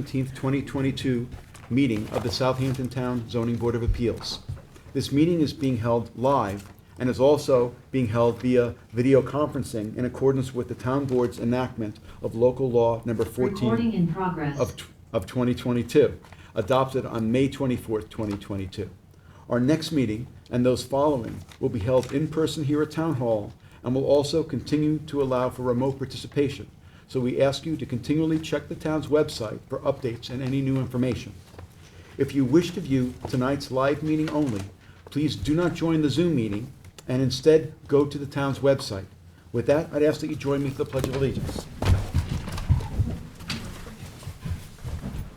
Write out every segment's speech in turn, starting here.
17th, 2022 meeting of the Southampton Town Zoning Board of Appeals. This meeting is being held live and is also being held via video conferencing in accordance with the Town Board's enactment of Local Law Number 14 Recording in progress. of 2022, adopted on May 24th, 2022. Our next meeting and those following will be held in person here at Town Hall and will also continue to allow for remote participation. So we ask you to continually check the town's website for updates and any new information. If you wish to view tonight's live meeting only, please do not join the Zoom meeting and instead go to the town's website. With that, I'd ask that you join me for the Pledge of Allegiance.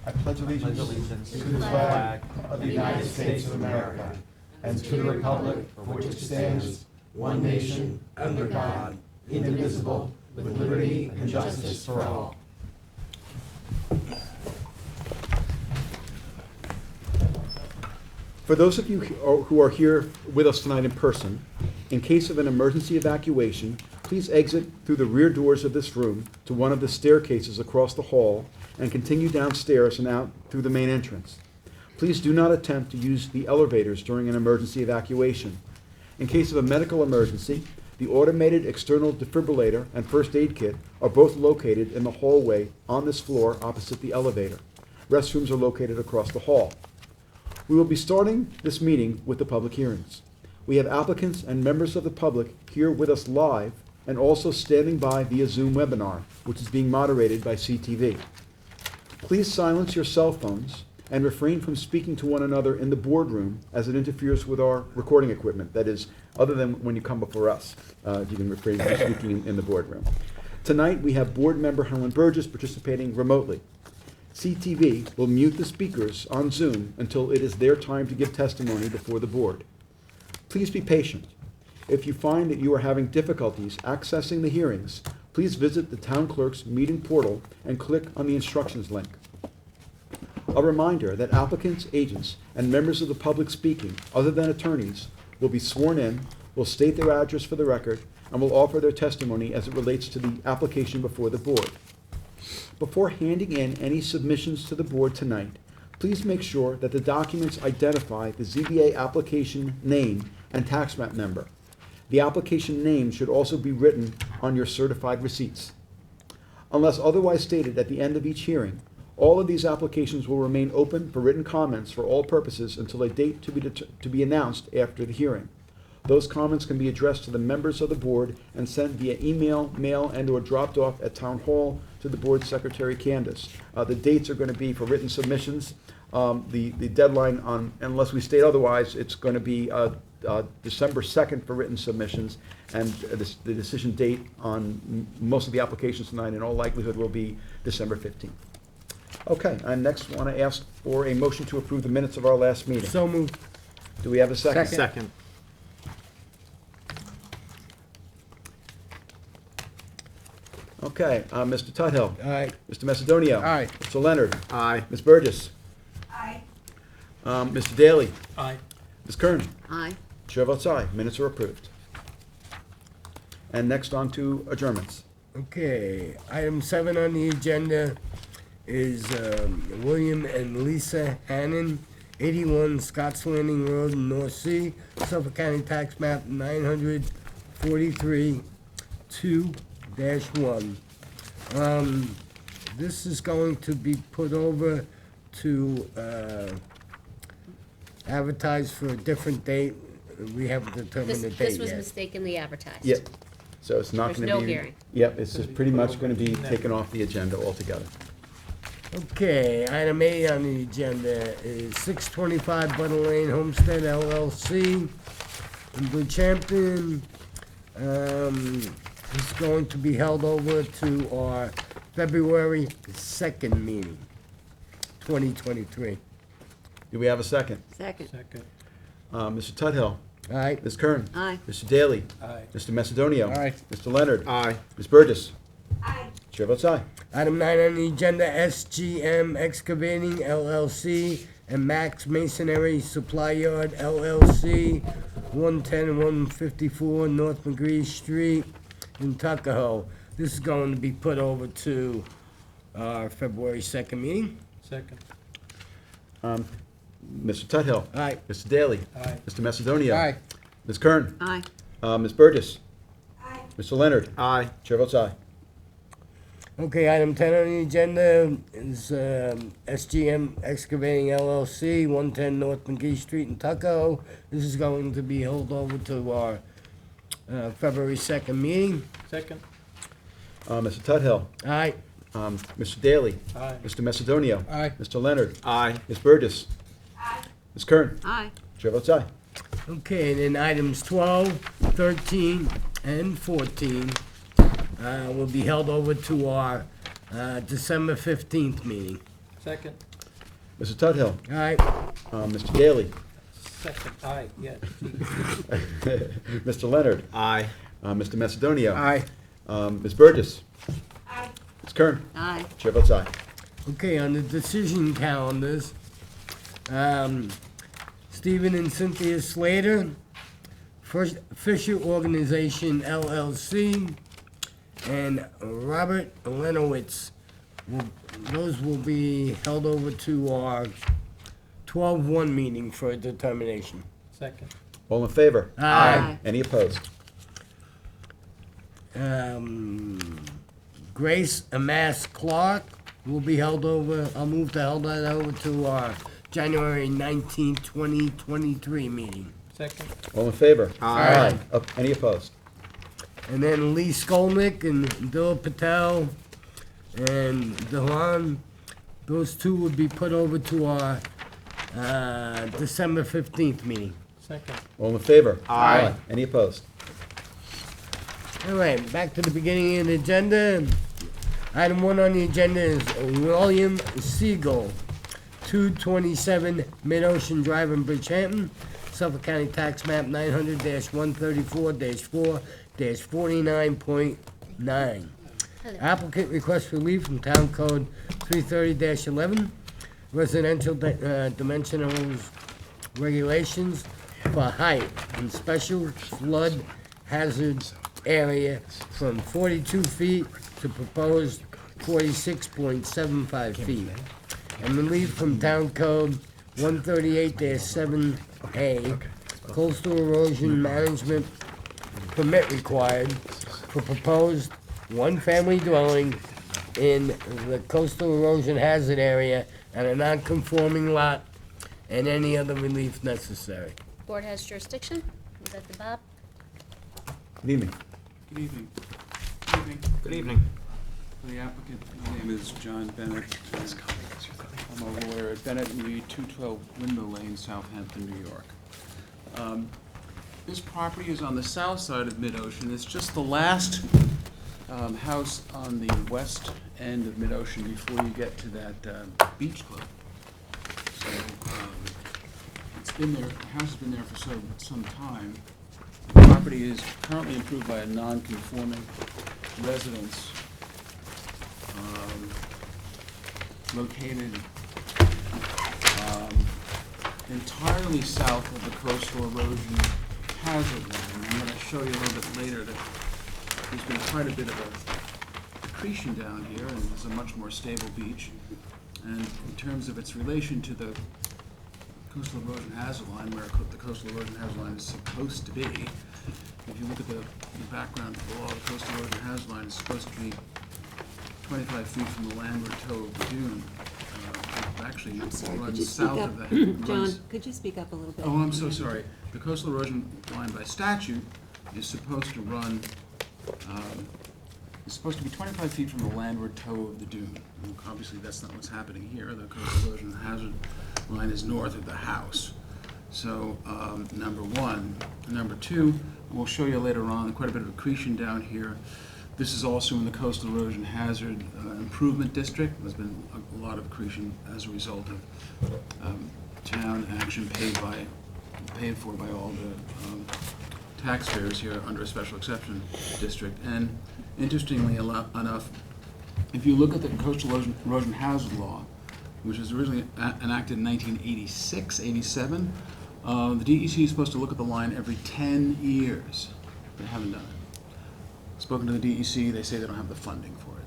I pledge allegiance to the flag of the United States of America and to the republic for which it stands, one nation, under God, indivisible, with liberty and justice for all. For those of you who are here with us tonight in person, in case of an emergency evacuation, please exit through the rear doors of this room to one of the staircases across the hall and continue downstairs and out through the main entrance. Please do not attempt to use the elevators during an emergency evacuation. In case of a medical emergency, the automated external defibrillator and first aid kit are both located in the hallway on this floor opposite the elevator. Restrooms are located across the hall. We will be starting this meeting with the public hearings. We have applicants and members of the public here with us live and also standing by via Zoom webinar, which is being moderated by CTV. Please silence your cell phones and refrain from speaking to one another in the boardroom as it interferes with our recording equipment. That is, other than when you come before us, you can refrain from speaking in the boardroom. Tonight, we have board member Helen Burgess participating remotely. CTV will mute the speakers on Zoom until it is their time to give testimony before the board. Please be patient. If you find that you are having difficulties accessing the hearings, please visit the town clerk's meeting portal and click on the instructions link. A reminder that applicants, agents, and members of the public speaking, other than attorneys, will be sworn in, will state their address for the record, and will offer their testimony as it relates to the application before the board. Before handing in any submissions to the board tonight, please make sure that the documents identify the ZBA application name and tax map number. The application name should also be written on your certified receipts. Unless otherwise stated at the end of each hearing, all of these applications will remain open for written comments for all purposes until a date to be announced after the hearing. Those comments can be addressed to the members of the board and sent via email, mail, and/or dropped off at Town Hall to the board secretary, Candace. The dates are going to be for written submissions. The deadline on, unless we state otherwise, it's going to be December 2nd for written submissions, and the decision date on most of the applications tonight in all likelihood will be December 15th. Okay, and next I want to ask for a motion to approve the minutes of our last meeting. So moved. Do we have a second? Second. Okay, Mr. Tudhill. Aye. Mr. Macedonio. Aye. Mr. Leonard. Aye. Ms. Burgess. Aye. Mr. Daly. Aye. Ms. Kern. Aye. Chair votes aye. Minutes are approved. And next on to adjournments. Okay, item 7 on the agenda is William and Lisa Hannon, 81 Scotts Landing Road, North Sea, Suffolk County Tax Map 943-2-1. This is going to be put over to advertise for a different date. We haven't determined the date This was yet. mistakenly advertised. Yep. So it's not There's going to be. no hearing. Yep, it's just pretty much going to be taken off the agenda altogether. Okay, item A on the agenda is 625 Butter Lane Homestead LLC in Bridgehampton. It's going to be held over to our February 2nd meeting, 2023. Do we have a second? Second. Mr. Tudhill. All right? Ms. Kern. Aye. Mr. Daly. Aye. Mr. Macedonio. Aye. Mr. Leonard. Aye. Ms. Burgess. Aye. Chair votes aye. Item 9 on the agenda, SGM Excavating LLC and Max Masonry Supply Yard LLC, 110 and 154 North McGree Street in Tuckahoe. This is going to be put over to our February 2nd meeting. Second. Mr. Tuthill. Aye. Mr. Daly. Aye. Mr. Macedonia. Aye. Ms. Kern. Aye. Ms. Burgess. Aye. Mr. Leonard. Aye. Chair votes aye. Okay, item 10 on the agenda is SGM Excavating LLC, 110 North McGee Street in Tuckahoe. This is going to be held over to our February 2nd meeting. Second. Mr. Tuthill. Aye. Mr. Daly. Aye. Mr. Macedonia. Aye. Mr. Leonard. Aye. Ms. Burgess. Aye. Ms. Kern. Aye. Chair votes aye. Okay, and then items 12, 13, and 14 will be held over to our December 15th meeting. Second. Mr. Tuthill. Aye. Mr. Daly. Second. Aye. Yeah. Mr. Leonard. Aye. Mr. Macedonia. Aye. Ms. Burgess. Aye. Ms. Kern. Aye. Chair votes aye. Okay, on the decision calendars, Stephen and Cynthia Slater, Fisher Organization LLC, and Robert Lenowitz. Those will be held over to our 12-1 meeting for a determination. Second. All in favor? Aye. Any opposed? Grace Amass Clark will be held over, I'll move to hold that over to our January 19th, 2023 meeting. Second. All in favor? Aye. Any opposed? And then Lee Skolnick and Dil Patel and Dewan, those two would be put over to our December 15th meeting. Second. All in favor? Aye. Any opposed? All right, back to the beginning of the agenda. Item 1 on the agenda is William Siegel, 227 Mid-Ocean Drive in Bridgehampton, Suffolk County Tax Map 900-134-4-49.9. Applicant requests relief from Town Code 330-11, residential dimensional regulations for height in special flood hazard area from 42 feet to proposed 46.75 feet. And relief from Town Code 138-7A, coastal erosion management permit required for proposed one-family dwelling in the coastal erosion hazard area and a non-conforming lot, and any other relief necessary. Board has jurisdiction. Is that the Bob? Good evening. Good evening. Good evening. Good evening. For the applicant, my name is John Bennett. I'm a lawyer at Bennett and Reed, 212 Window Lane, Southampton, New York. This property is on the south side of Mid-Ocean. It's just the last house on the west end of Mid-Ocean before you get to that beach club. So it's been there, the house has been there for some time. The property is currently improved by a non-conforming residence located entirely south of the coastal erosion hazard line. I'm going to show you a little bit later that there's been quite a bit of a accretion down here, and there's a much more stable beach. And in terms of its relation to the coastal erosion hazard line, where the coastal erosion hazard line is supposed to be, if you look at the background of the law, the coastal erosion hazard line is supposed to be 25 feet from the landward toe of the dune. Actually, it Sorry, could runs you speak south up? of that. John, could you speak up a little bit? Oh, I'm so sorry. The coastal erosion line by statute is supposed to run, it's supposed to be 25 feet from the landward toe of the dune. And obviously, that's not what's happening here. The coastal erosion hazard line is north of the house. So, number one. Number two, we'll show you later on, quite a bit of accretion down here. This is also in the coastal erosion hazard improvement district. There's been a lot of accretion as a result of town action paid for by all the taxpayers here under a special exception district. And interestingly enough, if you look at the coastal erosion hazard law, which was originally enacted in 1986, 87, the DEC is supposed to look at the line every 10 years. They haven't done it. Spoken to the DEC, they say they don't have the funding for it.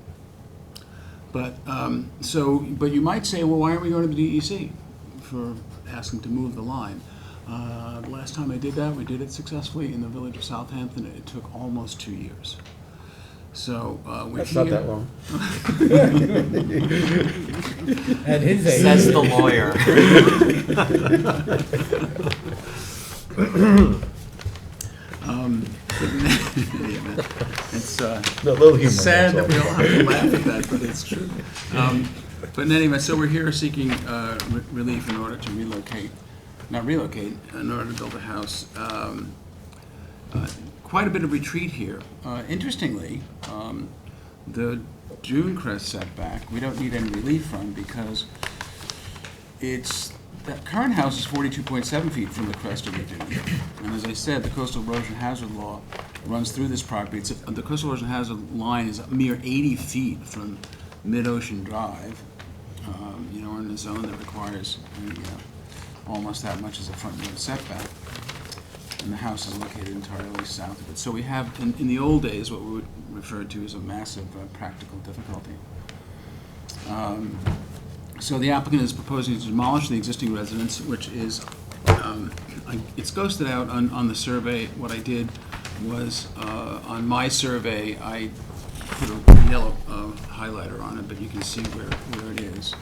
But, but you might say, well, why aren't we going to the DEC for asking to move the line? The last time I did that, we did it successfully in the village of Southampton. It took almost 2 years. So, we're That's not here. that long. At his age. Says the lawyer. It's, A little humor. sad that's that we all. all have to laugh at that, but it's true. But in any event, so we're here seeking relief in order to relocate, not relocate, in order to build a house. Quite a bit of retreat here. Interestingly, the dune crest setback, we don't need any relief from because that current house is 42.7 feet from the crest of the dune. And as I said, the coastal erosion hazard law runs through this property. The coastal erosion hazard line is a mere 80 feet from Mid-Ocean Drive. We're in a zone that requires almost that much as a front yard setback. And the house is located entirely south of it. So we have, in the old days, what we would refer to as a massive practical difficulty. So the applicant is proposing to demolish the existing residence, which is, it's ghosted out on the survey. What I did was, on my survey, I put a yellow highlighter on it, but you can see where it is.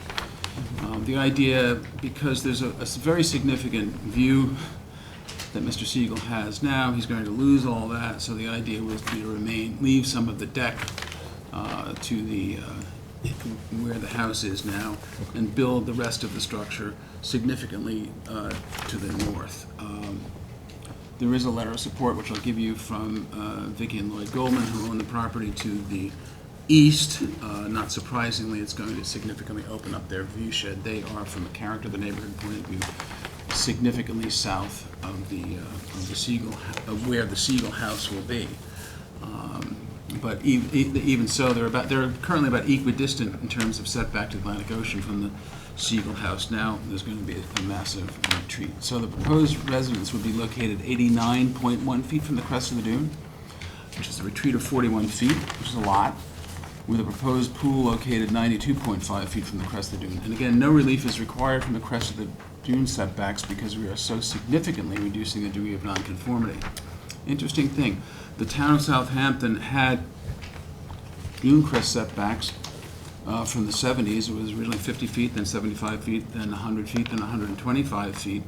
The idea, because there's a very significant view that Mr. Siegel has now, he's going to lose all that, so the idea was to leave some of the deck to the where the house is now, and build the rest of the structure significantly to the north. There is a letter of support, which I'll give you, from Vicki and Lloyd Goldman, who own the property to the east. Not surprisingly, it's going to significantly open up their view shed. They are, from a character of the neighborhood point of view, significantly south of the Siegel, of where the Siegel house will be. But even so, they're currently about equidistant in terms of setback to the Atlantic Ocean from the Siegel house. Now there's going to be a massive retreat. So the proposed residence would be located 89.1 feet from the crest of the dune, which is a retreat of 41 feet, which is a lot, with a proposed pool located 92.5 feet from the crest of the dune. And again, no relief is required from the crest of the dune setbacks because we are so significantly reducing the degree of nonconformity. Interesting thing, the town of Southampton had dune crest setbacks from the 70s. It was originally 50 feet, then 75 feet, then 100 feet, then 125 feet.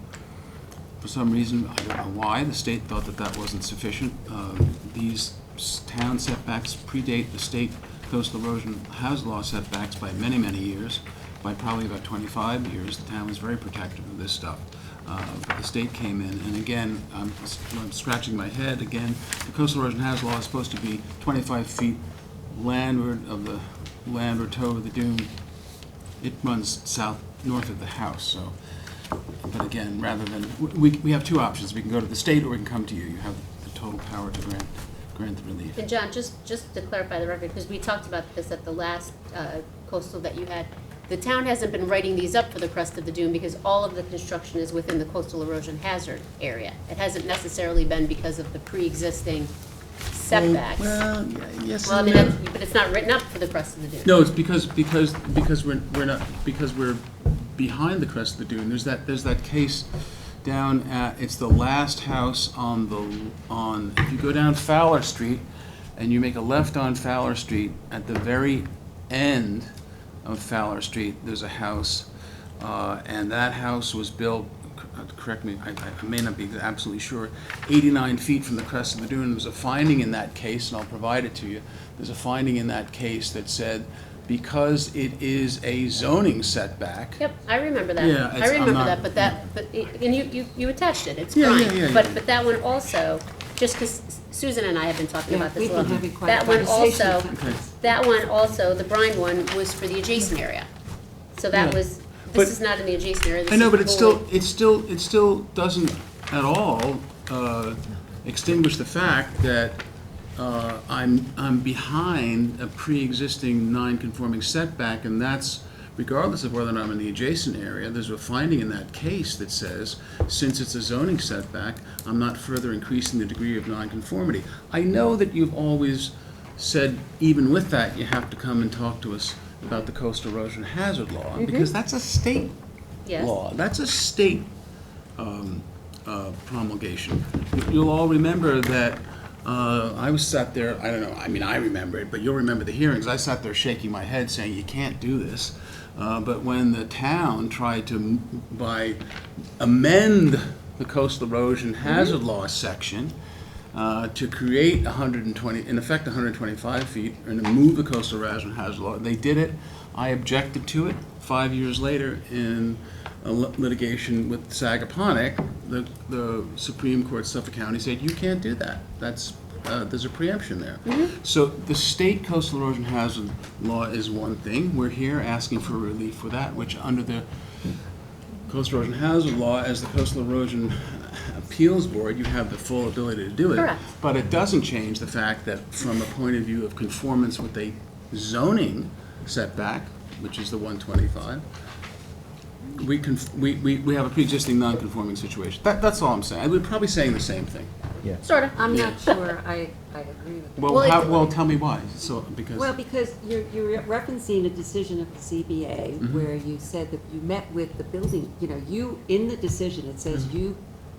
For some reason, I don't know why, the state thought that that wasn't sufficient. These town setbacks predate the state coastal erosion hazard law setbacks by many, many years, by probably about 25 years. The town was very protective of this stuff. But the state came in, and again, I'm scratching my head again. The coastal erosion hazard law is supposed to be 25 feet landward of the landward toe of the dune. It runs north of the house, so. But again, rather than, we have two options. We can go to the state or we can come to you. You have the total power to grant the relief. And John, just to clarify the record, because we talked about this at the last coastal that you had, the town hasn't been writing these up for the crest of the dune because all of the construction is within the coastal erosion hazard area. It hasn't necessarily been because of the pre-existing setbacks. Well, yes Well, I and mean, no. but it's not written up for the crest of the dune. No, it's because we're behind the crest of the dune. There's that case down at, it's the last house if you go down Fowler Street and you make a left on Fowler Street, at the very end of Fowler Street, there's a house, and that house was built, correct me, I may not be absolutely sure, 89 feet from the crest of the dune. There's a finding in that case, and I'll provide it to you. There's a finding in that case that said, because it is a zoning setback. Yep, I remember that. Yeah, I remember that, and you attached it, it's fine. But that one also, just because Susan and I have been talking about this a We've been little. having quite That a one conversation also, about this. that one also, the brine one was for the adjacent area. So that Yeah. was, But- this is not in the adjacent area. This I know, is but fully- it still doesn't at all extinguish the fact that I'm behind a pre-existing non-conforming setback, and that's regardless of whether or not I'm in the adjacent area. There's a finding in that case that says, since it's a zoning setback, I'm not further increasing the degree of nonconformity. I know that you've always said, even with that, you have to come and talk to us about the coastal erosion hazard law, because that's a state Yes. law. That's a state promulgation. You'll all remember that I was sat there, I don't know, I mean, I remember it, but you'll remember the hearings. I sat there shaking my head saying, you can't do this. But when the town tried to, amend the coastal erosion hazard law section to create 120, in effect 125 feet, and to move the coastal erosion hazard law, they did it. I objected to it. 5 years later, in a litigation with Sagaponic, the Supreme Court, Suffolk County, said, you can't do that. That's, there's a preemption there. So the state coastal erosion hazard law is one thing. We're here asking for relief for that, which under the coastal erosion hazard law, as the Coastal Erosion Appeals Board, you have the full ability to do it. Correct. But it doesn't change the fact that from a point of view of conformance with a zoning setback, which is the 125, we have a pre-existing non-conforming situation. That's all I'm saying. We're probably saying the same thing. Sort of. I'm not sure I agree with that. Well, Well, tell me why. So, because. Well, because you're referencing a decision of the CBA where you said that you met with the building, you, in the decision, it says you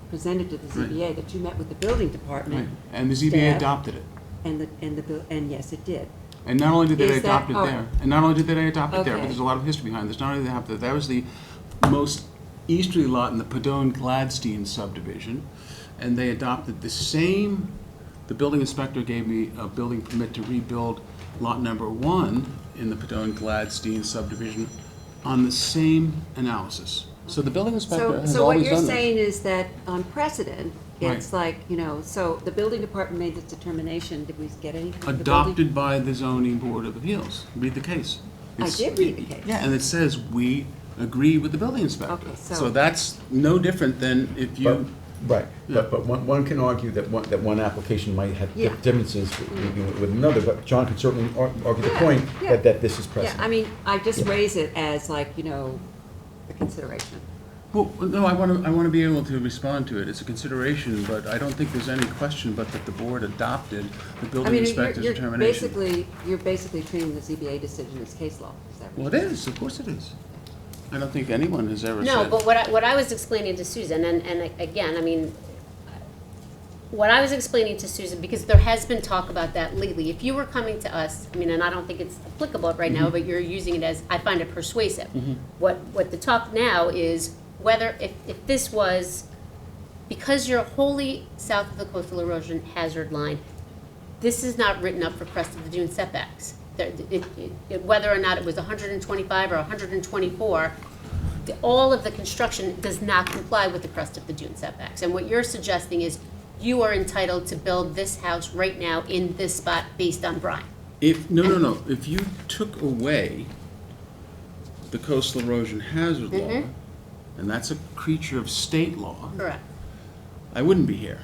presented to the ZBA that you met with the building Right. department. And the ZBA staff, adopted it. And yes, it did. And not only did they Is that- adopt it oh. there, but Okay. there's a lot of history behind this. Not only did they adopt it, that was the most easterly lot in the Padone-Gladstein subdivision, and they adopted the building inspector gave me a building permit to rebuild lot number 1 in the Padone-Gladstein subdivision on the same analysis. So the building inspector has So what always you're done this. saying is that on precedent, it's Right. like, so the building department made this determination, did we get anything from the building? Adopted by the zoning board of appeals. Read the case. I did read the case. Yeah, and it says we agree with the building inspector. Okay, so- So that's no different than if But, you, right, Yeah. but one can argue that one application might have Yeah. differences with another, but John can certainly argue the Yeah, point yeah. that this is Yeah, precedent. I mean, I just raise it as like, a consideration. well, no, I want to be able to respond to it. It's a consideration, but I don't think there's any question but that the board adopted the I building mean, inspector's determination. you're basically treating the ZBA decision as case law, is that Well, right? it is, of course it is. I don't think anyone has ever said. No, but what I was explaining to Susan, and again, I mean, what I was explaining to Susan, because there has been talk about that lately, if you were coming to us, I mean, and I don't think it's applicable right now, but you're using it as, I find it persuasive. What the talk now is whether, if this was, because you're wholly south of the coastal erosion hazard line, this is not written up for crest of the dune setbacks. Whether or not it was 125 or 124, all of the construction does not comply with the crest of the dune setbacks. And what you're suggesting is you are entitled to build this house right now in this spot based on brine. No. If you took away the coastal erosion hazard law, and that's a creature of state law, Correct. I wouldn't be here,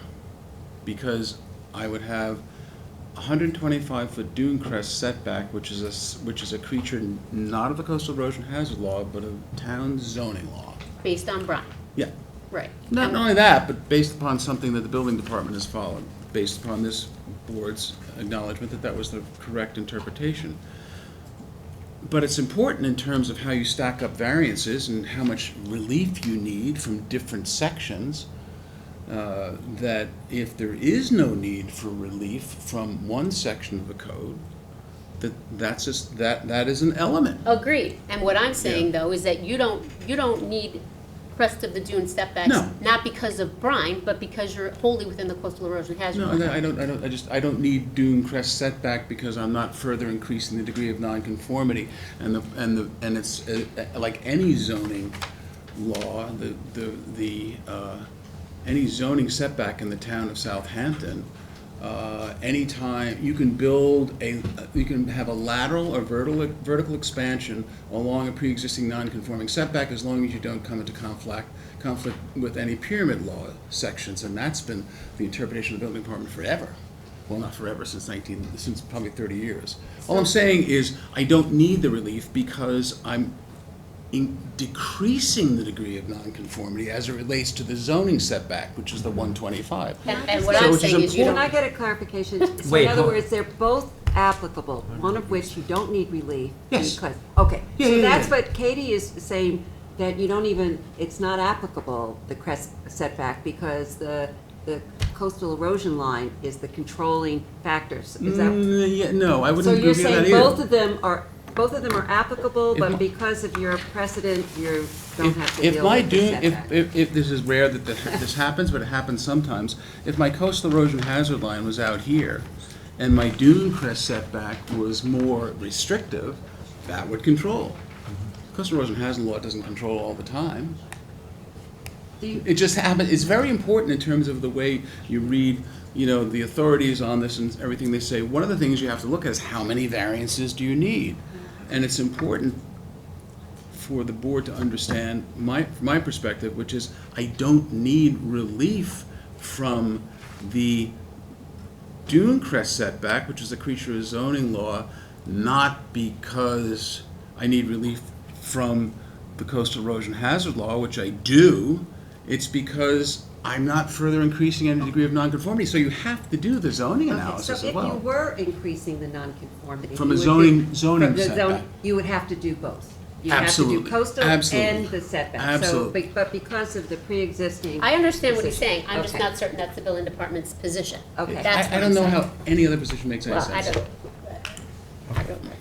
because I would have 125-foot dune crest setback, which is a creature not of the coastal erosion hazard law, but of town zoning law. Based on brine, Yeah. right. Not only that, but based upon something that the building department has followed, based upon this board's acknowledgement that that was the correct interpretation. But it's important in terms of how you stack up variances and how much relief you need from different sections, that if there is no need for relief from one section of the code, that is an element. Agreed. And what I'm saying Yeah. though is that you don't need crest of the dune setbacks, No. not because of brine, but because you're wholly within the coastal erosion hazard. No, I don't need dune crest setback because I'm not further increasing the degree of nonconformity. And it's like any zoning law, any zoning setback in the town of Southampton, anytime you can you can have a lateral or vertical expansion along a pre-existing non-conforming setback as long as you don't come into conflict with any pyramid law sections, and that's been the interpretation of the building department forever. Well, not forever, since probably 30 years. All I'm saying is I don't need the relief because decreasing the degree of nonconformity as it relates to the zoning setback, which is the 125. And what So I'm which is saying is you Can don't, I get a clarification? So Wait, in other hold- words, they're both applicable, one of which you don't need relief. Yes. because- Okay, Yeah, so yeah, that's yeah. what Katie is saying, that you don't even, it's not applicable, the crest setback, because the coastal erosion line is the controlling factors. Is that? Yeah, no, I So wouldn't you're agree with that saying either. both of them are applicable, If but my- because of your precedent, you don't have to If deal my with the dune, setback? if this is rare that this happens, but it happens sometimes, if my coastal erosion hazard line was out here, and my dune crest setback was more restrictive, that would control. Coastal erosion hazard law doesn't control all the time. Do you- It just happens, it's very important in terms of the way you read, the authorities on this and everything they say. One of the things you have to look at is how many variances do you need? And it's important for the board to understand my perspective, which is I don't need relief from the dune crest setback, which is a creature of zoning law, not because I need relief from the coastal erosion hazard law, which I do. It's because I'm not further increasing any degree of nonconformity, so you have to do the zoning Okay, analysis so as if you well. were increasing the nonconformity. From a you would zoning- be- zoning from the setback. You would have to do both. You Absolutely, have to do coastal absolutely. and the setback. Absolutely. So, but because of the pre-existing. I understand what he's position. saying, I'm just Okay. not certain that's the building department's position. Okay. That's I what don't I'm know saying. how any other position makes any Well, sense. I don't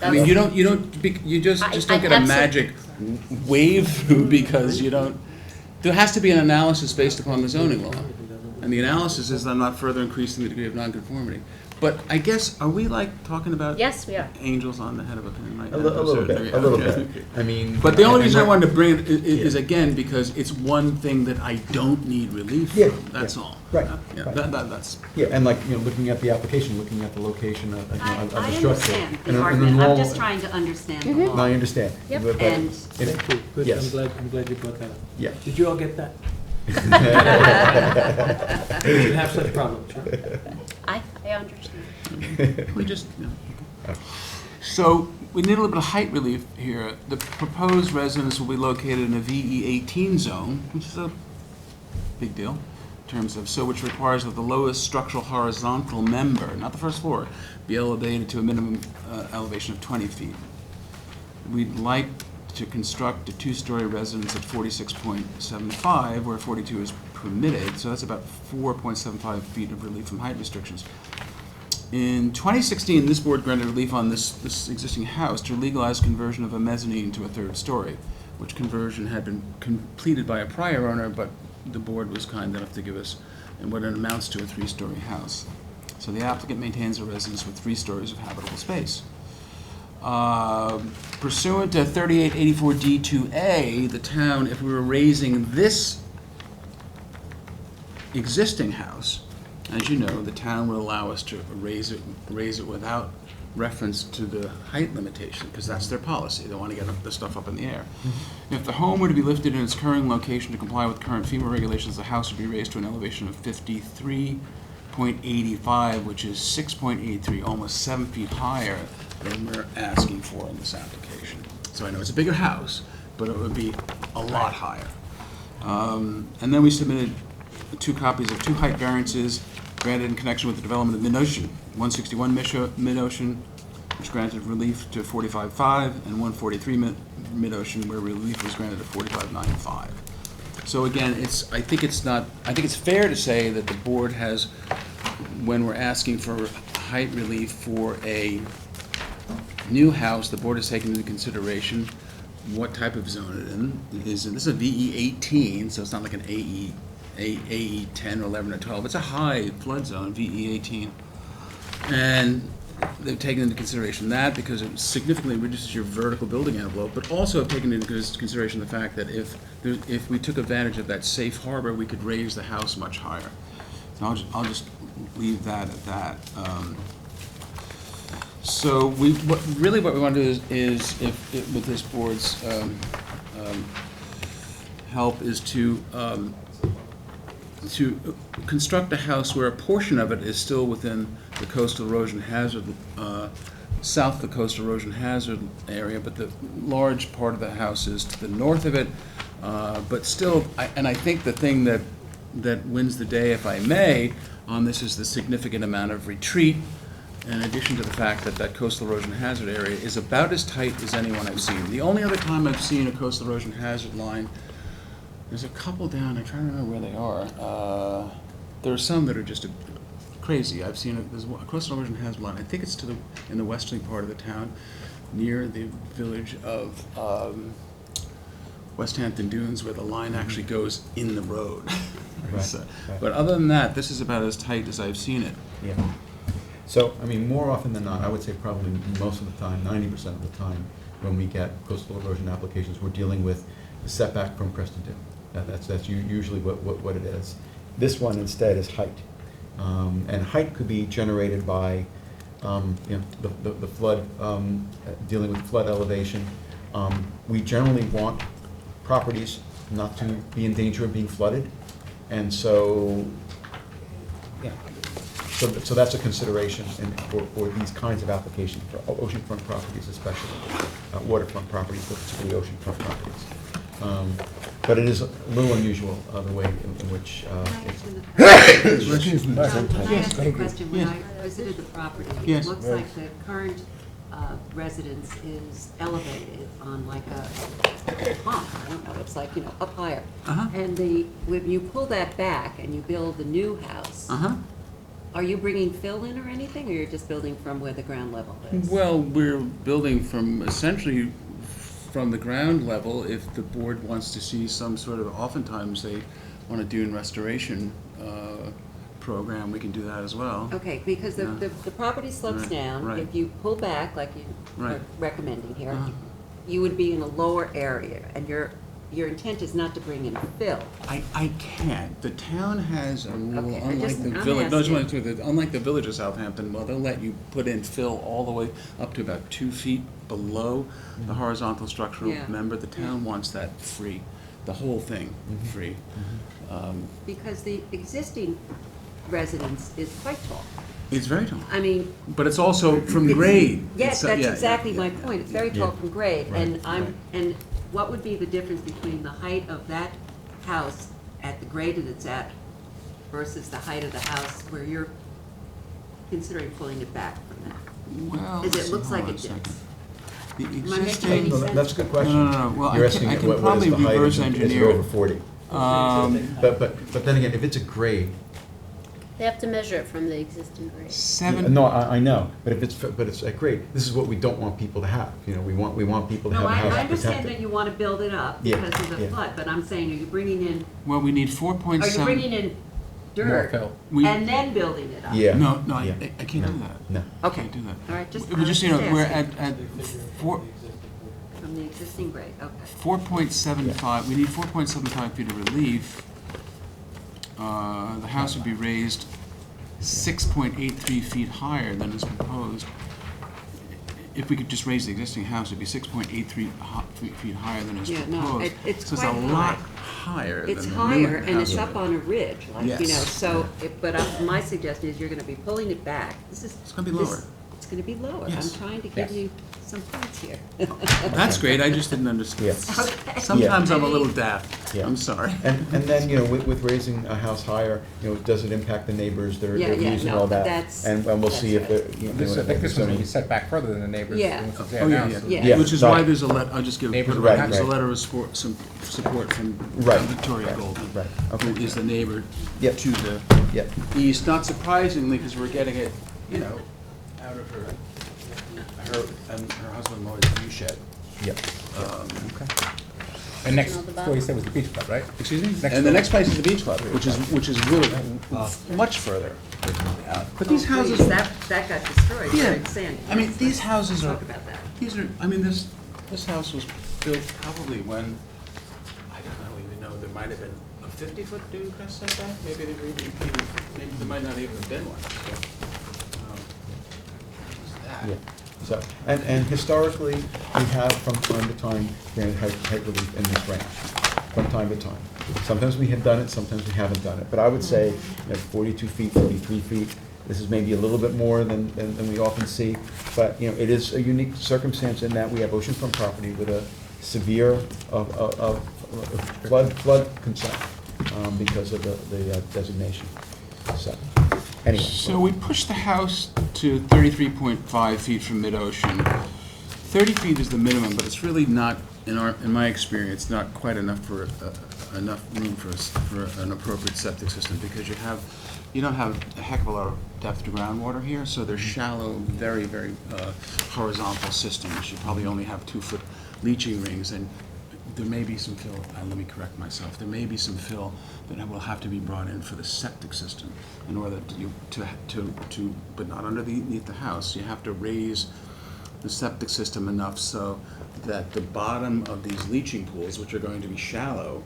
I mean, you don't, you just don't get a absolutely- magic wave through because you don't, there has to be an analysis based upon the zoning law. And the analysis is I'm not further increasing the degree of nonconformity. But I guess, are we like talking about Yes, we are. angels on the head of a pin right now? A little bit, a little bit. I mean. But the only and reason I we're- wanted to bring it is again, because it's one thing that I don't need relief Yeah, from, that's yeah. all. Right, Yeah, right. that's, Yeah, and looking at the application, looking at the location of the I structure. understand and the a argument, I'm normal- just trying to understand the No, I law. understand. Yep. But And- it- Thank you. Good, Yes. I'm glad you brought that up. Yeah. Did you all get that? We should have such problems, huh? I understand. we just, So, we need a little bit of height relief here. The proposed residence will be located in a VE 18 zone, which is a big deal in terms of, which requires that the lowest structural horizontal member, not the first floor, be elevated to a minimum elevation of 20 feet. We'd like to construct a two-story residence at 46.75, where 42 is permitted, so that's about 4.75 feet of relief from height restrictions. In 2016, this board granted relief on this existing house to legalize conversion of a mezzanine to a third story, which conversion had been completed by a prior owner, but the board was kind enough to give us what it amounts to a three-story house. So the applicant maintains a residence with 3 stories of habitable space. Pursuant to 3884D2A, the town, if we were raising this existing house, as you know, the town would allow us to raise it without reference to the height limitation, because that's their policy. They want to get the stuff up in the air. If the home were to be lifted in its current location to comply with current FEMA regulations, the house would be raised to an elevation of 53.85, which is 6.83, almost 7 feet higher than we're asking for in this application. So I know it's a bigger house, but it would be a lot higher. And then we submitted 2 copies of 2 height variances granted in connection with the development of Mid-Ocean. 161 Mid-Ocean, which granted relief to 45.5, and 143 Mid-Ocean, where relief was granted to 45.95. So again, I think it's fair to say that the board has, when we're asking for height relief for a new house, the board has taken into consideration what type of zone it is. This is a VE 18, so it's not like an AE 10 or 11 or 12. It's a high flood zone, VE 18. And they've taken into consideration that because it significantly reduces your vertical building envelope, but also have taken into consideration the fact that if we took advantage of that safe harbor, we could raise the house much higher. So I'll just leave that at that. So what we want to do is with this board's help, is to construct a house where a portion of it is still within the coastal erosion hazard south of the coastal erosion hazard area, but the large part of the house is to the north of it. But still, I think the thing that wins the day, if I may, on this is the significant amount of retreat, in addition to the fact that that coastal erosion hazard area is about as tight as anyone I've seen. The only other time I've seen a coastal erosion hazard line, there's a couple down, I'm trying to remember where they are. There are some that are just crazy. I've seen there's a coastal erosion hazard line, I think it's in the westerly part of the town, near the village of West Hampton Dunes, where the line actually goes in the road. Right, So, right. but other than that, this is about as tight as I've seen it. Yeah. So, I mean, more often than not, I would say probably most of the time, 90% of the time, when we get coastal erosion applications, we're dealing with the setback from crest to dune. That's usually what it is. This one instead is height. And height could be generated by, the flood, dealing with flood elevation. We generally want properties not to be in danger of being flooded. And so, yeah, so that's a consideration for these kinds of applications, for oceanfront properties especially, waterfront properties, but particularly oceanfront properties. But it is a little unusual, the way in which Excuse me. Can I ask a Thank you. question? When Yes. I visited the property, Yes. it looks like the current residence is elevated on like a pump, I don't know, it's like, up higher. Uh-huh. And when you pull that back and you build the new house, Uh-huh. are you bringing fill in or anything, or you're just building from where the ground level is? Well, we're building essentially from the ground level. If the board wants to see some sort of, oftentimes they want to do a restoration program, we can do that as well. Okay, because Yeah. the property slopes Right, down. right. If you pull back, like you Right. are recommending here, Uh-huh. you would be in a lower area, and your intent is not to bring in fill. I can't. The town has a rule, Okay, I unlike just- the I'm village, no, I just asking. wanted to, unlike the village of Southampton, well, they'll let you put in fill all the way up to about 2 feet below the horizontal structural Yeah. member. The town wants that free, the whole thing free. Because the existing residence is quite tall. It's very tall, I mean. but it's also from it's- grade. Yes, It's, that's yeah, exactly yeah, my yeah, point. It's very tall Yeah. from grade. And Right, and what would be the difference between the height of that house at the grade that it's at versus the height of the house where you're considering pulling it back from that? Well, Is it let's looks see, like hold it on a dips. second. The Am I making existing. any No, sense? that's a good question. No. Well, You're I asking can what is probably the height, reverse is it engineer over it. 40? Um, But then again, if it's a grade, They have to measure it from the existing grade. 7. no, I know, but if it's a grade, this is what we don't want people to have. We want people to No, have a I house understand that protected. you want to build it up Yeah, because of the yeah. flood, but I'm saying, are you bringing in, Well, we need are 4.7. you bringing in dirt We- and then building it up? Yeah. No, Yeah. I can't do that. No. Okay. Can't do that. All right, just, We just, we're asking. at From the existing grade, okay. 4.75, we need 4.75 feet of relief. The house would be raised 6.83 feet higher than is proposed. If we could just raise the existing house, it'd be 6.83 feet higher than is Yeah, no, proposed. it's So it's quite a lot high. higher than It's the higher newer and it's house. up on a ridge, like, Yes. so, my suggestion is you're gonna be pulling it back. It's gonna be lower. It's gonna be lower. I'm Yes. trying to give Yes. you some points here. That's great, I just didn't understand. Yes. Okay. Sometimes Yeah. I'm a little daft, Yeah. I'm sorry. And then, with raising a house higher, does it impact the neighbors, their Yeah, views and no, all that? that's- And we'll see if that's they're, This, I think this one's gonna be so- set back further than the neighbors. Yeah. Once it's Oh, yeah, announced. yeah. Yeah. Which is Right. why there's a I'll just give, Neighbors Right, there's a right. letter of some support from Right. Victoria Right. Golden, Right. Okay. who is the neighbor Yep. to the Yep. east, not surprisingly, because we're getting it, out of her husband Lloyd's view shed. Yep. And next On the store you bottom. said was the beach club, right? Excuse me? Next And the door. next place is the beach club, which is really much further. But these Oh, houses, please, that got destroyed Yeah. during Sandy. I mean, these houses are, Talk about that. these are, this house was built probably when, I don't even know, there might have been a 50-foot dune crest setback, maybe there might not even have been one, so. That. Yeah. So, and historically, we have from time to time granted height relief in this range, from time to time. Sometimes we have done it, sometimes we haven't done it. But I would say, 42 feet, 43 feet This is maybe a little bit more than we often see, but, you know, it is a unique circumstance in that we have oceanfront property with a severe flood concern because of the designation. So, anyway. So we pushed the house to 33.5 feet from mid-ocean. 30 feet is the minimum, but it's really not, in my experience, not quite enough for enough room for an appropriate septic system, because you don't have a heck of a lot of depth to groundwater here, so they're shallow, very, very horizontal systems. You probably only have 2-foot leaching rings, and there may be some fill, let me correct myself, there may be some fill that will have to be brought in for the septic system in order to but not underneath the house. You have to raise the septic system enough so that the bottom of these leaching pools, which are going to be shallow,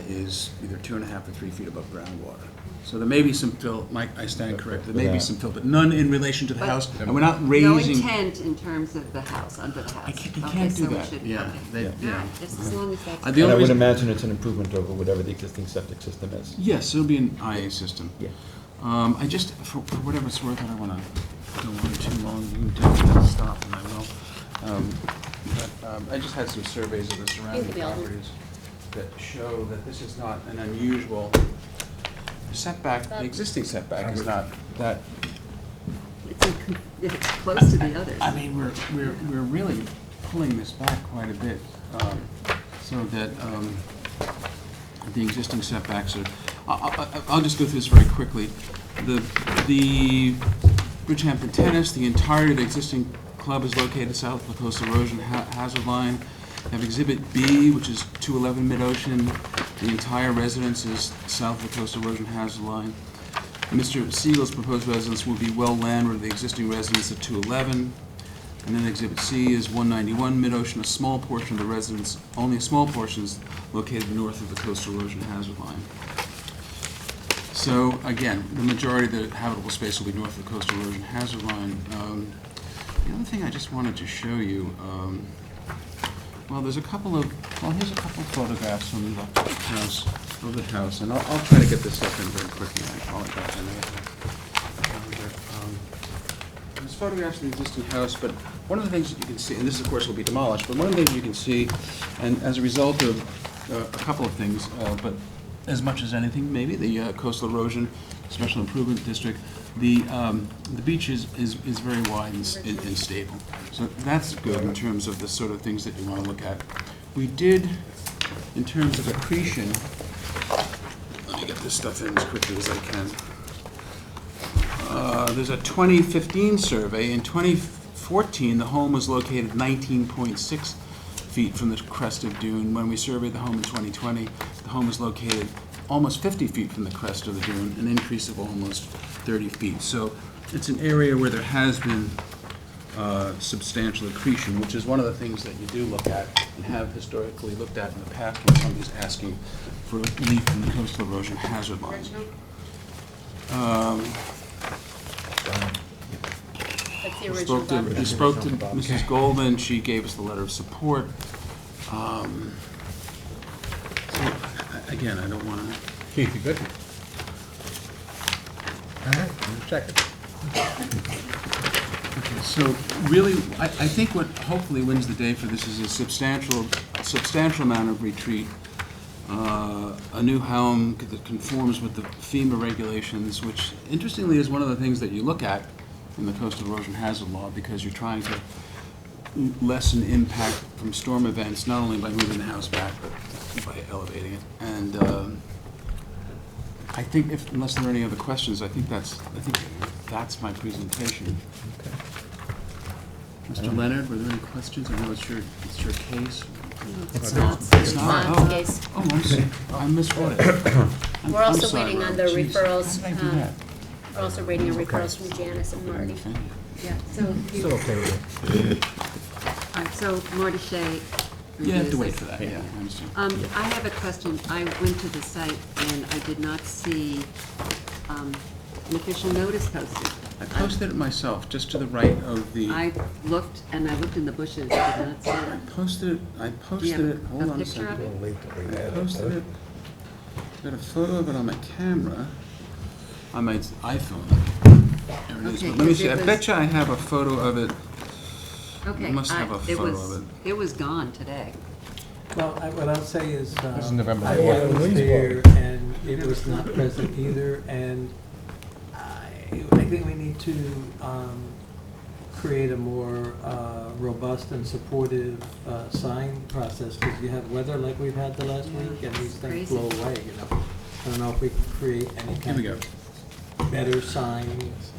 is either 2.5 or 3 feet above groundwater. So there may be some fill, Mike, I stand corrected, there may be some fill, but none in relation to the But house, and we're not No raising. intent in terms of the house, under the house. You Okay, can't do so we that, should- yeah. okay. They- All yeah. right, just as long as that's. The And I only would reason- imagine it's an improvement over whatever the existing septic system is. Yes, it'll be an IA system. Yeah. I just, for whatever it's worth, I don't want to go on too long. You can tell me to stop, and I will. I just had some surveys of the surrounding Thank you, Alden. properties that show that this is not an unusual setback. The existing setback is not that. It's close to the others. I mean, we're really pulling this back quite a bit, so that the existing setbacks are. I'll just go through this very quickly. The Bridgehampton Tennis, the entirety of the existing club is located south of the coastal erosion hazard line. We have Exhibit B, which is 211 Mid-Ocean. The entire residence is south of the coastal erosion hazard line. Mr. Siegel's proposed residence will be well landward of the existing residence at 211. And then Exhibit C is 191 Mid-Ocean. A small portion of the residence, only a small portion, is located north of the coastal erosion hazard line. So again, the majority of the habitable space will be north of the coastal erosion hazard line. The other thing I just wanted to show you, well, here's a couple of photographs from the house, and I'll try to get this up in very quickly. I apologize. I may have there's photographs of the existing house, but one of the things that you can see, and this of course will be demolished, but one of the things you can see, and as a result of a couple of things, but as much as anything, maybe the coastal erosion special improvement district, the beach is very wide and stable. So that's good in terms of the sort of things that you want to look at. We did, in terms of accretion, let me get this stuff in as quickly as I can. There's a 2015 survey. In 2014, the home was located 19.6 feet from the crest of dune. When we surveyed the home in 2020, the home was located almost 50 feet from the crest of the dune, an increase of almost 30 feet. So it's an area where there has been substantial accretion, which is one of the things that you do look at and have historically looked at in the past when somebody's asking for relief from the coastal erosion hazard line. That's the We original document. spoke to Mrs. Golden, she gave us the letter of support. So, again, I don't want to... Keith, you good? All right, check it. Okay, so really, I think what hopefully wins the day for this is a substantial amount of retreat, a new home that conforms with the FEMA regulations, which interestingly is one of the things that you look at in the coastal erosion hazard law, because you're trying to lessen impact from storm events, not only by moving the house back, but by elevating it. And I think, unless there are any other questions, I think that's my presentation. Mr. Leonard, were there any questions? I know it's your case. It's not. It's not? the case. Oh, I'm sorry. I misread it. We're also waiting on the Jeez, referrals. How did I do that? We're also waiting on referrals from Janice and Marty. Thank you. Yeah, so Still okay with it. all right, so Marty Shea. You have to reviews wait this. for that, yeah, I understand. I have a question. I went to the site and I did not see an official notice posted. I posted it myself, just to the right of the... I looked and I looked in the bushes, did not see it. I posted it, Do you have hold on a picture of second. it? I posted it, got a photo of it on my camera, on my iPhone. There it is. Okay, But let me 'cause see, it I was- bet you I have a photo of it. Okay. must have a it photo was- of it. It was gone today. Well, what I'll say is, This is November I 4th. was there, and it was not present either, and I think we need to create a more robust and supportive sign process, because you have weather like we've had the last week, and these things Crazy. blow away, you know. I don't know if we can create any Here we kind go. of better signs,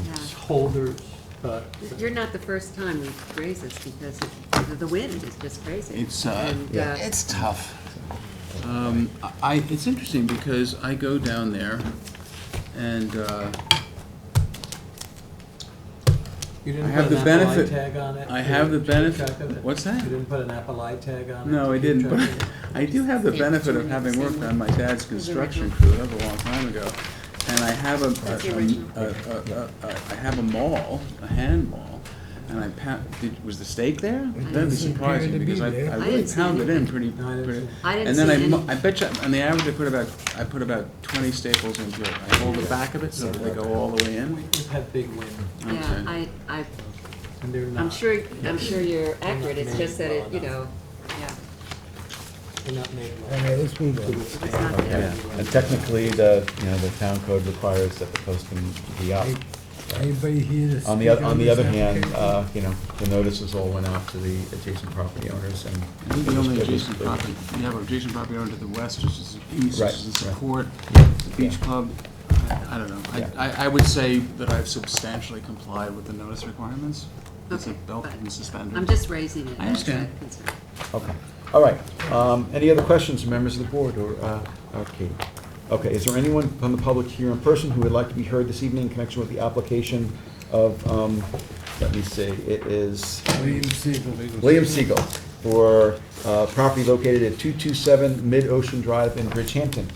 Yeah. holders, but. You're not the first time we've raised this because the wind is just crazy. It's, And, it's tough. It's interesting because I go down there and, You I didn't have put the an Apple benefit- tag on it? I to have the keep benefit- track of it? what's that? You didn't put an Apple tag on it? no, to I keep didn't, track but of it? I do have the Same benefit of thing, having same worked one. on my dad's the construction original. crew, that was a long time ago. And I have That's the original. I have a maul, a hand maul, and was the stake there? That'd be doesn't appear surprising to be because I there. I really didn't see pounded anything. in pretty. No, I didn't pretty- see- I didn't And then see any. I bet you, on the average, I put about 20 staples into it. I hold the back of it so that they go all the way in. We've had big wind, Yeah, Okay. and they're not. I'm sure you're accurate, it's just that it, yeah, They're not made well. Okay, let's move on. it's not Yeah, there. and technically, the town code requires that the posting be up. Anybody here to speak On the this other hand, application? the notices all went out to the adjacent property owners and. I think the only it was- adjacent property, you have an adjacent property owner to the west, which is the east, Right, which is the right. support, Yeah. the beach club. I don't know. Yeah. I would say that I've substantially complied with the notice requirements. It's a Okay, belt but and suspenders. I'm just raising it I as a understand. concern. Okay, all right. Any other questions, from members of the board, or, Katie? Okay, is there anyone from the public here in person who would like to be heard this evening in connection with the application of, let me see, it is William Siegel. William Siegel for property located at 227 Mid-Ocean Drive in Bridgehampton?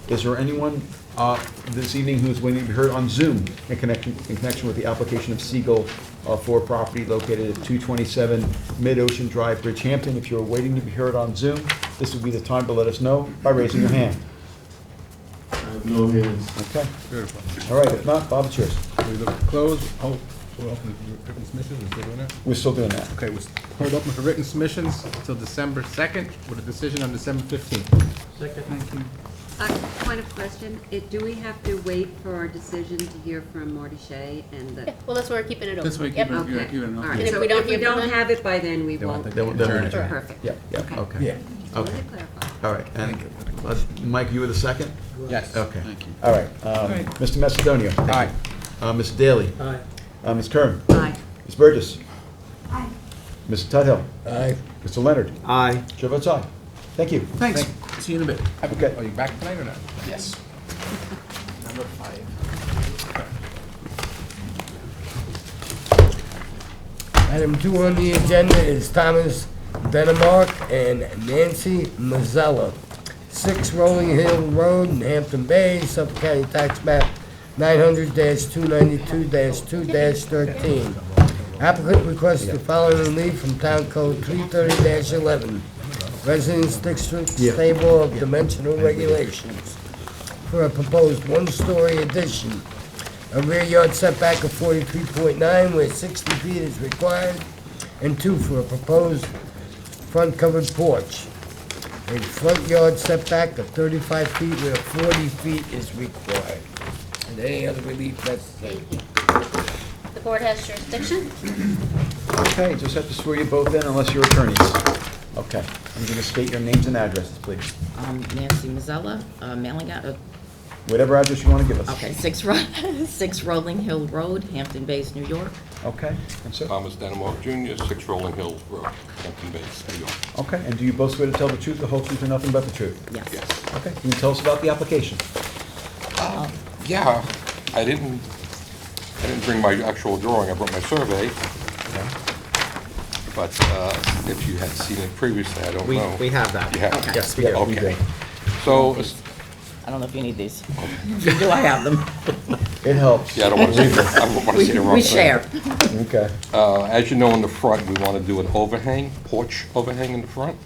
Is there anyone this evening who is waiting to be heard on Zoom in connection with the application of Siegel for property located at 227 Mid-Ocean Drive, Bridgehampton? If you're waiting to be heard on Zoom, this would be the time to let us know by raising your hand. I have no hands. Okay, Beautiful. all right, if not, Bob, it's yours. We look closed, oh, we're open for written submissions, we're still doing that? We're still doing that. Okay, we'll hold open for written submissions until December 2nd, with a decision on December 15th. Second. Thank you. Point of question, do we have to wait for our decision to hear from Marty Shea and the? Yeah, well, that's why we're keeping it open. That's why I keep Yep. it- Okay, Yeah, keep it all open. right, And if so we don't if we hear from don't them- have it by then, we They want won't. the- They'll turn it Sure. around. Perfect. Yeah, yeah, Okay. okay. Yeah. Just Okay. wanted to clarify. All right, and Mike, you were the second? Yes. Okay. Thank you. All right, Mr. Macedonia? Aye. Ms. Daly? Aye. Ms. Kern? Aye. Ms. Burgess? Aye. Mr. Tuthill? Aye. Mr. Leonard? Aye. Chair votes aye. Thank you. Thanks. See you in a bit. Okay. Are you back tonight or not? Yes. Number 5. Item 2 on the agenda is Thomas Denemark and Nancy Mazzella, 6 Rolling Hill Road in Hampton Bay, Suffolk County Tax Map 900-292-2-13. Applicant requests the following relief from Town Code 330-11, Residence District Table of Dimensional Regulations, for a proposed one-story addition. A rear yard setback of 43.9 where 60 feet is required, and 2 for a proposed front covered porch. A front yard setback of 35 feet where 40 feet is required. And any other relief necessary. The board has jurisdiction. Okay, just have to swear you both in unless you're attorneys. Okay, I'm going to state your names and addresses, please. Nancy Mazzella, mailing out, Whatever address you want to give us. okay, 6 Rolling Hill Road, Hampton Bays, New York. Okay, and so, Thomas Denemark Jr., 6 Rolling Hill Road, Hampton Bays, New York. okay, and do you both swear to tell the truth, the whole truth, and nothing but the truth? Yes. Yes. Okay, can you tell us about the application? Yeah, I didn't bring my actual drawing, I brought my survey, but if you had seen it previously, I don't know. We have that. You have? Okay. Yes, we do. Okay. So, I don't know if you need these. If you do, I have them. It helps. yeah, I don't want to see, I don't want to see the wrong thing. We share. Okay, As you know, in the front, we want to do an overhang, porch overhang in the front.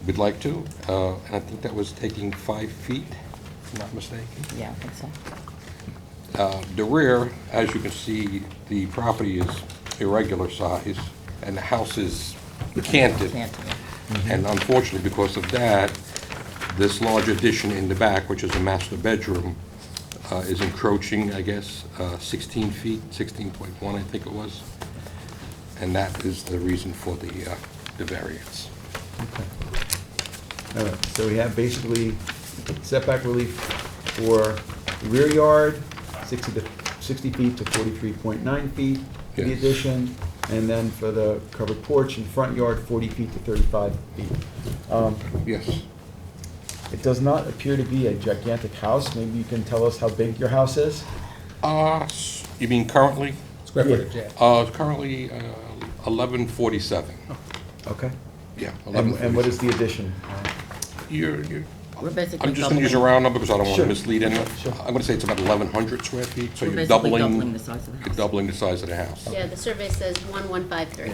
We'd like to, and I think that was taking 5 feet. I'm not mistaken. Yeah, I think so. The rear, as you can see, the property is irregular size, and the house is canted. Can't, And unfortunately, because of that, this large addition in the back, which is a master bedroom, is encroaching, I guess, 16 feet, 16.1, I think it was. And that is the reason for the variance. All right, so we have basically setback relief for rear yard, 60 feet to 43.9 feet, for the Yes. addition, and then for the covered porch and front yard, 40 feet to 35 feet. Yes. It does not appear to be a gigantic house. Maybe you can tell us how big your house is? You mean currently? Square footage, yeah. It's currently 1147. Okay. Yeah, And 1147. what is the addition? You're, We're basically I'm just gonna use a doubling- round number because I don't want Sure. to mislead anyone. Sure. I'm gonna say it's about 1,100 square feet, so We're you're basically doubling doubling, the size of the you're house. doubling the size of the house. Yeah, the survey says 1153.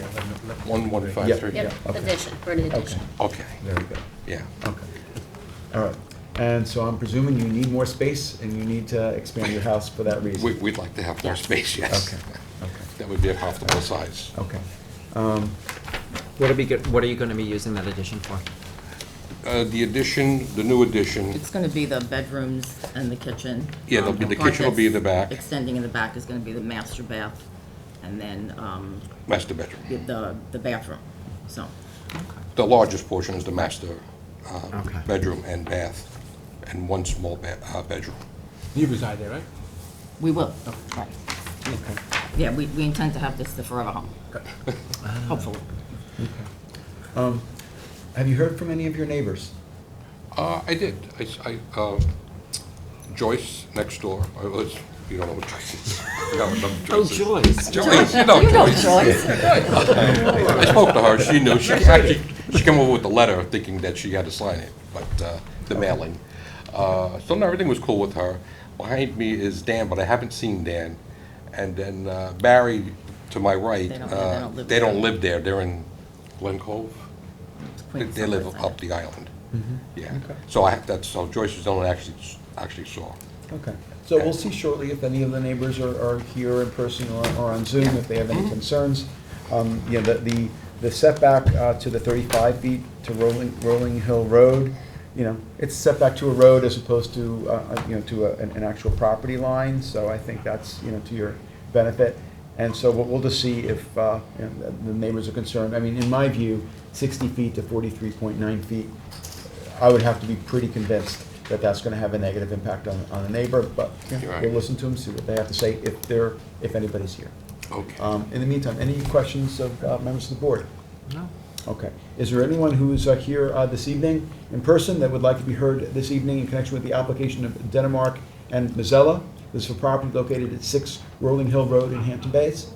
1153. Yep, Okay. addition, for an addition. Okay, Very good. yeah. Okay. All right. And so I'm presuming you need more space and you need to expand your house for that reason? We'd like to have more space, yes. Okay, okay, That would be a comfortable size. okay. What are you gonna be using that addition for? The addition, the new addition, It's gonna be the bedrooms and the kitchen. Yeah, there'll be- the part kitchen will be in the that's back. Extending in the back is gonna be the master bath, and then, master bedroom. the bathroom, so. The largest portion is the master Okay. bedroom and bath, and one small bedroom. You reside there, right? We will, right. Okay. Yeah, we intend to have this the forever home, hopefully. Have you heard from any of your neighbors? I did. Joyce next door, you don't know what Joyce is. You know what Joyce is. Joyce. Joyce, you know Joyce. I spoke to her, she knew, she came over with the letter thinking that she had to sign it, but, the mailing. So no, everything was cool with her. Behind me is Dan, but I haven't seen Dan. And then Barry, to my right, They don't live there. they're in Glen Cove. It's They Queens live Suburbs, up the island, yeah. Okay. So Joyce is the one that actually saw. Okay. So we'll see shortly if any of the neighbors are here in person or on Zoom, if they have any concerns. You know, the setback to the 35 feet to Rolling Hill Road, you know, it's setback to a road as opposed to, you know, to an actual property line, so I think that's, you know, to your benefit. And so we'll just see if you know, the neighbors are concerned. I mean, in my view, 60 feet to 43.9 feet, I would have to be pretty convinced that that's going to have a negative impact on the neighbor, but you know, Right. we'll listen to them, see what they have to say if anybody's here. Okay. In the meantime, any questions of members of the board? No. Okay. Is there anyone who's here this evening in person that would like to be heard this evening in connection with the application of Denmark and Mazzella? This is for property located at 6 Rolling Hill Road in Hampton Bays.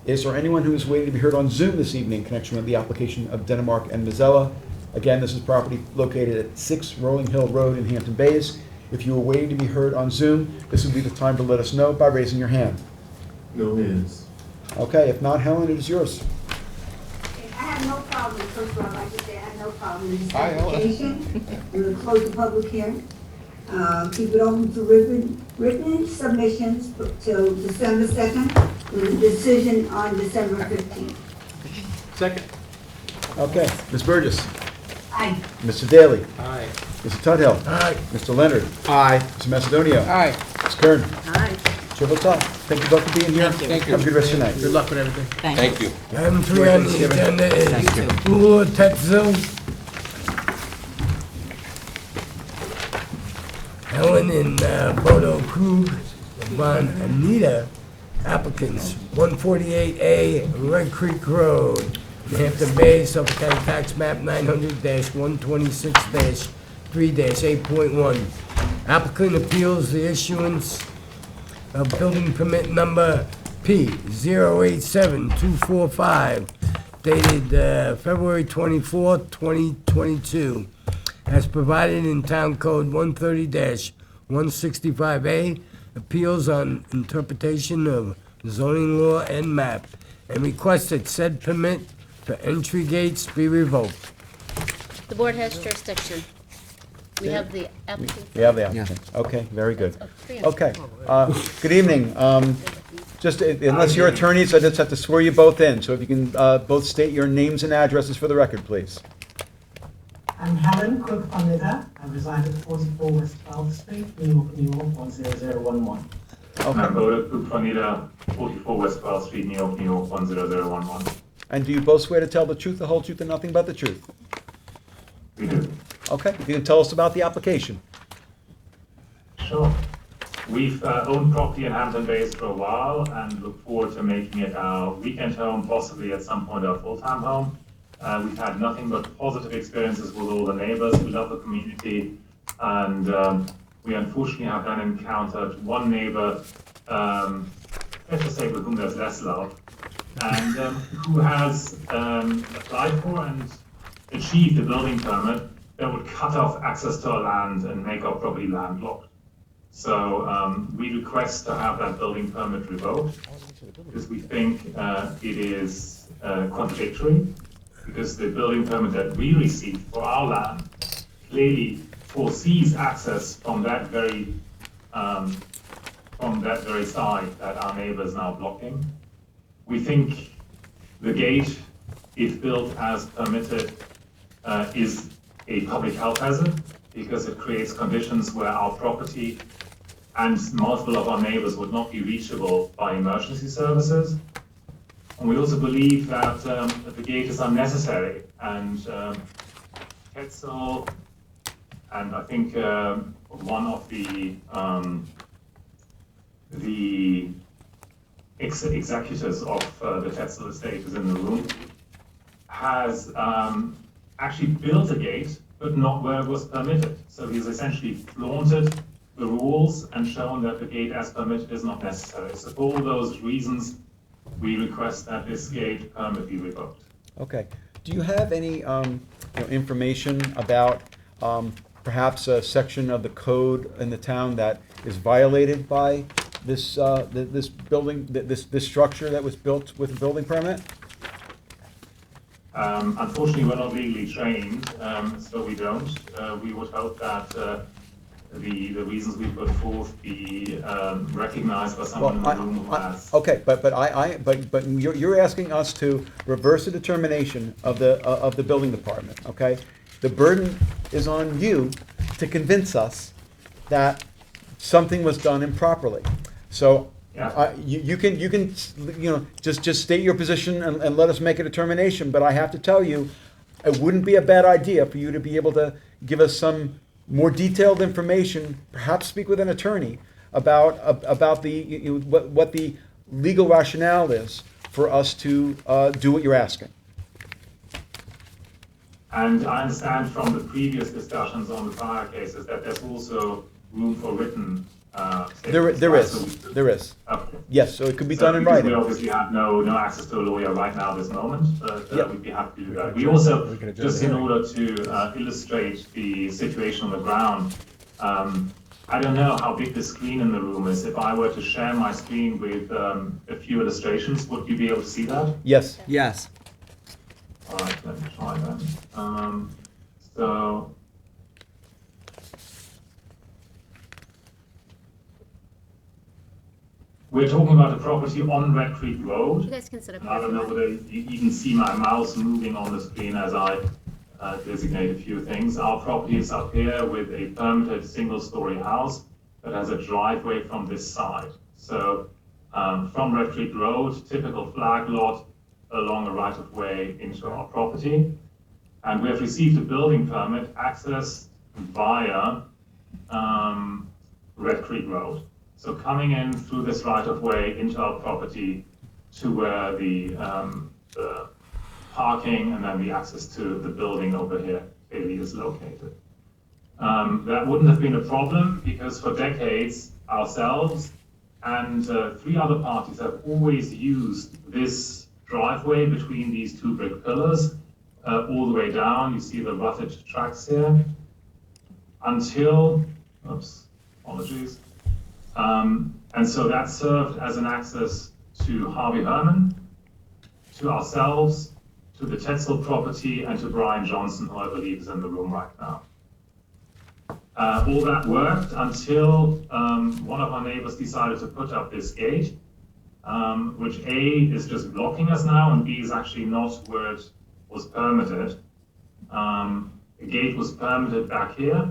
Is there anyone who is waiting to be heard on Zoom this evening in connection with the application of Denmark and Mazzella? Again, this is property located at 6 Rolling Hill Road in Hampton Bays. If you are waiting to be heard on Zoom, this would be the time to let us know by raising your hand. No hands. Okay, if not, Helen, it is yours. I have no problem, first of all, I'd like to say I have no problem with this Hi, Ella. application. We will close the public hearing. Keep it open to written submissions till December 2nd, with a decision on December 15th. Second. Okay, Ms. Burgess. Aye. Mr. Daly. Aye. Mr. Tudhill. Aye. Mr. Leonard. Aye. Mr. Macedonio. Aye. Ms. Kern. Aye. Chair votes aye. Thank you both for being here. Thank you. Have a good rest of your night. Good luck with everything. Thank you. Item 3 on the agenda is Ula Tetzel, Helen and Bodo Krug, Von Anita, applicants, 148A Red Creek Road, Hampton Bays, Suffolk County Tax Map 900-126-3-8.1. Applicant appeals the issuance of building permit number P087245 dated February 24, 2022, as provided in Town Code 130-165A, appeals on interpretation of zoning law and map, and requests that said permit for entry gates be revoked. The board has jurisdiction. We have the applicant. We have the applicants. Okay, very good. Oh, three. Okay, good evening. Just, unless you're attorneys, I just have to swear you both in, so if you can both state your names and addresses for the record, please. I'm Helen Cook Famida. I reside at 44 West 12th Street, New York, New York, 10011. Okay. I'm Boda Kufanida, 44 West 12th Street, New York, New York, 10011. And do you both swear to tell the truth, the whole truth, and nothing but the truth? We do. Okay, if you can tell us about the application. Sure. We've owned property in Hampton Bays for a while and look forward to making it our weekend home, possibly at some point our full-time home. We've had nothing but positive experiences with all the neighbors. We love the community, and we unfortunately have then encountered one neighbor, let's just say with whom there's less love, and who has applied for and achieved a building permit that would cut off access to our land and make our property landlocked. So we request to have that building permit revoked because we think it is contradictory, because the building permit that we received for our land clearly foresees access from that very side that our neighbor is now blocking. We think the gate, if built as permitted, is a public health hazard because it creates conditions where our property and multiple of our neighbors would not be reachable by emergency services. And we also believe that the gate is unnecessary, and Tetzel, and I think one of the executors of the Tetzel estate is in the room, has actually built a gate, but not where it was permitted. So he's essentially flaunted the rules and shown that the gate as permitted is not necessary. So for all those reasons, we request that this gate permit be revoked. Okay. Do you have any information about perhaps a section of the code in the town that is violated by this this building, this structure that was built with a building permit? Unfortunately, we're not legally trained, so we don't. We would hope that the reasons we put forth be recognized by someone in the room who has. Okay, but you're asking us to reverse a determination of the building department, okay? The burden is on you to convince us that something was done improperly. So Yeah. you can just state your position and let us make a determination. But I have to tell you, it wouldn't be a bad idea for you to be able to give us some more detailed information, perhaps speak with an attorney about the what the legal rationale is for us to do what you're asking. And I understand from the previous discussions on the prior cases that there's also room for written statements. There is. Okay. Yes, so it could be So done in because writing. we obviously have no access to a lawyer right now at this moment, but Yeah. we'd be happy to do that. We also, just in order to illustrate the situation on the ground, I don't know how big the screen in the room is. If I were to share my screen with a few illustrations, would you be able to see that? Yes. Yes. All right, let me try that. So we're talking about a property on Red Creek Road. You guys can sit up here. I don't know whether you even see my mouse moving on the screen as I designate a few things. Our property is up here with a permitted single-story house that has a driveway from this side. So from Red Creek Road, typical flag lot along a right-of-way into our property. And we have received a building permit accessed via Red Creek Road. So coming in through this right-of-way into our property to where the parking and then the access to the building over here clearly is located. That wouldn't have been a problem because for decades ourselves and 3 other parties have always used this driveway between these 2 brick pillars all the way down. You see the rutted tracks here until, oops, apologies. And so that served as an access to Harvey Herman, to ourselves, to the Tetzel property, and to Brian Johnson, who I believe is in the room right now. All that worked until one of our neighbors decided to put up this gate, which A, is just blocking us now, and B, is actually not where it was permitted. A gate was permitted back here,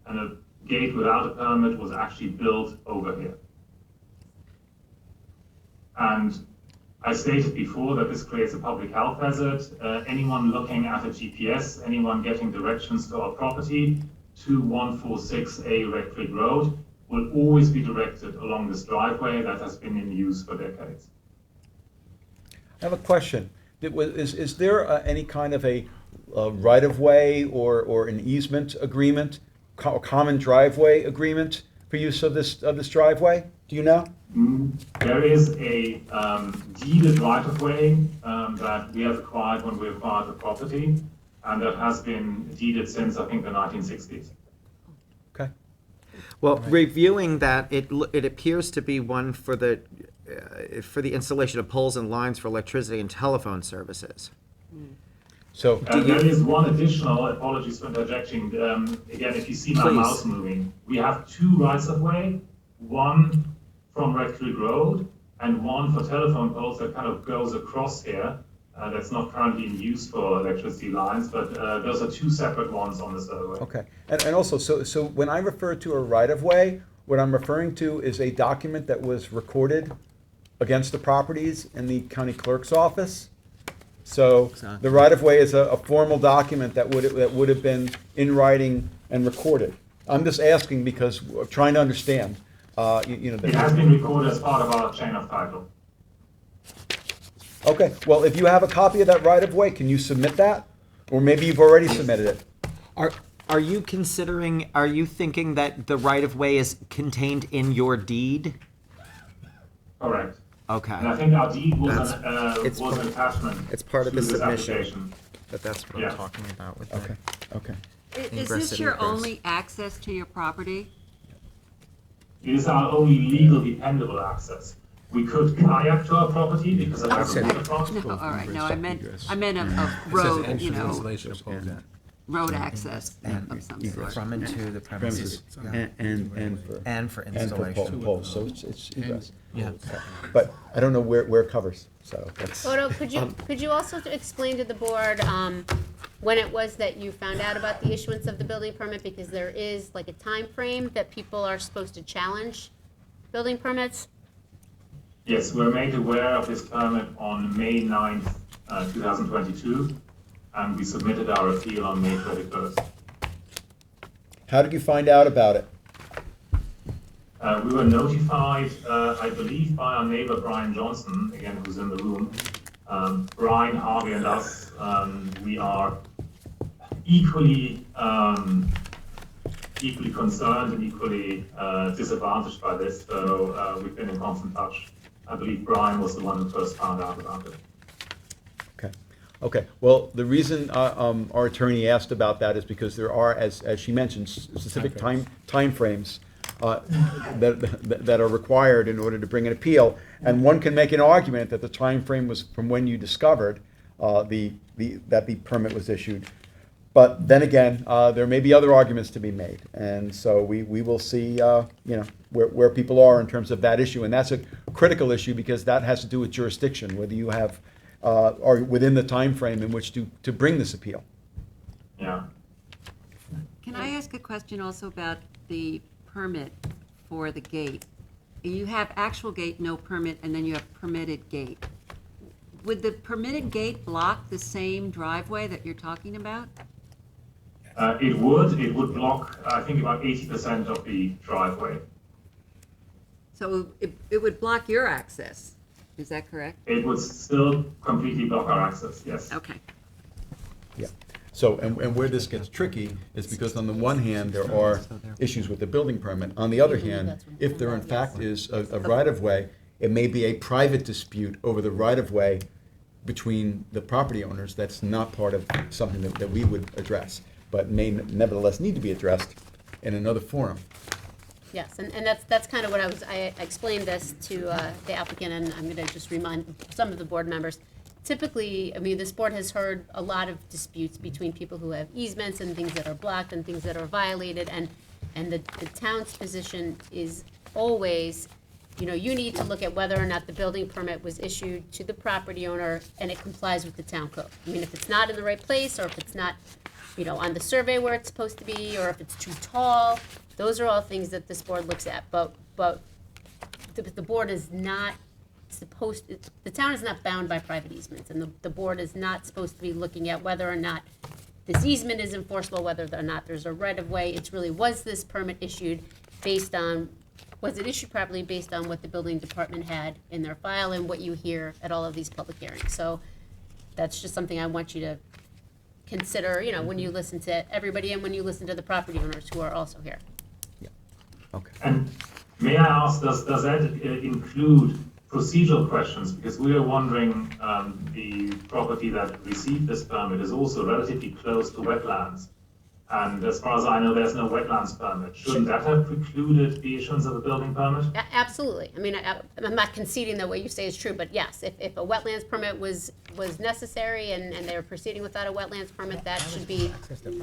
and a gate without a permit was actually built over here. And I stated before that this creates a public health hazard. Anyone looking at a GPS, anyone getting directions to our property, 2146A Red Creek Road, will always be directed along this driveway that has been in use for decades. I have a question. Is there any kind of a right-of-way or an easement agreement, common driveway agreement for use of this driveway? Do you know? There is a deeded right-of-way that we have acquired when we acquired the property, and that has been deeded since, I think, the 1960s. Okay. Well, reviewing that, it appears to be one for the installation of poles and lines for electricity and telephone services. So there is one additional, apologies for interjecting, again, if you see my mouse moving, we have two rights-of-way, one from Red Creek Road and one for telephone poles that kind of goes across here. That's not currently in use for electricity lines, but those are two separate ones on the survey. Okay, and also, so when I refer to a right-of-way, what I'm referring to is a document that was recorded against the properties in the county clerk's office. So the right-of-way is a formal document that would have been in writing and recorded. I'm just asking because we're trying to understand. It has been recorded as part of our chain of title. Okay, well, if you have a copy of that right-of-way, can you submit that? Or maybe you've already submitted it. Are you thinking that the right-of-way is contained in your deed? Correct. Okay. And I think our deed was an attachment. It's part of to the this submission. application. But that's what I'm talking about with Okay, okay. Is this your only access to your property? It is our only legal dependable access. We could kayak to our property because it has a waterfront. No, all right, no, I meant a road, you know, Installation of poles. road access of some sort. From and to the premises. And for installation. Poles, so it's egress. Yeah. But I don't know where it covers, so that's. Odo, could you also explain to the board when it was that you found out about the issuance of the building permit? Because there is like a time frame that people are supposed to challenge building permits. Yes, we're made aware of this permit on May 9th, 2022, and we submitted our appeal on May 31st. How did you find out about it? We were notified, I believe, by our neighbor Brian Johnson, again, who's in the room. Brian, Harvey, and us, we are equally concerned and equally disadvantaged by this, so we've been in constant touch. I believe Brian was the one who first found out about it. Okay, well, the reason our attorney asked about that is because there are, as she mentioned, specific timeframes that are required in order to bring an appeal. And one can make an argument that the time frame was from when you discovered that the permit was issued. But then again, there may be other arguments to be made. And so we will see where people are in terms of that issue. And that's a critical issue because that has to do with jurisdiction, whether you have are within the time frame in which to bring this appeal. Yeah. Can I ask a question also about the permit for the gate? You have actual gate, no permit, and then you have permitted gate. Would the permitted gate block the same driveway that you're talking about? It would block, I think, about 80% of the driveway. So it would block your access, is that correct? It would still completely block our access, yes. Okay. Yeah. So, and where this gets tricky is because on the one hand, there are issues with the building permit. On the other hand, if there in fact is a right-of-way, it may be a private dispute over the right-of-way between the property owners. That's not part of something that we would address, but may nevertheless need to be addressed in another forum. Yes, and that's kind of what I explained this to the applicant, and I'm going to just remind some of the board members. typically, I mean, this board has heard a lot of disputes between people who have easements and things that are blocked and things that are violated, and the town's position is always, you know, you need to look at whether or not the building permit was issued to the property owner and it complies with the town code. I mean, if it's not in the right place, or if it's not, you know, on the survey where it's supposed to be, or if it's too tall, those are all things that this board looks at, but the board is not supposed, the town is not bound by private easements, and the board is not supposed to be looking at whether or not this easement is enforceable, whether or not there's a right-of-way. It's really, was this permit issued based on, was it issued properly based on what the building department had in their file and what you hear at all of these public hearings? So that's just something I want you to consider, you know, when you listen to everybody and when you listen to the property owners who are also here. Okay. And may I ask, does that include procedural questions? Because we are wondering, the property that received this permit is also relatively close to wetlands. And as far as I know, there's no wetlands permit. Shouldn't that have precluded the issuance of a building permit? Absolutely. I mean, I'm not conceding that what you say is true, but yes, if a wetlands permit was necessary and they were proceeding without a wetlands permit, that should be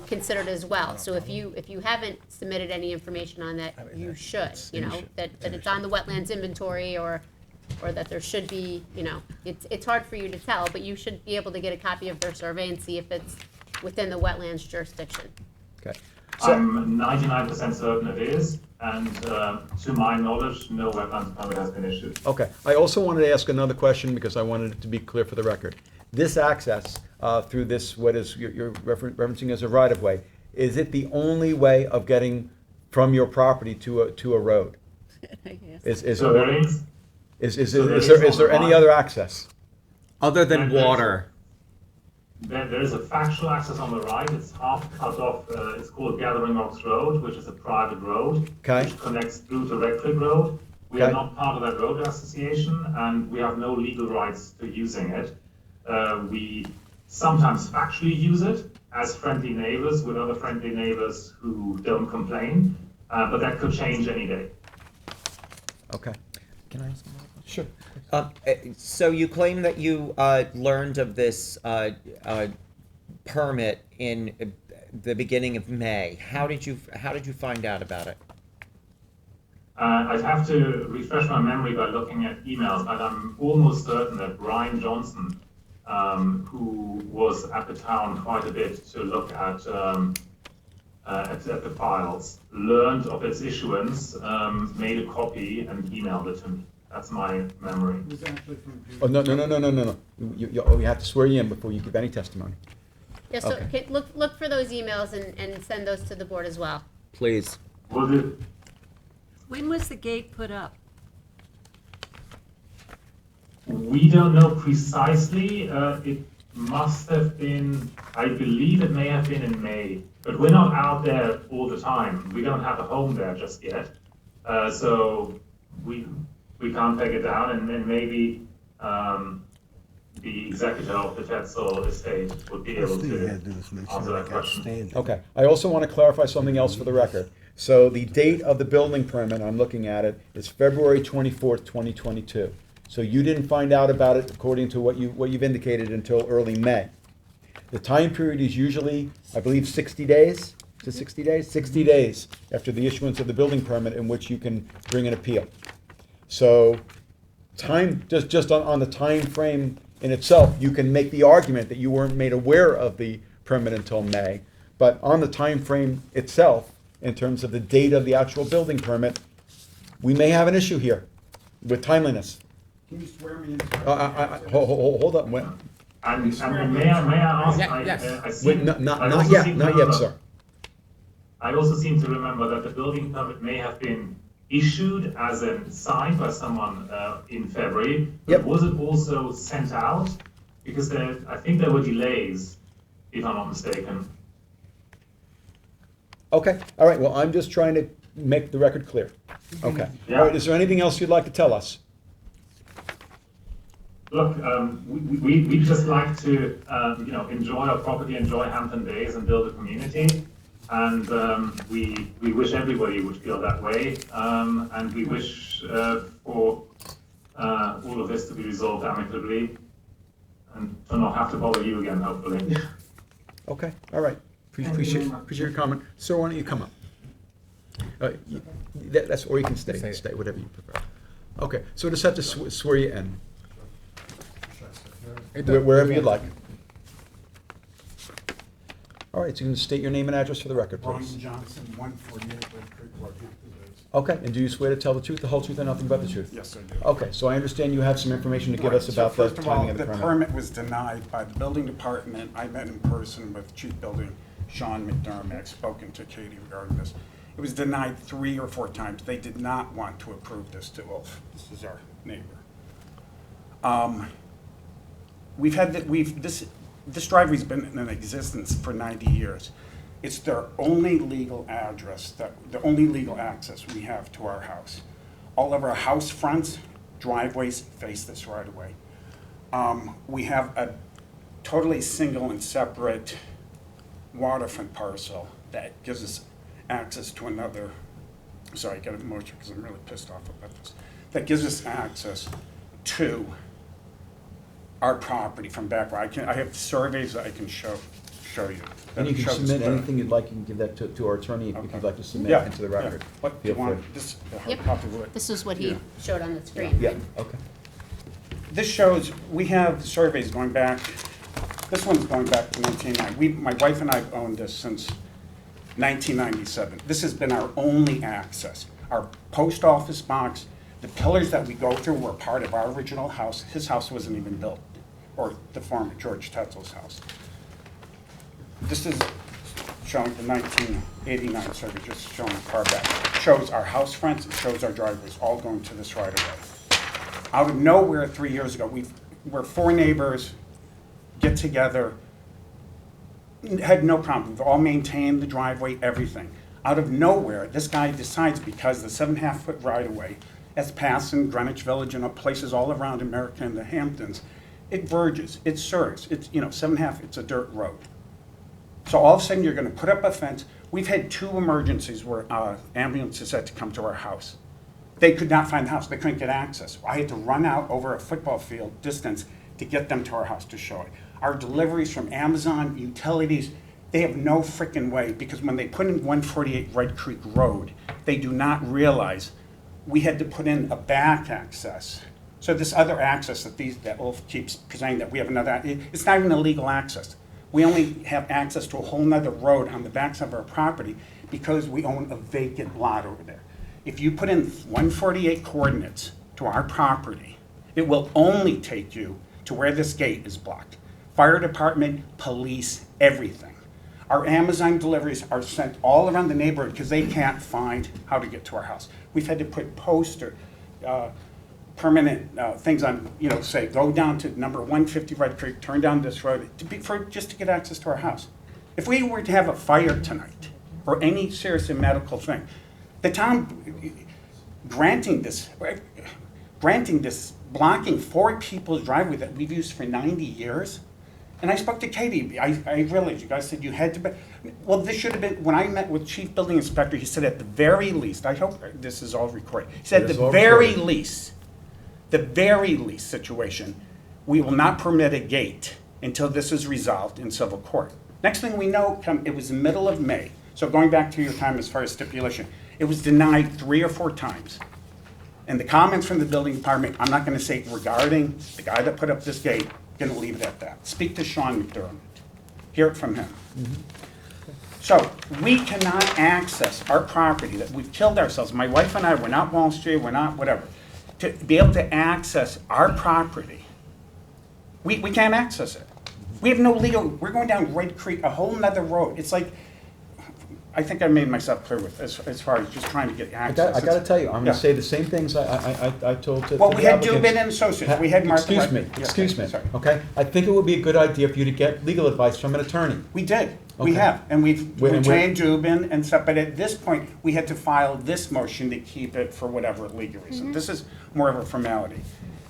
considered as well. So if you haven't submitted any information on that, you should, you know, that it's on the wetlands inventory, or that there should be, you know, it's hard for you to tell, but you should be able to get a copy of their survey and see if it's within the wetlands jurisdiction. Okay. I'm 99% certain it is, and to my knowledge, no wetlands permit has been issued. Okay. I also wanted to ask another question because I wanted it to be clear for the record. This access through this, what is you're referencing as a right-of-way, is it the only way of getting from your property to a road? Is there any other access? Other than water? There is a factual access on the right. It's half cut off. It's called Gathering Rocks Road, which is a private road, which connects through to Red Cliff Road. We are not part of that road association, and we have no legal rights to using it. We sometimes factually use it as friendly neighbors with other friendly neighbors who don't complain, but that could change any day. Okay. Can I ask another question? Sure. So you claim that you learned of this permit in the beginning of May. How did you find out about it? I'd have to refresh my memory by looking at emails, but I'm almost certain that Brian Johnson, who was at the town quite a bit to look at the files, learned of its issuance, made a copy, and emailed it to me. That's my memory. Oh, no. You have to swear you in before you give any testimony. Yeah, so look for those emails and send those to the board as well. Please. Will do. When was the gate put up? We don't know precisely. It must have been, I believe it may have been in May, but we're not out there all the time. We don't have a home there just yet. So we can't peg it down, and then maybe the executive of the Tetzel estate would be able to answer that question. Okay. I also want to clarify something else for the record. So the date of the building permit, I'm looking at it, is February 24th, 2022. So you didn't find out about it, according to what you've indicated, until early May. The time period is usually, I believe, 60 days. Is it 60 days? 60 days after the issuance of the building permit in which you can bring an appeal. So just on the time frame in itself, you can make the argument that you weren't made aware of the permit until May. But on the time frame itself, in terms of the date of the actual building permit, we may have an issue here with timeliness. Can you swear me in? Hold up. And may I ask? Yes. I seem, Not yet, sir. I also seem to remember that the building permit may have been issued as in signed by someone in February. But was it also sent out? Because I think there were delays, if I'm not mistaken. Okay. All right. Well, I'm just trying to make the record clear. Okay. Yeah. All right. Is there anything else you'd like to tell us? Look, we just like to, enjoy our property, enjoy Hampton Bays, and build a community. And we wish everybody would feel that way. And we wish for all of this to be resolved amicably. and to not have to bother you again, hopefully. Okay, all right. Appreciate your comment. Sir, why don't you come up? That's, or you can stay, whatever you prefer. Okay, so just have to swear you in. Wherever you'd like. All right, so you can state your name and address for the record, please. Brian Johnson, 148 Red Creek Road, Hampton Bays. Okay, and do you swear to tell the truth, the whole truth, and nothing but the truth? Yes, I do. Okay, so I understand you have some information to give us about the timing of the permit. First of all, the permit was denied by the building department. I met in person with Chief Building Sean McDermott. I've spoken to Katie regarding this. It was denied 3 or 4 times. They did not want to approve this to Ulf. This is our neighbor. This driveway's been in existence for 90 years. It's their only legal address, the only legal access we have to our house. All of our house fronts, driveways face this right away. We have a totally single and separate waterfront parcel that gives us access to another, sorry, I get emotional because I'm really pissed off about this, that gives us access to our property from back where I have surveys that I can show you. And you can submit anything you'd like, you can give that to our attorney if you'd like to submit Yeah, into the record. yeah. What do you Feel want? free. This, Yep. copy of it. This is what he Yeah. showed on the screen, Yeah, right? okay. This shows, we have surveys going back, this one's going back to 1990. My wife and I have owned this since 1997. This has been our only access. Our post office box, the pillars that we go through were part of our original house. His house wasn't even built, or the former George Tetzel's house. This is showing the 1989 survey, just showing far back. It shows our house fronts, it shows our driveways, all going to this right away. Out of nowhere 3 years ago, we're 4 neighbors, get together, had no problem. We've all maintained the driveway, everything. Out of nowhere, this guy decides, because the 7.5 foot right of way, as passed in Greenwich Village and places all around America and the Hamptons, it verges, it serves, it's, 7.5, it's a dirt road. So all of a sudden, you're gonna put up a fence. We've had 2 emergencies where ambulances had to come to our house. They could not find the house, they couldn't get access. I had to run out over a football field distance to get them to our house to show it. Our deliveries from Amazon, utilities, they have no frickin' way, because when they put in 148 Red Creek Road, they do not realize we had to put in a back access. So this other access that Ulf keeps presenting, that we have another, it's not even a legal access. We only have access to a whole nother road on the backside of our property because we own a vacant lot over there. If you put in 148 coordinates to our property, it will only take you to where this gate is blocked. Fire department, police, everything. Our Amazon deliveries are sent all around the neighborhood because they can't find how to get to our house. We've had to put permanent things on, say, go down to number 150 Red Creek, turn down this road, just to get access to our house. If we were to have a fire tonight, or any serious medical thing, the town granting this, blocking 4 people's driveway that we've used for 90 years, and I spoke to Katie, I realized, you guys said you had to, well, this should have been, when I met with Chief Building Inspector, he said at the very least, I hope this is all recorded, he said at the very least situation, we will not permit a gate until this is resolved in civil court. Next thing we know, it was the middle of May, so going back to your time as far as stipulation, it was denied 3 or 4 times. And the comments from the building department, I'm not gonna say regarding the guy that put up this gate, gonna leave it at that. Speak to Sean McDermott, hear it from him. So we cannot access our property that we've killed ourselves. My wife and I, we're not Wall Street, we're not whatever. To be able to access our property, we can't access it. We have no legal, we're going down Red Creek, a whole nother road. It's like, I think I made myself clear with, as far as just trying to get access. I gotta tell you, I'm Yeah. gonna say the same things I told to. Well, to we the had applicants. Dubin and Associates, we had Martha. Excuse me, Sorry. okay? I think it would be a good idea for you to get legal advice from an attorney. We did, we Okay. have, and we've Wait, retained Dubin and stuff, but at this point, we had to file this motion to keep it for whatever legal reason. This is more of a formality.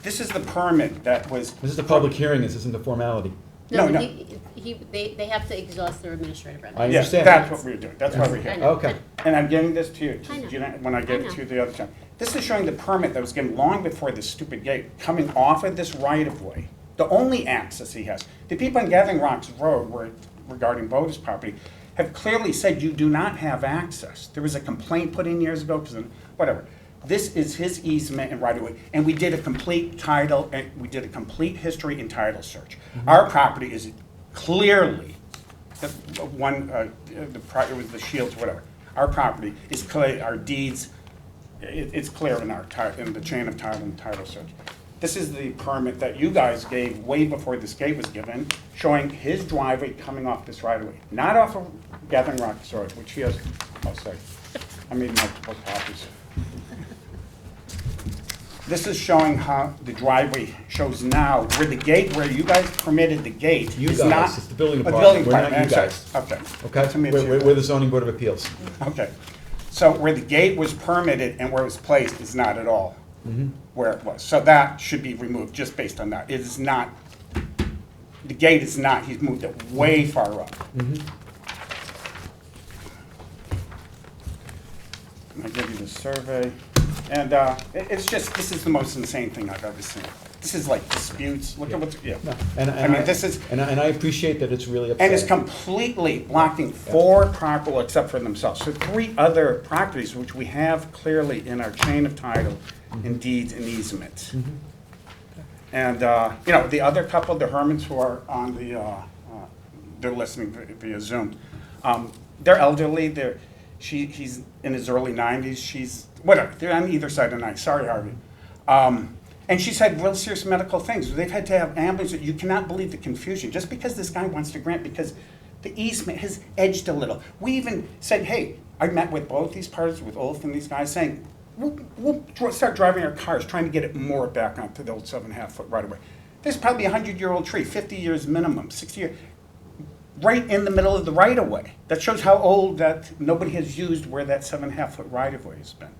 This is the permit that was. This is a public hearing, this isn't a formality. No, no. They have to exhaust their administrative remedy. I Yes, understand. that's what we're doing, that's why we're I here. know. Okay. And I'm giving this to you, I know. when I gave I it to you know. the other time. This is showing the permit that was given long before this stupid gate, coming off of this right-of-way The only access he has. The people on Gathering Rocks Road, regarding Boda's property, have clearly said you do not have access. There was a complaint put in years ago, because whatever. This is his easement and right of way, and we did a complete title, and we did a complete history and title search. Our property is clearly, it was the Shields, whatever. Our property is clear, our deeds, it's clear in in the chain of title and title search. This is the permit that you guys gave way before this gate was given, showing his driveway coming off this right of way, not off of Gathering Rocks Road, which he has, oh, sorry. I made multiple copies. This is showing how the driveway shows now, where the gate, where you guys permitted the gate You is guys, not. it's the building a department, we're not department, you I'm guys. sorry. Okay. Okay? To me, it's We're the zoning board of appeals. Okay. So where the gate was permitted and where it was placed is not at all where it was. So that should be removed just based on that. It is not, the gate is not, he's moved it way far up. I give you the survey. And it's just, this is the most insane thing I've ever seen. This is like disputes, look at what's, yeah. I mean, this is, And I appreciate that it's really and upsetting. it's completely blocking 4 properties except for themselves. So 3 other properties which we have clearly in our chain of title and deeds and easements. And, you know, the other couple, the Hermans who are on the, they're listening via Zoom. They're elderly, he's in his early 90s, she's, whatever, they're on either side of the night, sorry Harvey. And she's had real serious medical things. They've had to have ambulances. You cannot believe the confusion. Just because this guy wants to grant, because the easement has edged a little. We even said, hey, I met with both these parties, with Ulf and these guys, saying, we'll start driving our cars, trying to get it more back onto the old 7.5 foot right of way. There's probably a 100-year-old tree, 50 years minimum, 60 years, right in the middle of the right of way. That shows how old that nobody has used where that 7.5 foot right of way has been.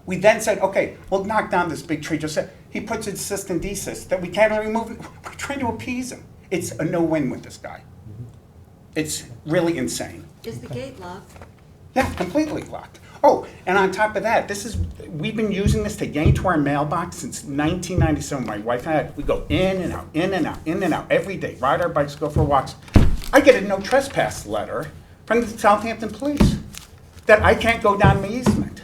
We then said, okay, we'll knock down this big tree. Just said, he puts insist and desist that we can't remove it. We're trying to appease him. It's a no-win with this guy. It's really insane. Is the gate locked? Yeah, completely locked. Oh, and on top of that, we've been using this to get into our mailbox since 1997. My wife and I, we go in and out, in and out, in and out every day. Ride our bikes, go for walks. I get a no trespass letter from the Southampton police that I can't go down the easement.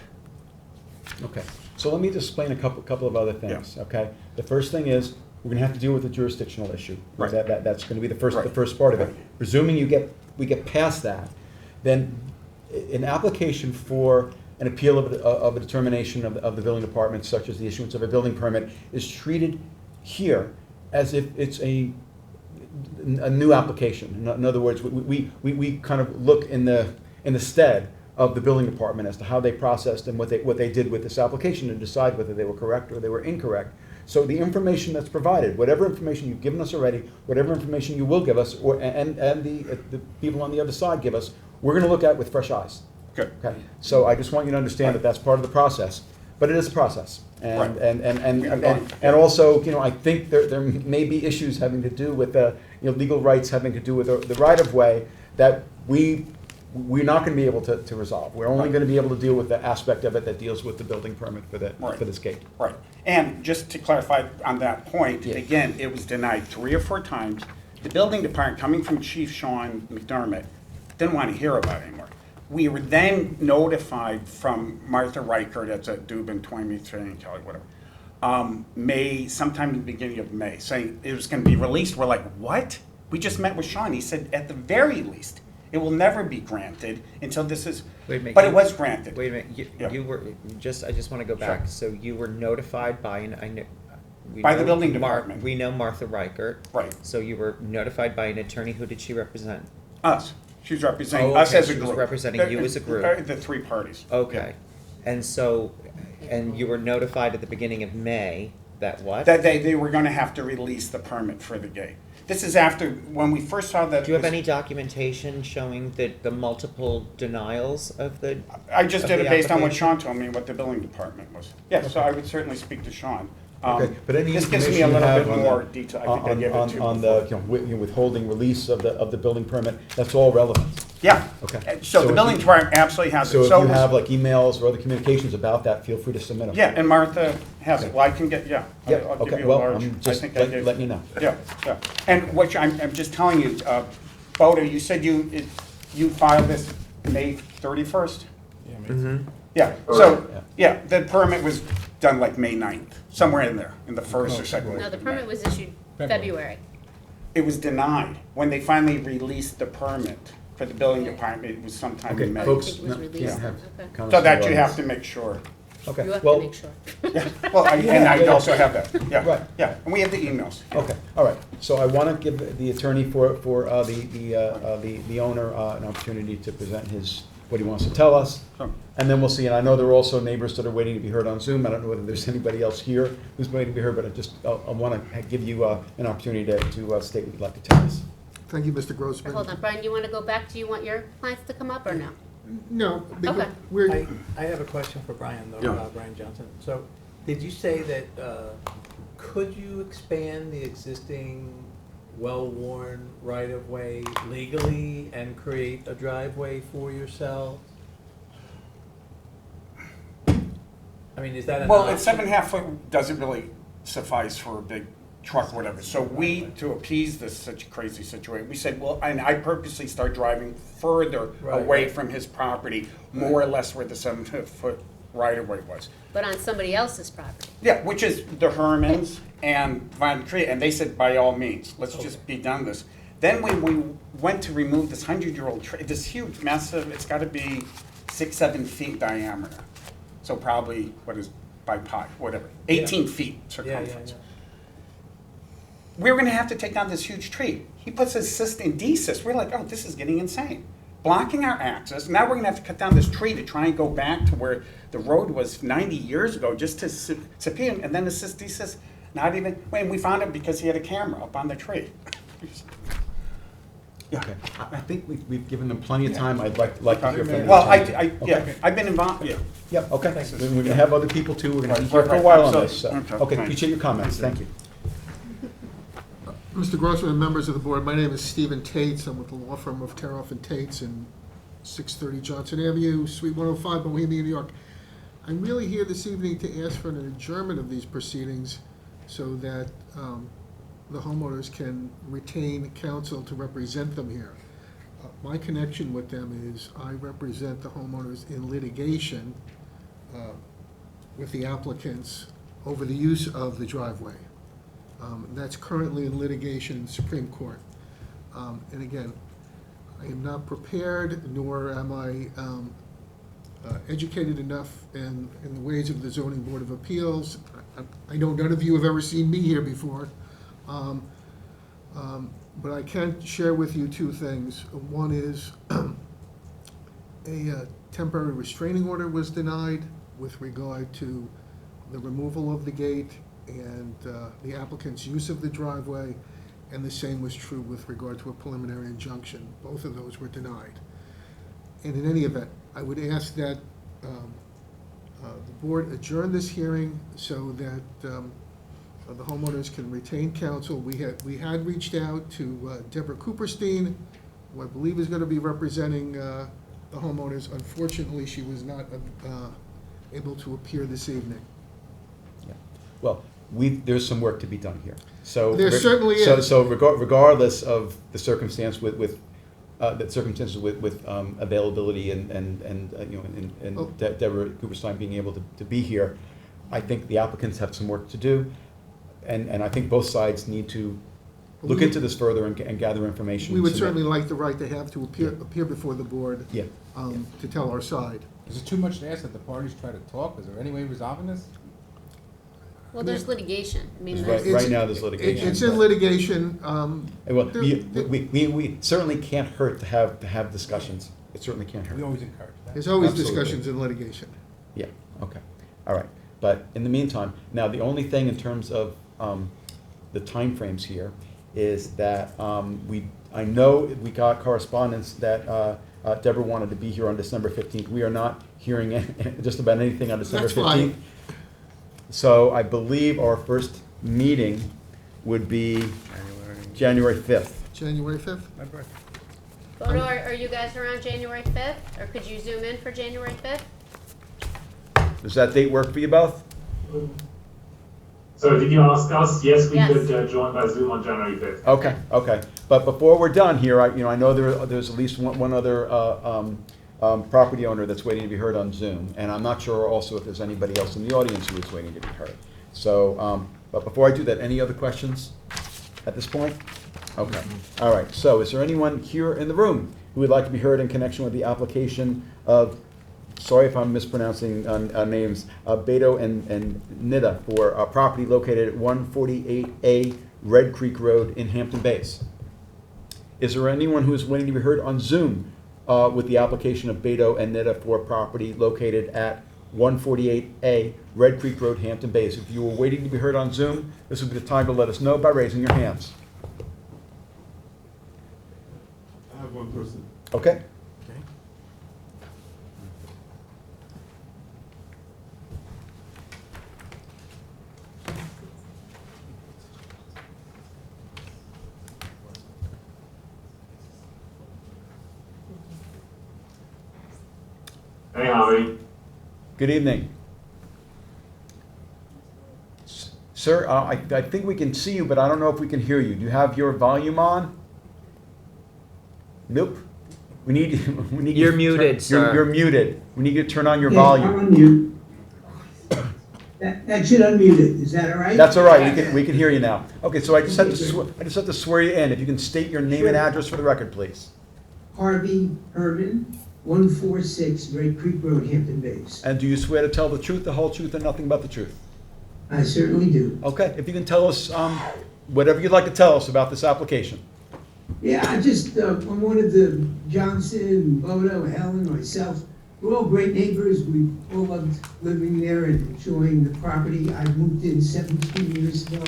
Okay, so let me just explain a couple of other things, okay? The first thing is, we're gonna have to deal with the jurisdictional issue. Right. That's gonna be the first Right. part of it. Presuming we get past that, then an application for an appeal of a determination of the building department, such as the issuance of a building permit, is treated here as if it's a new application. In other words, we kind of look in the stead of the building department as to how they processed and what they did with this application and decide whether they were correct or they were incorrect. So the information that's provided, whatever information you've given us already, whatever information you will give us, and the people on the other side give us, we're going to look at with fresh eyes. Good. Okay. So I just want you to understand that that's part of the process, but it is a process. Right. And also, you know, I think there may be issues having to do with legal rights having to do with the right of way that we're not going to be able to resolve. We're only going to be able to deal with the aspect of it that deals with the building permit for this gate. Right. And just to clarify on that point, Yeah. again, it was denied 3 or 4 times. The building department, coming from Chief Sean McDermott, didn't want to hear about it anymore. We were then notified from Martha Reichert, that's at Dubin, Twymie, and Kelly, whatever, sometime in the beginning of May, saying it was going to be released. We're like, what? We just met with Sean. He said, at the very least, it will never be granted until this is, Wait a minute, but it was granted. Wait a minute, Yeah. you were, I just want to go back. Sure. So you were notified by By the building department. We know Martha Reichert. Right. So you were notified by an attorney. Who did she represent? Us. She's representing Oh, us okay, as a she was group. representing you as a group. The 3 parties. Okay. And so, and you were notified at the beginning of May that what? That they were going to have to release the permit for the gate. This is after, when we first saw that. Do you have any documentation showing that the multiple denials of the? I just of did the it based on what application? Sean told me, what the building department was. Yeah, so I would certainly speak to Sean. Okay, but any This gives me information a you little have bit on more the, detail. I think I gave it to you on before. the, withholding release of the building permit, that's all relevant. Yeah. Okay. So the if building you- department absolutely has it. So if you was- have like emails or other communications about that, feel free to submit them. Yeah, and Martha has it. Well, I can get, yeah. Yeah, I'll give okay, you a well, large. I'm I just think I gave- letting you know. Yeah, yeah. And what I'm just telling you, Bodo, you said you filed this May 31st? Yeah, so, yeah, the permit was done like May 9th, somewhere in there, in the first or second week. No, the of May. permit was issued February. It was denied. When they finally released the permit for the building department, it was sometime Okay, in May. folks, think it was no, released. can't have Okay. comments So that from you the have to audience. make sure. Okay, You have well, to make sure. Well, and I Yeah. also have that, yeah. Right. Yeah, and we have the emails. Okay, all right. So I want to give the attorney for the owner an opportunity to present what he wants to tell us. Sure. And then we'll see, and I know there are also neighbors that are waiting to be heard on Zoom. I don't know whether there's anybody else here who's waiting to be heard, but I want to give you an opportunity to state what you'd like to tell us. Thank you, Mr. Grossman. Hold on, Brian, you want to go back? Do you want your clients to come up or no? No, because Okay. we're, I have a question for Brian, though, Yeah. Brian Johnson. So, did you say that, could you expand the existing well-worn right-of-way legally and create a driveway for yourself? I mean, is that an Well, option? it's 7.5 foot doesn't really suffice for a big truck or whatever. So we, to appease this such crazy situation, we said, well, and I purposely start driving further Right, away right. from his property, more or less where the 7-foot right-of-way was. But on somebody else's property? Yeah, which is the Hermans and Von Tree, and they said, by all means, let's just be done with this. Then when we went to remove this 100-year-old tree, this huge, massive, it's gotta be 6-7 feet diameter. So probably, what is, by pi, whatever, 18 feet circumference. We were gonna have to take down this huge tree. He puts his cyst in desist. We're like, oh, this is getting insane. Blocking our access. Now we're gonna have to cut down this tree to try and go back to where the road was 90 years ago, just to disappear. And then the cyst desist, not even, when we found it because he had a camera up on the tree. Okay, I think we've given them plenty of time. I'd like to hear from you. Well, yeah, Okay. I've been involved, yeah. Yeah, okay. We're going to have other people too. We're going to be Right, here for a right, while on right. this. So. Okay, Okay, thanks. appreciate your comments. Thank you. Mr. Grossman and members of the board, my name is Stephen Tates. I'm with the law firm of Teroff and Tates in 630 Johnson Avenue, Suite 105, Bohemia, New York. I'm really here this evening to ask for an adjournment of these proceedings so that the homeowners can retain counsel to represent them here. My connection with them is I represent the homeowners in litigation with the applicants over the use of the driveway. That's currently in litigation in the Supreme Court. And again, I am not prepared, nor am I educated enough in the ways of the Zoning Board of Appeals. I know none of you have ever seen me here before. But I can share with you two things. One is a temporary restraining order was denied with regard to the removal of the gate and the applicant's use of the driveway, and the same was true with regard to a preliminary injunction. Both of those were denied. And in any event, I would ask that the board adjourn this hearing so that the homeowners can retain counsel. We had reached out to Deborah Cooperstein, who I believe is going to be representing the homeowners. Unfortunately, she was not able to appear this evening. Yeah. Well, there's some work to be done here. So There certainly is. So regardless of the circumstance with availability and Deborah Cooperstein being able to be here, I think the applicants have some work to do, and I think both sides need to look into this further and gather information. We would so certainly like the right to have to appear before the board Yeah. to tell our side. Is it too much to ask that the parties try to talk? Is there any way of resolving this? Well, there's litigation. I mean, Right, there's, right now there's litigation. It's in litigation. Well, There- we certainly can't hurt to have discussions. It certainly can't hurt. We always encourage that. There's always Absolutely. discussions in litigation. Yeah, okay, all right. But in the meantime, now the only thing in terms of the timeframes here is that I know we got correspondence that Deborah wanted to be here on December 15th. We are not hearing just about anything on December That's 15th. fine. So I believe our first meeting would be January 5th. January 5th? My birthday. Bono, are you guys around January 5th? Or could you zoom in for January 5th? Does that date work for you both? So did you ask us? Yes, we Yes. could join by Zoom on January 5th. Okay, okay. But before we're done here, I know there's at least one other property owner that's waiting to be heard on Zoom. And I'm not sure also if there's anybody else in the audience who is waiting to be heard. So, but before I do that, any other questions at this point? Okay, all right. So is there anyone here in the room who would like to be heard in connection with the application of, sorry if I'm mispronouncing names, Beto and Nida for a property located at 148A Red Creek Road in Hampton Bays? Is there anyone who is waiting to be heard on Zoom with the application of Beto and Nida for property located at 148A Red Creek Road, Hampton Bays? If you were waiting to be heard on Zoom, this would be the time to let us know by raising your hands. I have one person. Okay? Hey, Harvey. Good evening. Sir, I think we can see you, but I don't know if we can hear you. Do you have your volume on? Nope. We need You're muted, sir. You're muted. We need you to turn on your Yes, I'm volume. on mute. That should unmute it, is that all right? That's all right. We can hear you now. Okay, so I just have to swear you in. If you can state your name and address for the record, please. Harvey Herman, 146 Red Creek Road, Hampton Bays. And do you swear to tell the truth, the whole truth, and nothing but the truth? I certainly do. Okay, if you can tell us whatever you'd like to tell us about this application. Yeah, I'm one of the Johnson, Bodo, Helen, myself. We're all great neighbors. We all loved living there and enjoying the property. I moved in 17 years ago.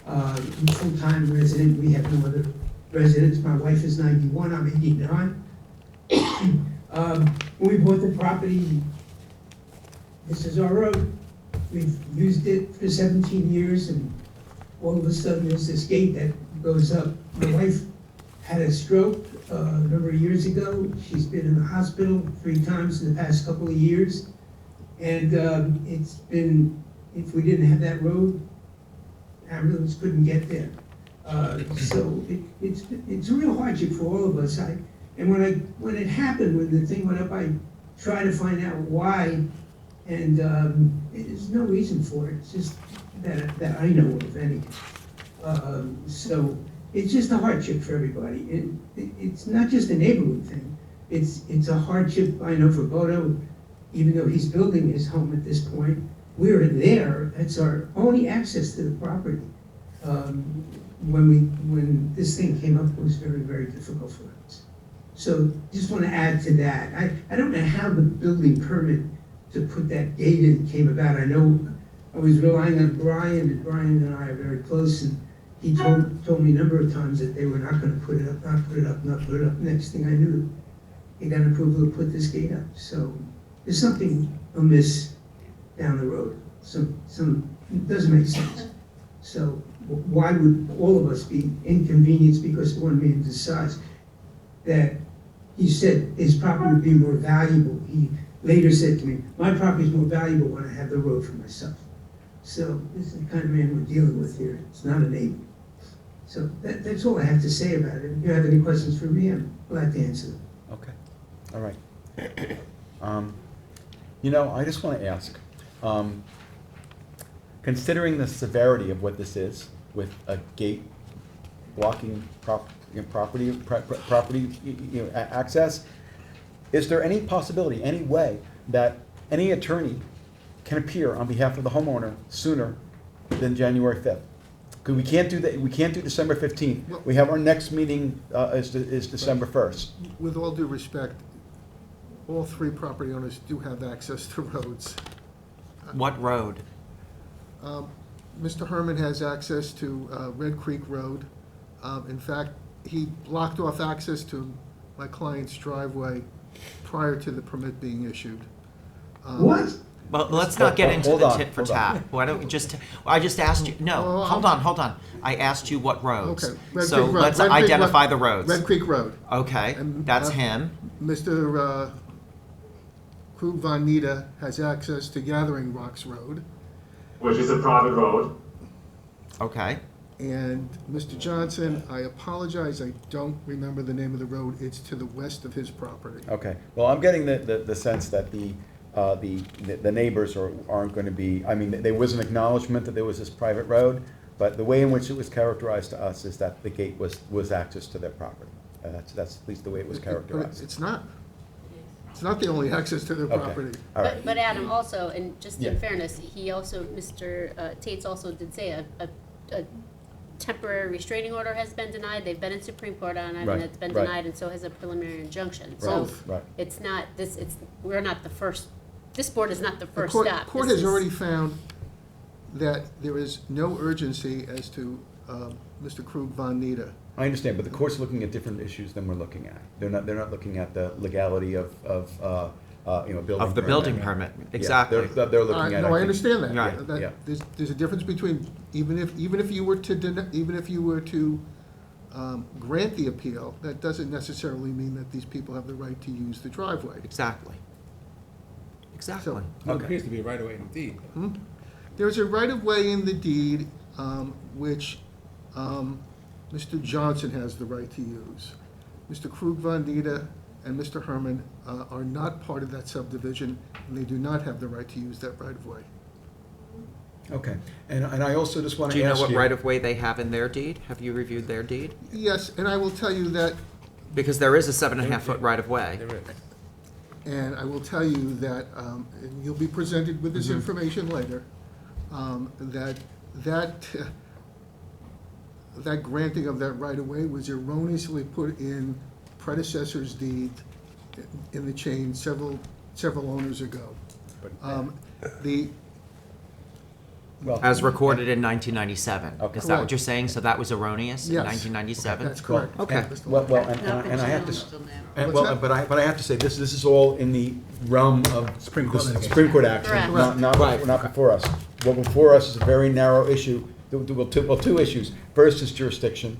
I'm a full-time resident. We have no other residents. My wife is 91, I'm 89. When we bought the property, this is our road. We've used it for 17 years, and all of a sudden there's this gate that goes up. My wife had a stroke a number of years ago. She's been in the hospital 3 times in the past couple of years. And it's been, if we didn't have that road, ambulance couldn't get there. So it's a real hardship for all of us. And when it happened, when the thing went up, I tried to find out why, and there's no reason for it. It's just that I know of any. So it's just a hardship for everybody. It's not just a neighborhood thing. It's a hardship, I know, for Bodo, even though he's building his home at this point. We're there, that's our only access to the property. When this thing came up, it was very, very difficult for us. So just want to add to that. I don't know how the building permit to put that gate in came about. I know I was relying on Brian, and Brian and I are very close, and he told me a number of times that they were not going to put it up, not put it up, not put it up. Next thing I knew, he got approval to put this gate up. So there's something amiss down the road. It doesn't make sense. So why would all of us be inconvenienced because one man decides that he said his property would be more valuable? He later said to me, my property is more valuable when I have the road for myself. So this is the kind of man we're dealing with here. It's not a neighbor. So that's all I have to say about it. If you have any questions for me, I'm glad to answer them. Okay, all right. I just want to ask, considering the severity of what this is, with a gate blocking property access, is there any possibility, any way that any attorney can appear on behalf of the homeowner sooner than January 5th? Because we can't do that. We can't do December 15th. We have our next meeting is December 1st. With all due respect, all 3 property owners do have access to roads. What road? Mr. Herman has access to Red Creek Road. In fact, he blocked off access to my client's driveway prior to the permit being issued. What? Well, let's not get into Hold the on, tit for hold on. tat. Why don't we just, I just asked you, no, Oh, hold on. I asked you what roads. Okay, Red So Creek Road. let's Red Creek identify Road. the roads. Red Creek Road. Okay, And, that's him. Mr. Krug Von Nita has access to Gathering Rocks Road, Which is a private road. Okay. and Mr. Johnson, I apologize, I don't remember the name of the road, it's to the west of his property. Okay, well, I'm getting the sense that the neighbors aren't going to be, I mean, there was an acknowledgement that there was this private road, but the way in which it was characterized to us is that the gate was access to their property. That's at least the way it was But characterized. it's not. It's not the only access to their Okay. property. All right. But Adam, also, and just in Yeah. fairness, he also, Mr. Tates also did say a temporary restraining order has been denied. They've been in Supreme Court on it, Right, and it's been right. denied, and so has a preliminary injunction. So Both. Right. it's not, we're not the first, this board is not the The first court, stop. court This has is- already found that there is no urgency as to Mr. Krug Von Nita. I understand, but the court's looking at different issues than we're looking at. They're not looking at the legality of building. Of the building permit, exactly. Yeah, they're looking at. No, I think- understand that. Right. That Yeah. There's a difference between, even if you were to grant the appeal, that doesn't necessarily mean that these people have the right to use the driveway. Exactly. Exactly. There Okay. appears to be a right of way in the deed. There's a right-of-way in the deed, which Mr. Johnson has the right to use. Mr. Krug Von Nita and Mr. Herman are not part of that subdivision, and they do not have the right to use that right-of-way. Okay, and I also just want Do to you know ask what you. right of way they have in their deed? Have you reviewed their deed? Yes, and I will tell you that, Because there is a 7.5-foot right of way. There is. and I will tell you that, and you'll be presented with this information later, that granting of that right-of-way was erroneously put in predecessor's deed in the chain several owners ago. The, Well, As recorded in 1997. Okay. Is that what Correct. you're saying? So that was erroneous in Yes. 1997? that's correct. Okay. Mr. Well, Lawler. and I have to, Until now. and, What's well, that? but I have to say, this is all in the realm of Supreme Court the litigation. Supreme Court action, Correct. not before us. What before us is a very narrow issue, two issues. First is jurisdiction.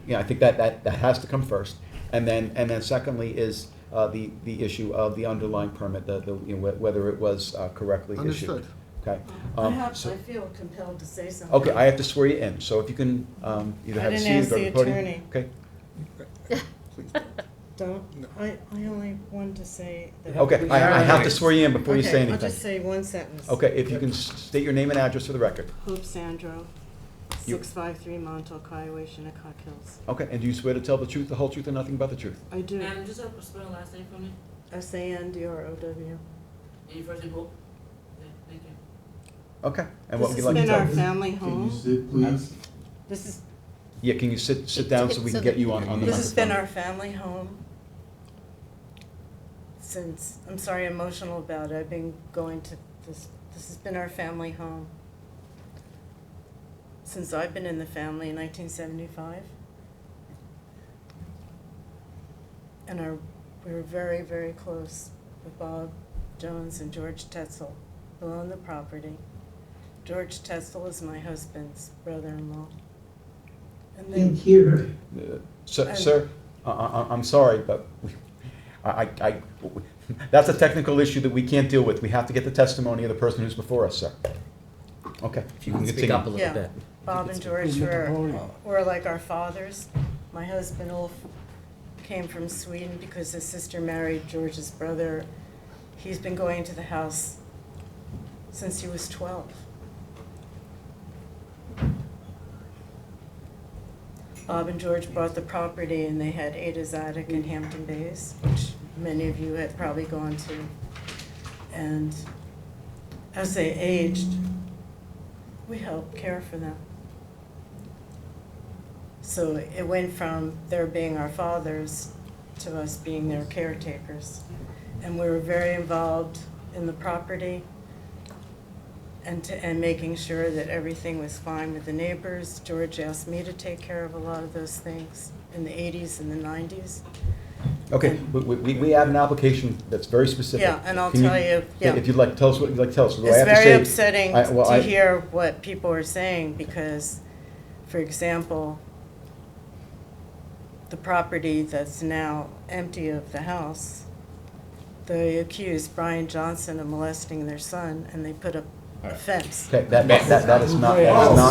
Yeah, I think that has to come first. And then secondly is the issue of the underlying permit, whether it was correctly issued. Understood. Okay. Perhaps so- I feel compelled to say something. Okay, I have to swear you in, so if you can either I have a didn't seat or ask go to the the podium. attorney. Okay, Don't, I only wanted to say that. okay, I have to swear you in before you say Okay, anything. I'll just say one sentence. Okay, if you can state your name and address for the record. Hope Sandro, You- 653 Montauk Highway, Shinnecock Hills. Okay, and do you swear to tell the truth, the whole truth, and nothing but the truth? I do. Madam, just spell the last name for me. SANDROW. And your first name, Hope? Yeah, thank you. Okay, and what would This you has like to been our tell? family Can home. you sit, please? This is, Yeah, can you sit down so we can get you on the microphone? this has been our family home since, I'm sorry, emotional about it. I've been going to this has been our family home since I've been in the family in 1975. And we were very, very close with Bob Jones and George Tetzel, who owned the property. George Tetzel is my husband's brother-in-law. And Can't then, hear her. Sir, I'm sorry, but that's a technical issue that we can't deal with. We have to get the testimony of the person who's before us, sir. Okay, if you can continue. yeah, Bob and George were like our fathers. My husband Ulf came from Sweden because his sister married George's brother. He's been going to the house since he was 12. Bob and George bought the property and they had Ada's Attic in Hampton Bays, which many of you had probably gone to. And as they aged, we helped care for them. So it went from their being our fathers to us being their caretakers. And we were very involved in the property and making sure that everything was fine with the neighbors. George asked me to take care of a lot of those things in the 80s and the 90s. Okay, we have an application that's very specific. Yeah, and I'll Can tell you, yeah. If you'd like, tell us what you'd like to tell us. What do I It's have to very say? upsetting Well, to hear what people are saying because, for example, the property that's now empty of the house, they accused Brian Johnson of molesting their son, and they put up a fence. Okay, that is not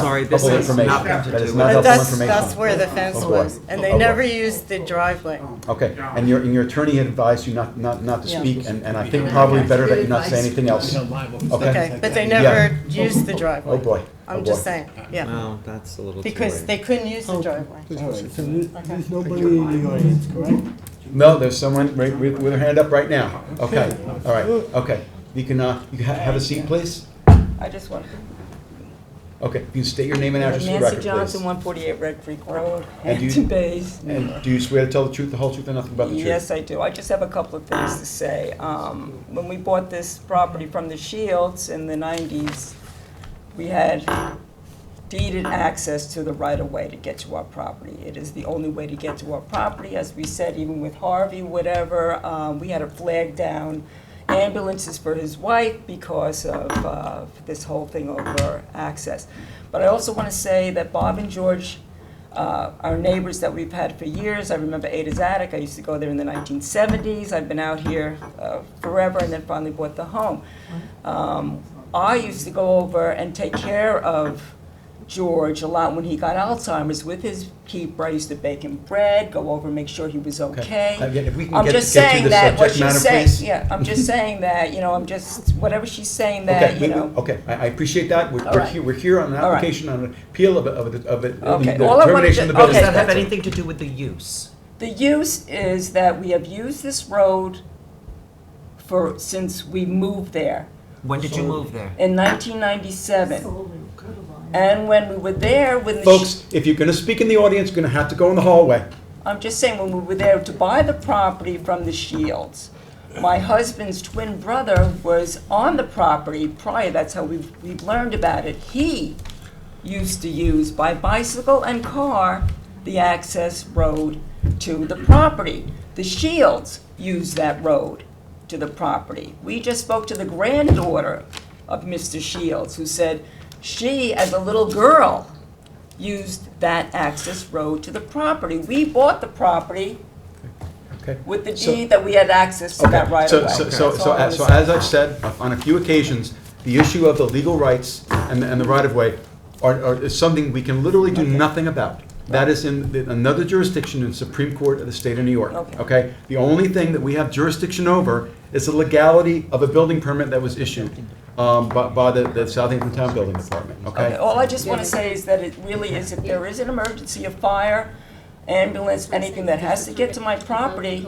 Sorry, this helpful is information. nothing to That is do not with- But helpful information. that's where the fence Oh, boy. was, and they Oh, boy. never used the driveway. Okay, and your attorney had advised you not to Yeah. speak, and I think probably better that you not say anything else. Okay, but they Yeah. never used the driveway. Oh, boy. Oh, I'm just boy. saying, yeah. Well, that's a little too Because late. they couldn't use the driveway. All right, so there's nobody in the audience, correct? No, there's someone right with her hand up right now. Okay, all right, okay. You can have a seat, please. I just want, Okay, you state your name and address for the Nancy record, Johnson, please. 148 Red Creek Road, And do you- Hampton Bays. New And York. do you swear to tell the truth, the whole truth, and nothing but the truth? Yes, I do. I just have a couple of things to say. When we bought this property from the Shields in the 90s, we had deeded access to the right-of-way to get to our property. It is the only way to get to our property. As we said, even with Harvey, whatever, we had to flag down ambulances for his wife because of this whole thing over access. But I also want to say that Bob and George, our neighbors that we've had for years, I remember Ada's Attic, I used to go there in the 1970s, I've been out here forever and then finally bought the home. I used to go over and take care of George a lot when he got Alzheimer's with his keeper. I used to bake him bread, go over and make sure he was okay. Again, if we can I'm get just to saying the that what subject she's matter, saying, please. yeah, I'm just saying that, you know, I'm just, whatever she's saying Okay, that, you know. okay, I appreciate that. All right. We're here on an All right. application on an appeal of Okay, the all I wanted termination of to- the building. Does that have that's- anything to do with the use? The use is that we have used this road since we moved there When did you move there? in 1997. And when we were there, when the. Folks, if you're gonna speak in the audience, you're gonna have to go in the hallway. I'm just saying, when we were there to buy the property from the Shields, my husband's twin brother was on the property prior, that's how we've learned about it. He used to use by bicycle and car the access road to the property. The Shields used that road to the property. We just spoke to the granddaughter of Mr. Shields, who said she, as a little girl, used that access road to the property. We bought the property Okay. with the So- deed that we had access to that right away. So as I've said on a few occasions, the issue of the legal rights and the right-of-way is something we can literally do nothing about. That is in another jurisdiction in the Supreme Court of the State of New York, okay? The only thing that we have jurisdiction over is the legality of a building permit that was issued by the Southampton Town Building Department, okay? All I just want to say is that it really is, if there is an emergency, a fire, ambulance, anything that has to get to my property,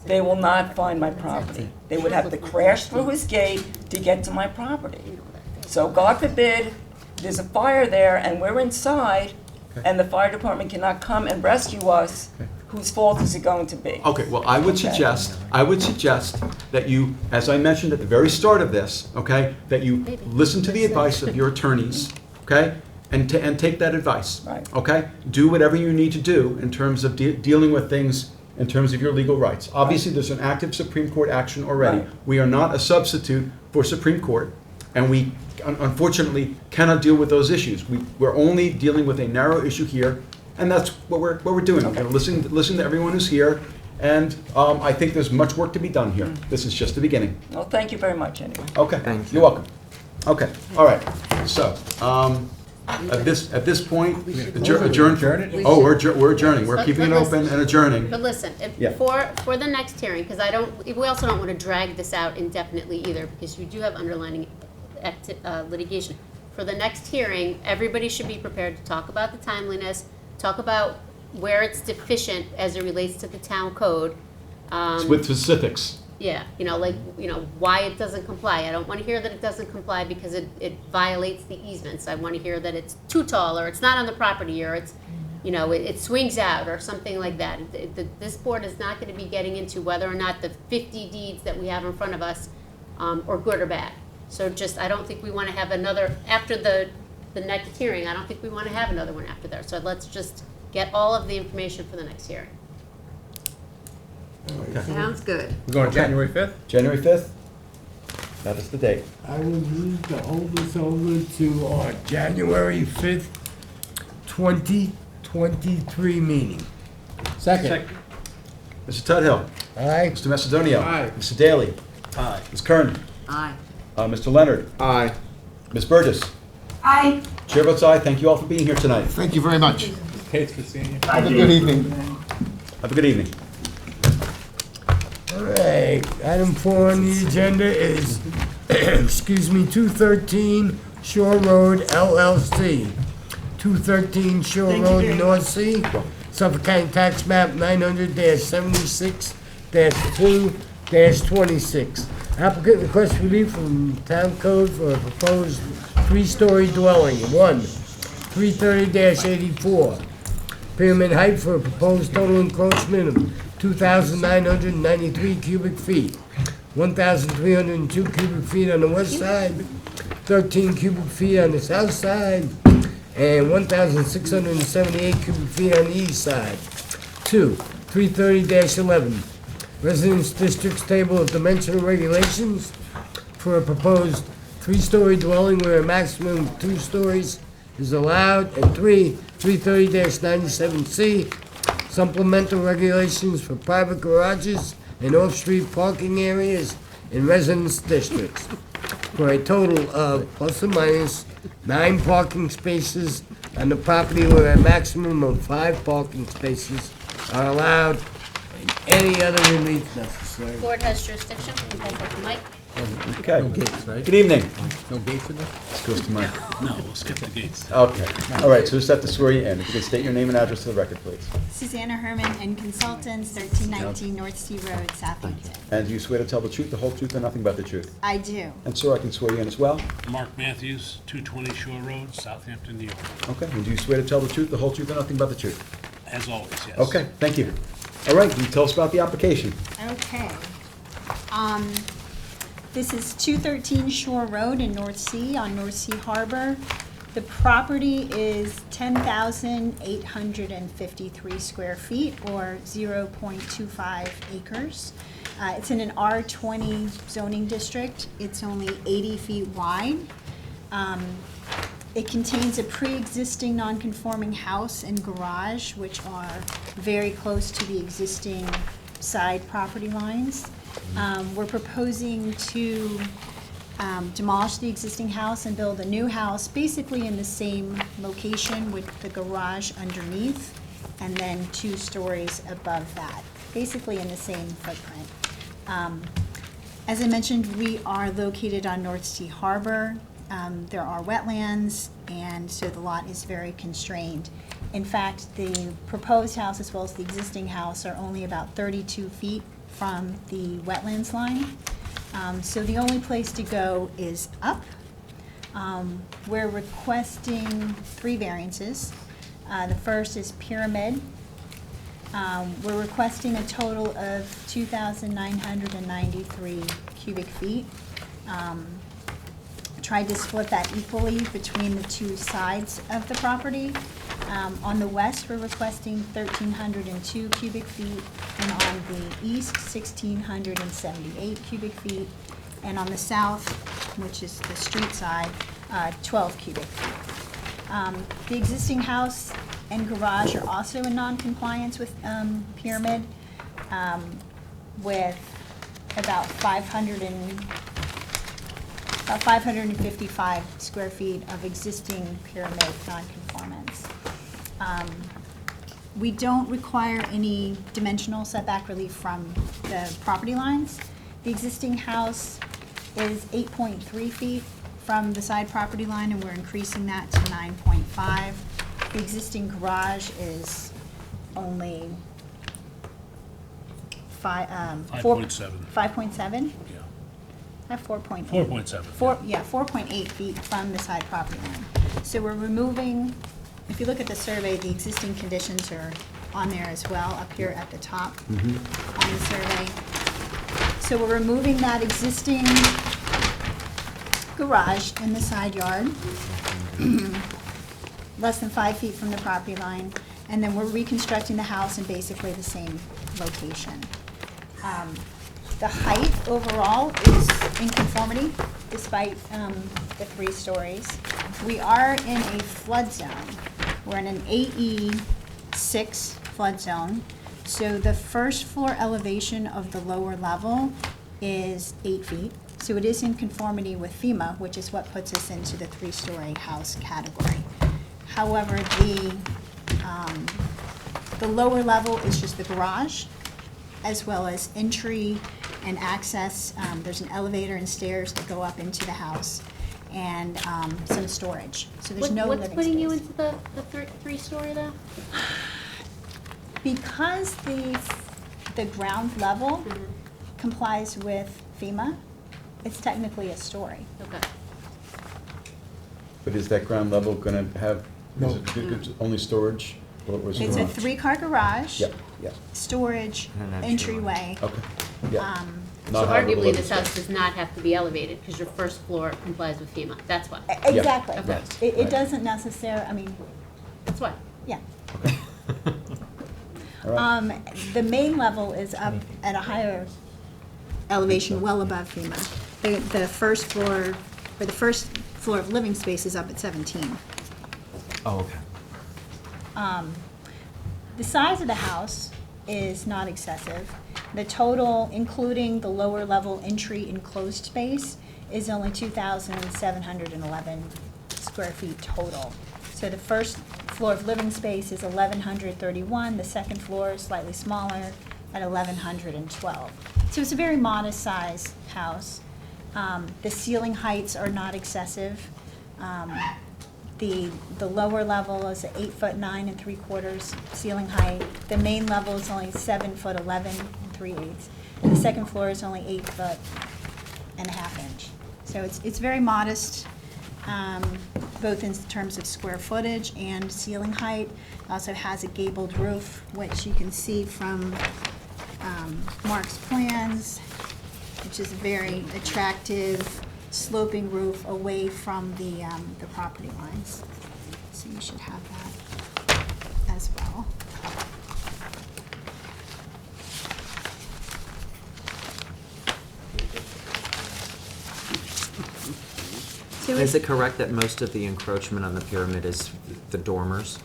they will not find my property. They would have to crash through his gate to get to my property. So God forbid, there's a fire there and we're inside, and the fire department cannot come and rescue us, whose fault is it going to be? Okay, well, I would suggest that you, as I mentioned at the very start of this, okay, that you listen to the advice of your attorneys, okay, and take that advice, Right. okay? Do whatever you need to do in terms of dealing with things in terms of your legal rights. Obviously, there's an active Supreme Court action already. Right. We are not a substitute for Supreme Court, and we unfortunately cannot deal with those issues. We're only dealing with a narrow issue here, and that's what we're doing. We're gonna listen to everyone who's here, and I think there's much work to be done here. This is just the beginning. Well, thank you very much anyway. Okay, you're welcome. Okay, all right, so, at this point, adjourn. Oh, we're adjourning, we're But- keeping it but open listen. and adjourning. But listen, Yeah. for the next hearing, because we also don't want to drag this out indefinitely either, because you do have underlining litigation. For the next hearing, everybody should be prepared to talk about the timeliness, talk about where it's deficient as it relates to the town code. With specifics. Yeah, why it doesn't comply. I don't want to hear that it doesn't comply because it violates the easements. I want to hear that it's too tall, or it's not on the property, or it's, it swings out, or something like that. This board is not going to be getting into whether or not the 50 deeds that we have in front of us are good or bad. So I don't think we want to have another, after the next hearing, I don't think we want to have another one after there. So let's just get all of the information for the next hearing. Sounds good. We're going Okay. January 5th? January 5th? That is the date. I will move to hold this over to our January 5th, 2023 meeting. Second. Mr. Tudhill. Aye. Mr. Macedonio. Aye. Mr. Daly. Aye. Ms. Kern. Aye. Mr. Leonard. Aye. Ms. Burgess. Aye. Chair votes aye. Thank you all for being here tonight. Thank you very much. Kate's for seeing you. Have a good evening. Have a good evening. All right, item 4 on the agenda is, excuse me, 213 Shore Road LLC. 213 Shore Road, North Sea, Suffolk County Tax Map 900-76-2-26. Applicant requests relief from Town Code for a proposed 3-story dwelling. 1, 330-84. Pyramid height for a proposed total encroachment of 2,993 cubic feet, 1,302 cubic feet on the west side, 13 cubic feet on the south side, and 1,678 cubic feet on the east side. 2, 330-11, Residence Districts Table of Dimensional Regulations for a proposed 3-story dwelling where a maximum of 2 stories is allowed, and 3, 330-97C, supplemental regulations for private garages and off-street parking areas in residence districts, for a total of plus or minus 9 parking spaces on the property where a maximum of 5 parking spaces are allowed, and any other relief necessary. Board has jurisdiction. You guys have the mic. Okay. No gates, right? Good evening. No gates in there? This goes to Mike. No, we'll skip the gates. Okay. All right, so who's set to swear you in? If you could state your name and address to the record, please. Susanna Herman and Consultants, 1319 North Sea Road, Southampton. And do you swear to tell the truth, the whole truth, and nothing but the truth? I do. And sir, I can swear you in as well? Mark Matthews, 220 Shore Road, Southampton, New York. Okay. And do you swear to tell the truth, the whole truth, and nothing but the truth? As always, yes. Okay, thank you. All right, can you tell us about the application? Okay. This is 213 Shore Road in North Sea, on North Sea Harbor. The property is 10,853 square feet, or 0.25 acres. It's in an R20 zoning district. It's only 80 feet wide. It contains a pre-existing non-conforming house and garage, which are very close to the existing side property lines. We're proposing to demolish the existing house and build a new house, basically in the same location with the garage underneath, and then 2 stories above that, basically in the same footprint. As I mentioned, we are located on North Sea Harbor. There are wetlands, and so the lot is very constrained. In fact, the proposed house as well as the existing house are only about 32 feet from the wetlands line. So the only place to go is up. We're requesting 3 variances. The first is pyramid. We're requesting a total of 2,993 cubic feet. Tried to split that equally between the 2 sides of the property. On the west, we're requesting 1,302 cubic feet, and on the east, 1,678 cubic feet, and on the south, which is the street side, 12 cubic feet. The existing house and garage are also in non-compliance with pyramid, with about 555 square feet of existing pyramid non-conformance. We don't require any dimensional setback relief from the property lines. The existing house is 8.3 feet from the side property line, and we're increasing that to 9.5. The existing garage is only 5.7. 5.7? Yeah. I have 4.8. 4.7. 4.8 feet from the side property line. So we're removing, if you look at the survey, the existing conditions are on there as well, up here at the top on the survey. So we're removing that existing garage in the side yard, less than 5 feet from the property line, and then we're reconstructing the house in basically the same location. The height overall is in conformity despite the 3 stories. We are in a flood zone. We're in an AE6 flood zone. So the first floor elevation of the lower level is 8 feet. So it is in conformity with FEMA, which is what puts us into the 3-story house category. However, the lower level is just the garage, as well as entry and access. There's an elevator and stairs that go up into the house, and some storage. So there's no living space. What's putting you into the 3-story though? Because the ground level complies with FEMA, it's technically a story. Okay. But is that ground level gonna have, is it only storage? Or is it It's a garage? 3-car garage. Yep, yep. Storage, And an entryway. Okay, yeah. So Not habitable arguably, living this house space. does not have to be elevated because your first floor complies with FEMA. That's why. Exactly. Okay. It Right. doesn't necessarily, I mean, That's why. yeah. All right. The main level is up at a higher elevation, well above FEMA. The first floor, or the first floor of living space is up at 17. Oh, okay. The size of the house is not excessive. The total, including the lower level entry enclosed space, is only 2,711 square feet total. So the first floor of living space is 1,131, the second floor is slightly smaller at 1,112. So it's a very modest size house. The ceiling heights are not excessive. The lower level is 8'9" 3/4" ceiling height. The main level is only 7'11" 3/8". The second floor is only 8'1/2". So it's very modest, both in terms of square footage and ceiling height. It also has a gabled roof, which you can see from Mark's plans, which is a very attractive sloping roof away from the property lines. So you should have that as well. So Is it correct that most of the encroachment on the pyramid is the dormers?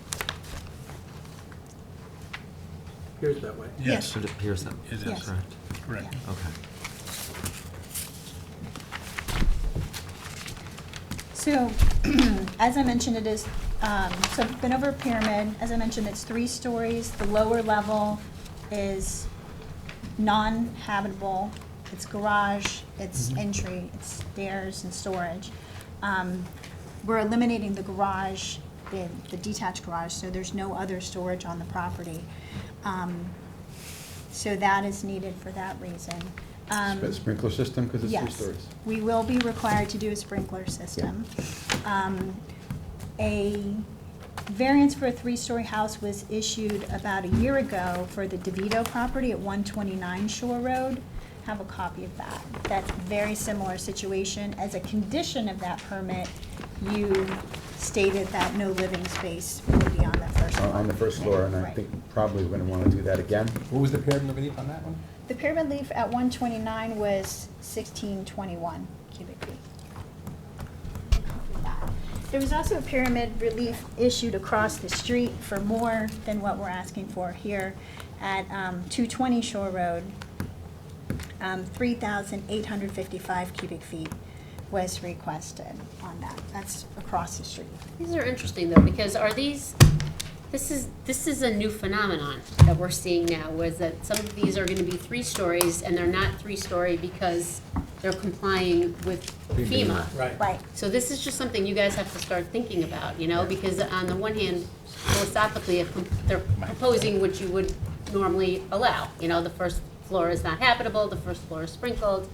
Appears that way. Yes. It appears that, It is is. that correct? Correct. Okay. So, as I mentioned, it is, so I've been over a pyramid. As I mentioned, it's 3 stories. The lower level is non-habitable. It's garage, it's entry, it's stairs and storage. We're eliminating the garage, the detached garage, so there's no other storage on the property. So that is needed for that reason. Sprinkler system, because it's 3 Yes, stories. we will be required to do a sprinkler system. A variance for a 3-story house was issued about a year ago for the DeVito property at 129 Shore Road. Have a copy of that. That's a very similar situation. As a condition of that permit, you stated that no living space would be on the first floor. On the first floor, and I Right. think probably we're gonna wanna do that again. What was the pyramid relief on that one? The pyramid leaf at 129 was 1621 cubic feet. There was also a pyramid relief issued across the street for more than what we're asking for here at 220 Shore Road. 3,855 cubic feet was requested on that. That's across the street. These are interesting though, because are these, this is a new phenomenon that we're seeing now, was that some of these are gonna be 3 stories and they're not 3-story because they're complying with FEMA. Right. So this is just something you guys have to start thinking about, you know, because on the one hand, philosophically, they're proposing what you would normally allow. You know, the first floor is not habitable, the first floor is sprinkled.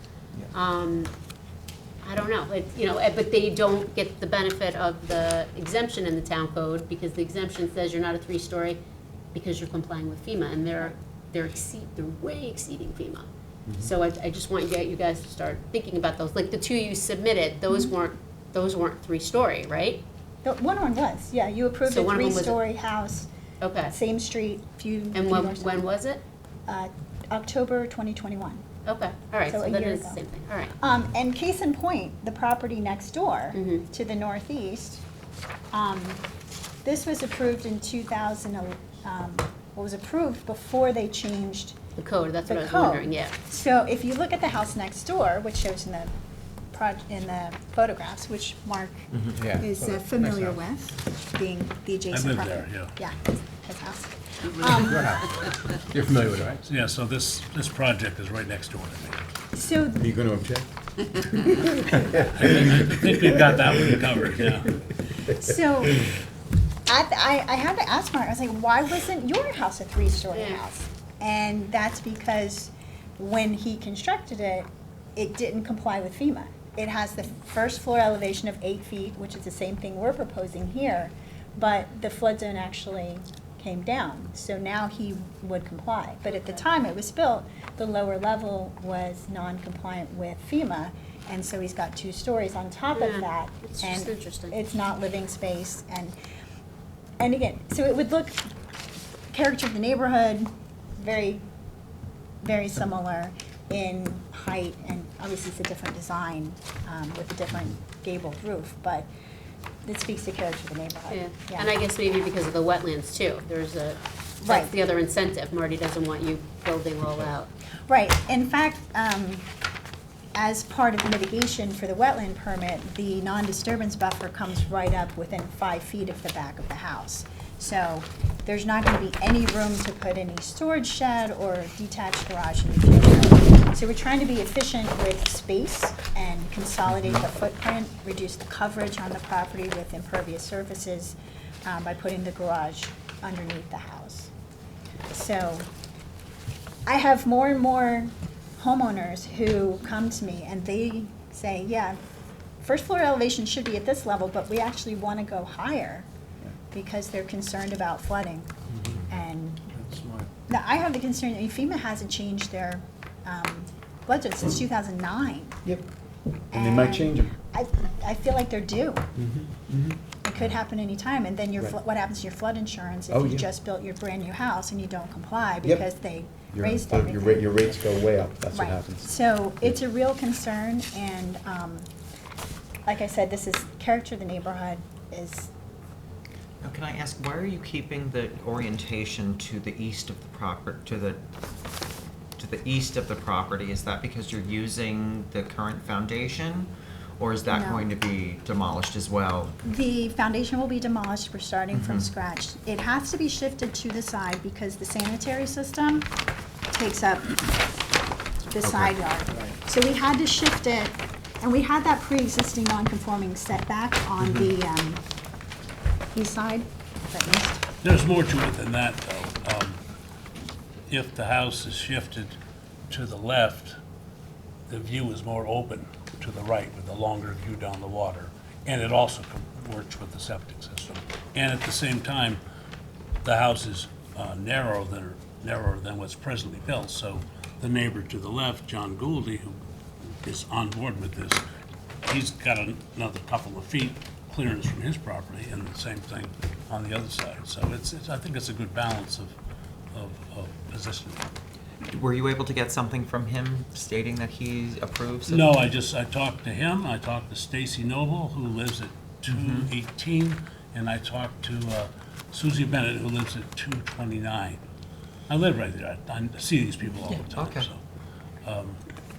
I don't know, but they don't get the benefit of the exemption in the town code, because the exemption says you're not a 3-story because you're complying with FEMA, and they're way exceeding FEMA. So I just want you guys to start thinking about those. Like the 2 you submitted, those weren't 3-story, right? One was, yeah. You approved So a one of them was a- 3-story house. Okay. Same street, few And doors when down. was it? October 2021. Okay, all right, So so a that year is the ago. same thing, all right. And case in point, the property next door Mhm. to the northeast, this was approved in 2000, was approved before they changed The code, that's what the I was code. wondering, yeah. So if you look at the house next door, which shows in the in the photographs, which Mark Yeah. is Nice familiar house. with, being the adjacent lived property. there, Yeah, his house. You're familiar with it, right? Yeah, so this project is right next door to me. So Are you going to object? I think we've got that one covered, yeah. So, I had to ask Mark, I was like, why wasn't your house a three-story house? And that's because when he constructed it, it didn't comply with FEMA. It has the first floor elevation of 8 feet, which is the same thing we're proposing here, but the flood zone actually came down. So now he would comply. But at the time it was built, the lower level was non-compliant with FEMA, and so he's got 2 stories on top of that. It's and just interesting. It's not living space, and again, so it would look, character of the neighborhood, very, very similar in height, and obviously it's a different design with a different gabled roof, but it speaks to character of the neighborhood. Yeah, and I guess maybe because of the wetlands too, there's a, Right. that's the other incentive, Marty doesn't want you building all out. Right, in fact, as part of mitigation for the wetland permit, the non-disturbance buffer comes right up within 5 feet of the back of the house. So there's not gonna be any room to put any storage shed or detached garage in the future. So we're trying to be efficient with space and consolidate the footprint, reduce the coverage on the property with impervious surfaces by putting the garage underneath the house. So I have more and more homeowners who come to me and they say, yeah, first floor elevation should be at this level, but we actually want to go higher because they're concerned about flooding. And That's smart. now I have the concern, I mean, FEMA hasn't changed their flood zone since 2009. Yep. And they might change them. I feel like they're due. Mm-hmm. It could happen anytime, and then your, Right. what happens to your flood insurance if Oh, you yeah. just built your brand-new house and you don't comply Yep. because they Your- raised your everything? rate- Your rates go way up, that's what Right. happens. So it's a real concern, and like I said, this is character of the neighborhood is, Now, can I ask, why are you keeping the orientation to the east of the to the east of the property? Is that because you're using the current foundation, or is that No. going to be demolished as well? the foundation will be demolished, we're starting from Mhm. scratch. It has to be shifted to the side because the sanitary system takes up the side yard. So we had to shift it, and we had that pre-existing non-conforming setback on the east side, the east. There's more to it than that, though. If the house is shifted to the left, the view is more open to the right with a longer view down the water. And it also works with the septic system. And at the same time, the house is narrower than what's presently built. So the neighbor to the left, John Gouldy, who is on board with this, he's got another couple of feet clearance from his property, and the same thing on the other side. So I think it's a good balance of positioning. Were you able to get something from him stating that he approves of? No, I talked to him, I talked to Stacy Noble, who lives at 218, and I talked to Susie Bennett, who lives at 229. I live right there, I see these people all the time, Okay. so,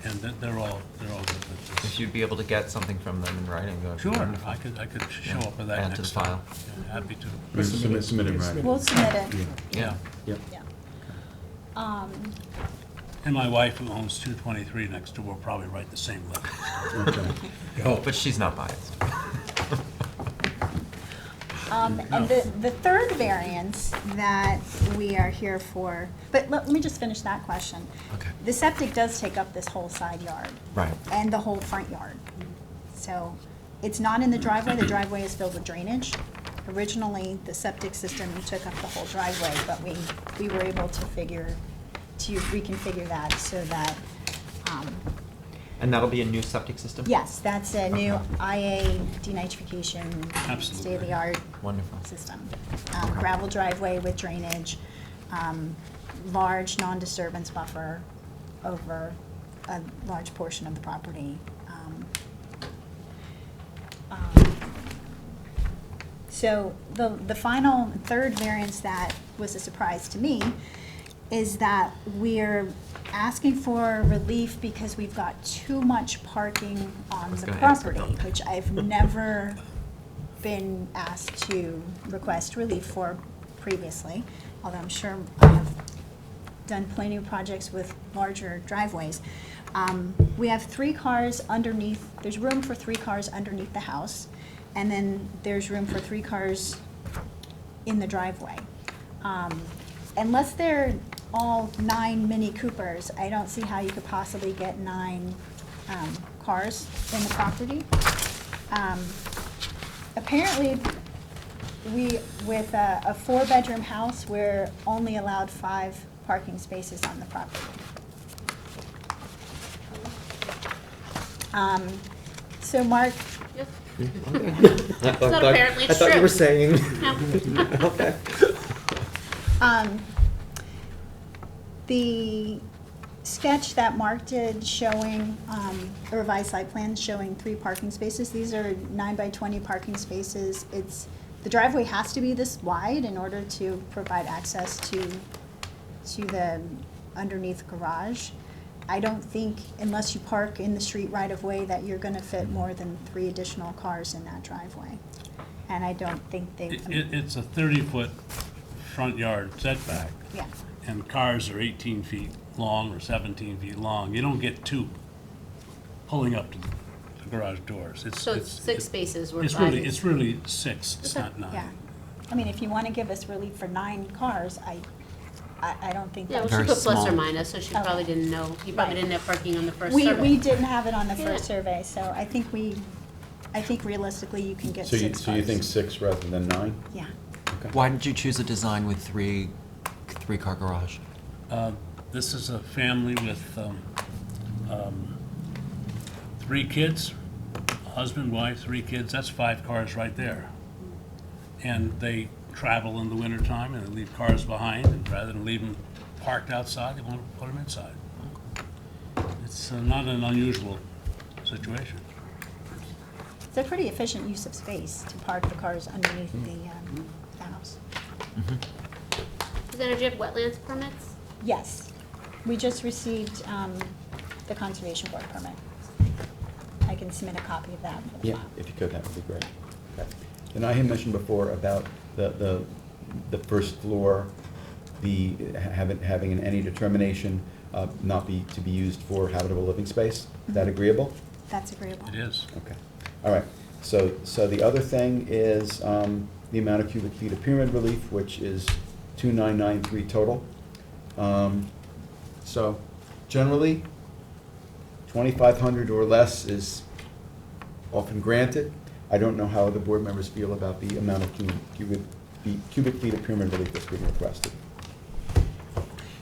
and they're all good with this. If you'd be able to get something from them in writing, that would be Sure, wonderful. I could show Yeah. up with that Add to next the time. file. Yeah, happy to. Submit in writing. We'll submit it. Yeah. Yep. And my wife, who owns 223 next door, will probably write the same letter. Okay. But she's not biased. And the third variance that we are here for, but let me just finish that question. Okay. The septic does take up this whole side yard. Right. And the whole front yard. So it's not in the driveway is filled with drainage. Originally, the septic system took up the whole driveway, but we were able to reconfigure that so that, And that'll be a new septic system? yes, that's a new IA denitrification, Absolutely. state-of-the-art Wonderful. system. Gravel driveway with drainage, large non-disturbance buffer over a large portion of the property. So the final third variance that was a surprise to me is that we're asking for relief because we've got too much parking on the gonna ask property, about that. which I've never been asked to request relief for previously, although I'm sure I have done plenty of projects with larger driveways. We have 3 cars underneath, there's room for 3 cars underneath the house, and then there's room for 3 cars in the driveway. Unless they're all 9 Mini Coopers, I don't see how you could possibly get 9 cars in the property. Apparently, with a 4-bedroom house, we're only allowed 5 parking spaces on the property. So Mark, It's not apparently, it's I thought true. you were saying. No. Okay. the sketch that Mark did showing, a revised site plan showing 3 parking spaces, these are 9 by 20 parking spaces. The driveway has to be this wide in order to provide access to the underneath garage. I don't think, unless you park in the street right of way, that you're gonna fit more than 3 additional cars in that driveway. And I don't think they, It's a 30-foot front yard setback, yeah. and cars are 18 feet long or 17 feet long. You don't get 2 pulling up to the garage doors. So it's 6 spaces where It's 5 really, is. it's really 6, it's Okay. not 9. Yeah. I mean, if you wanna give us relief for 9 cars, I don't think Yeah, well, that's. she put plus or small. minus, so she probably Okay. didn't know, you probably Right. didn't have parking on the first We survey. didn't have it on the Yeah. first survey, so I think realistically you can get So 6 you cars. think 6 rather than 9? Yeah. Okay. Why did you choose a design with 3-car garage? This is a family with 3 kids, husband, wife, 3 kids, that's 5 cars right there. And they travel in the wintertime and they leave cars behind, and rather than leave them parked outside, they want to put them inside. It's not an unusual situation. It's a pretty efficient use of space to park the cars underneath the house. Susanna, do you have wetlands permits? Yes, we just received the Conservation Board permit. I can submit a copy of that for the Yeah, file. if you could, that would be great. Okay. And I had mentioned before about the first floor, having an any determination not to be used for habitable living space. Is that agreeable? That's agreeable. It is. Okay. All right. So the other thing is the amount of cubic feet of pyramid relief, which is 2,993 total. So generally, 2,500 or less is often granted. I don't know how the board members feel about the amount of cubic feet of pyramid relief that's being requested.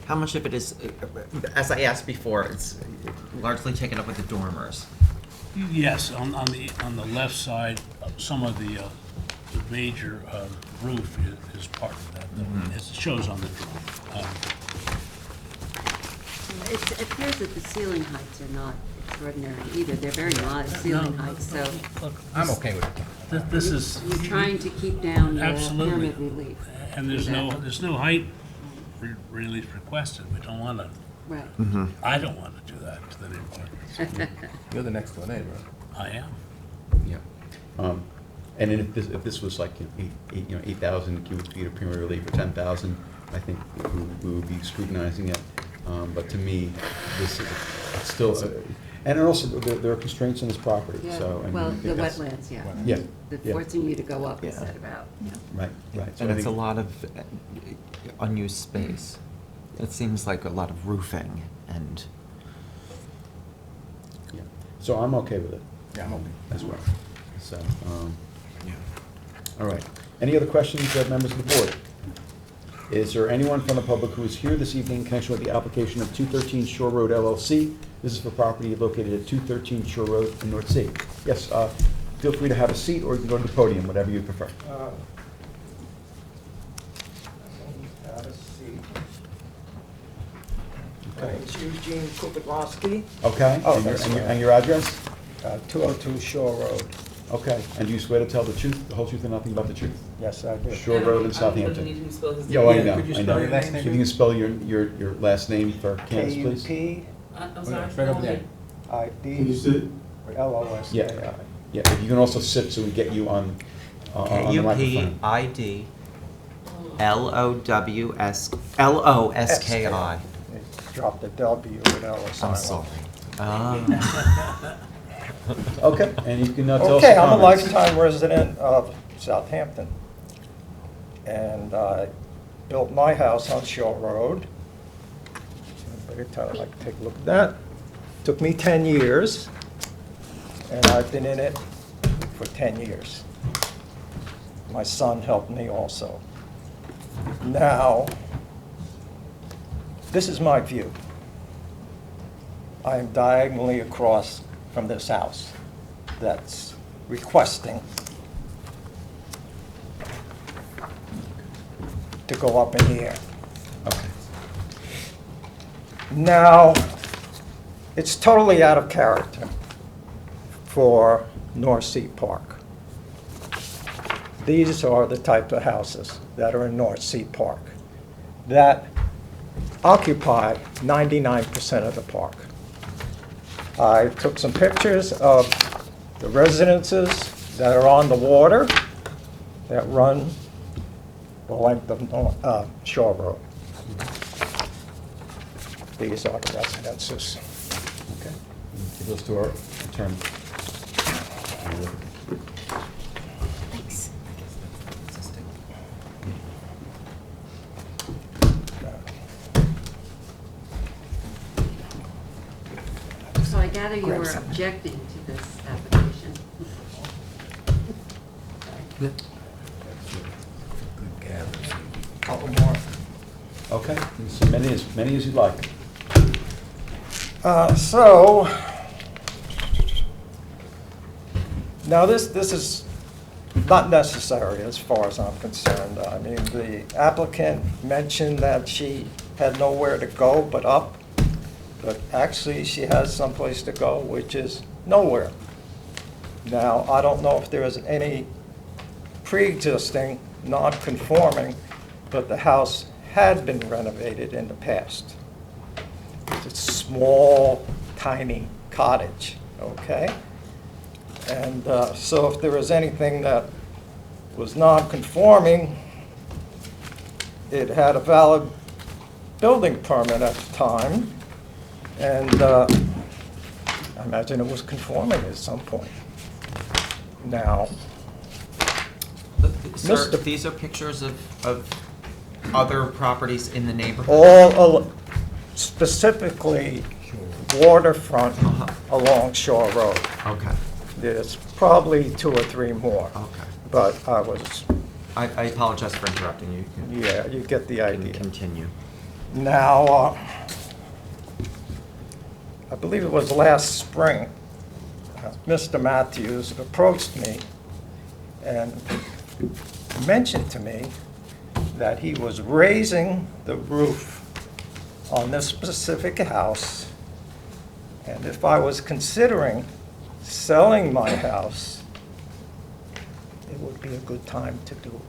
How much of it is, as I asked before, it's largely taken up with the dormers? Yes, on the left side, some of the major roof is part of that. It shows on the drawing. It appears that the ceiling heights are not extraordinary either. They're very modest ceiling heights, so I'm okay with it. This is. you're trying to keep down the Absolutely. pyramid relief. And there's no height relief requested. We don't want to, Right. I don't want to do that to the neighborhood. You're the next door neighbor. I am. Yeah. And then if this was like 8,000 cubic feet of pyramid relief or 10,000, I think we would be scrutinizing it. But to me, this is it's still, and also there are constraints on this property. Yeah, So I mean, well, I think the that's- wetlands, yeah. Yeah. They're yeah. forcing you to go up Yeah. instead of out. Right. So And I it's a think- lot of unused space. It seems like a lot of roofing and. Yeah. So I'm okay with it. Yeah, I'm okay. As well. So, all right. Any other questions, members of the board? Is there anyone from the public who is here this evening in connection with the application of 213 Shore Road LLC? This is for property located at 213 Shore Road in North Sea. Yes, feel free to have a seat, or you can go to the podium, whatever you prefer. Have a seat. Okay. It's Eugene Kupitlowski, Okay, Oh, and your, that's and your, right. and your address? 202 Shore Road. Okay, and do you swear to tell the truth, the whole truth, and nothing but the truth? Yes, I do. Shore Road in Southampton. need to spell his Yeah, I name. know, Could you I spell know. your last name? If you can spell your last name for Candace, please? K-U-P-I-D. Right over there. Can you sit? L-O-S-K-I. Yeah, yeah, if you can also sit so we get you on the microphone. K-U-P-I-D L-O-W-S-L-O-S-K-I. Drop the W with L. I'm sorry. Okay, and you can tell us your Okay, I'm a comments. lifetime resident of Southampton. And I built my house on Shore Road. Every time I like to take a look at that. Took me 10 years, and I've been in it for 10 years. My son helped me also. Now, this is my view. I am diagonally across from this house that's requesting to go up in the air. Okay. Now, it's totally out of character for North Sea Park. These are the type of houses that are in North Sea Park that occupy 99% of the park. I took some pictures of the residences that are on the water that run the length of Shore Road. These are the residences. Okay, give those to our attorney. Thanks. So I gather you were objecting to this application. Couple more. Okay, so many as you'd like. So, now this is not necessary as far as I'm concerned. I mean, the applicant mentioned that she had nowhere to go but up, but actually she has someplace to go, which is nowhere. Now, I don't know if there is any pre-existing, non-conforming, but the house had been renovated in the past. It's a small, tiny cottage, okay? And so if there was anything that was non-conforming, it had a valid building permit at the time, and I imagine it was conforming at some point. Now, Sir, Mr. these are pictures of other properties in the neighborhood? all specifically waterfront along Shore Road. Okay. There's probably 2 or 3 more. Okay. But I was, I apologize for interrupting you. You yeah, you get the can idea. continue. Now, I believe it was last spring, Mr. Matthews approached me and mentioned to me that he was raising the roof on this specific house, and if I was considering selling my house, it would be a good time to do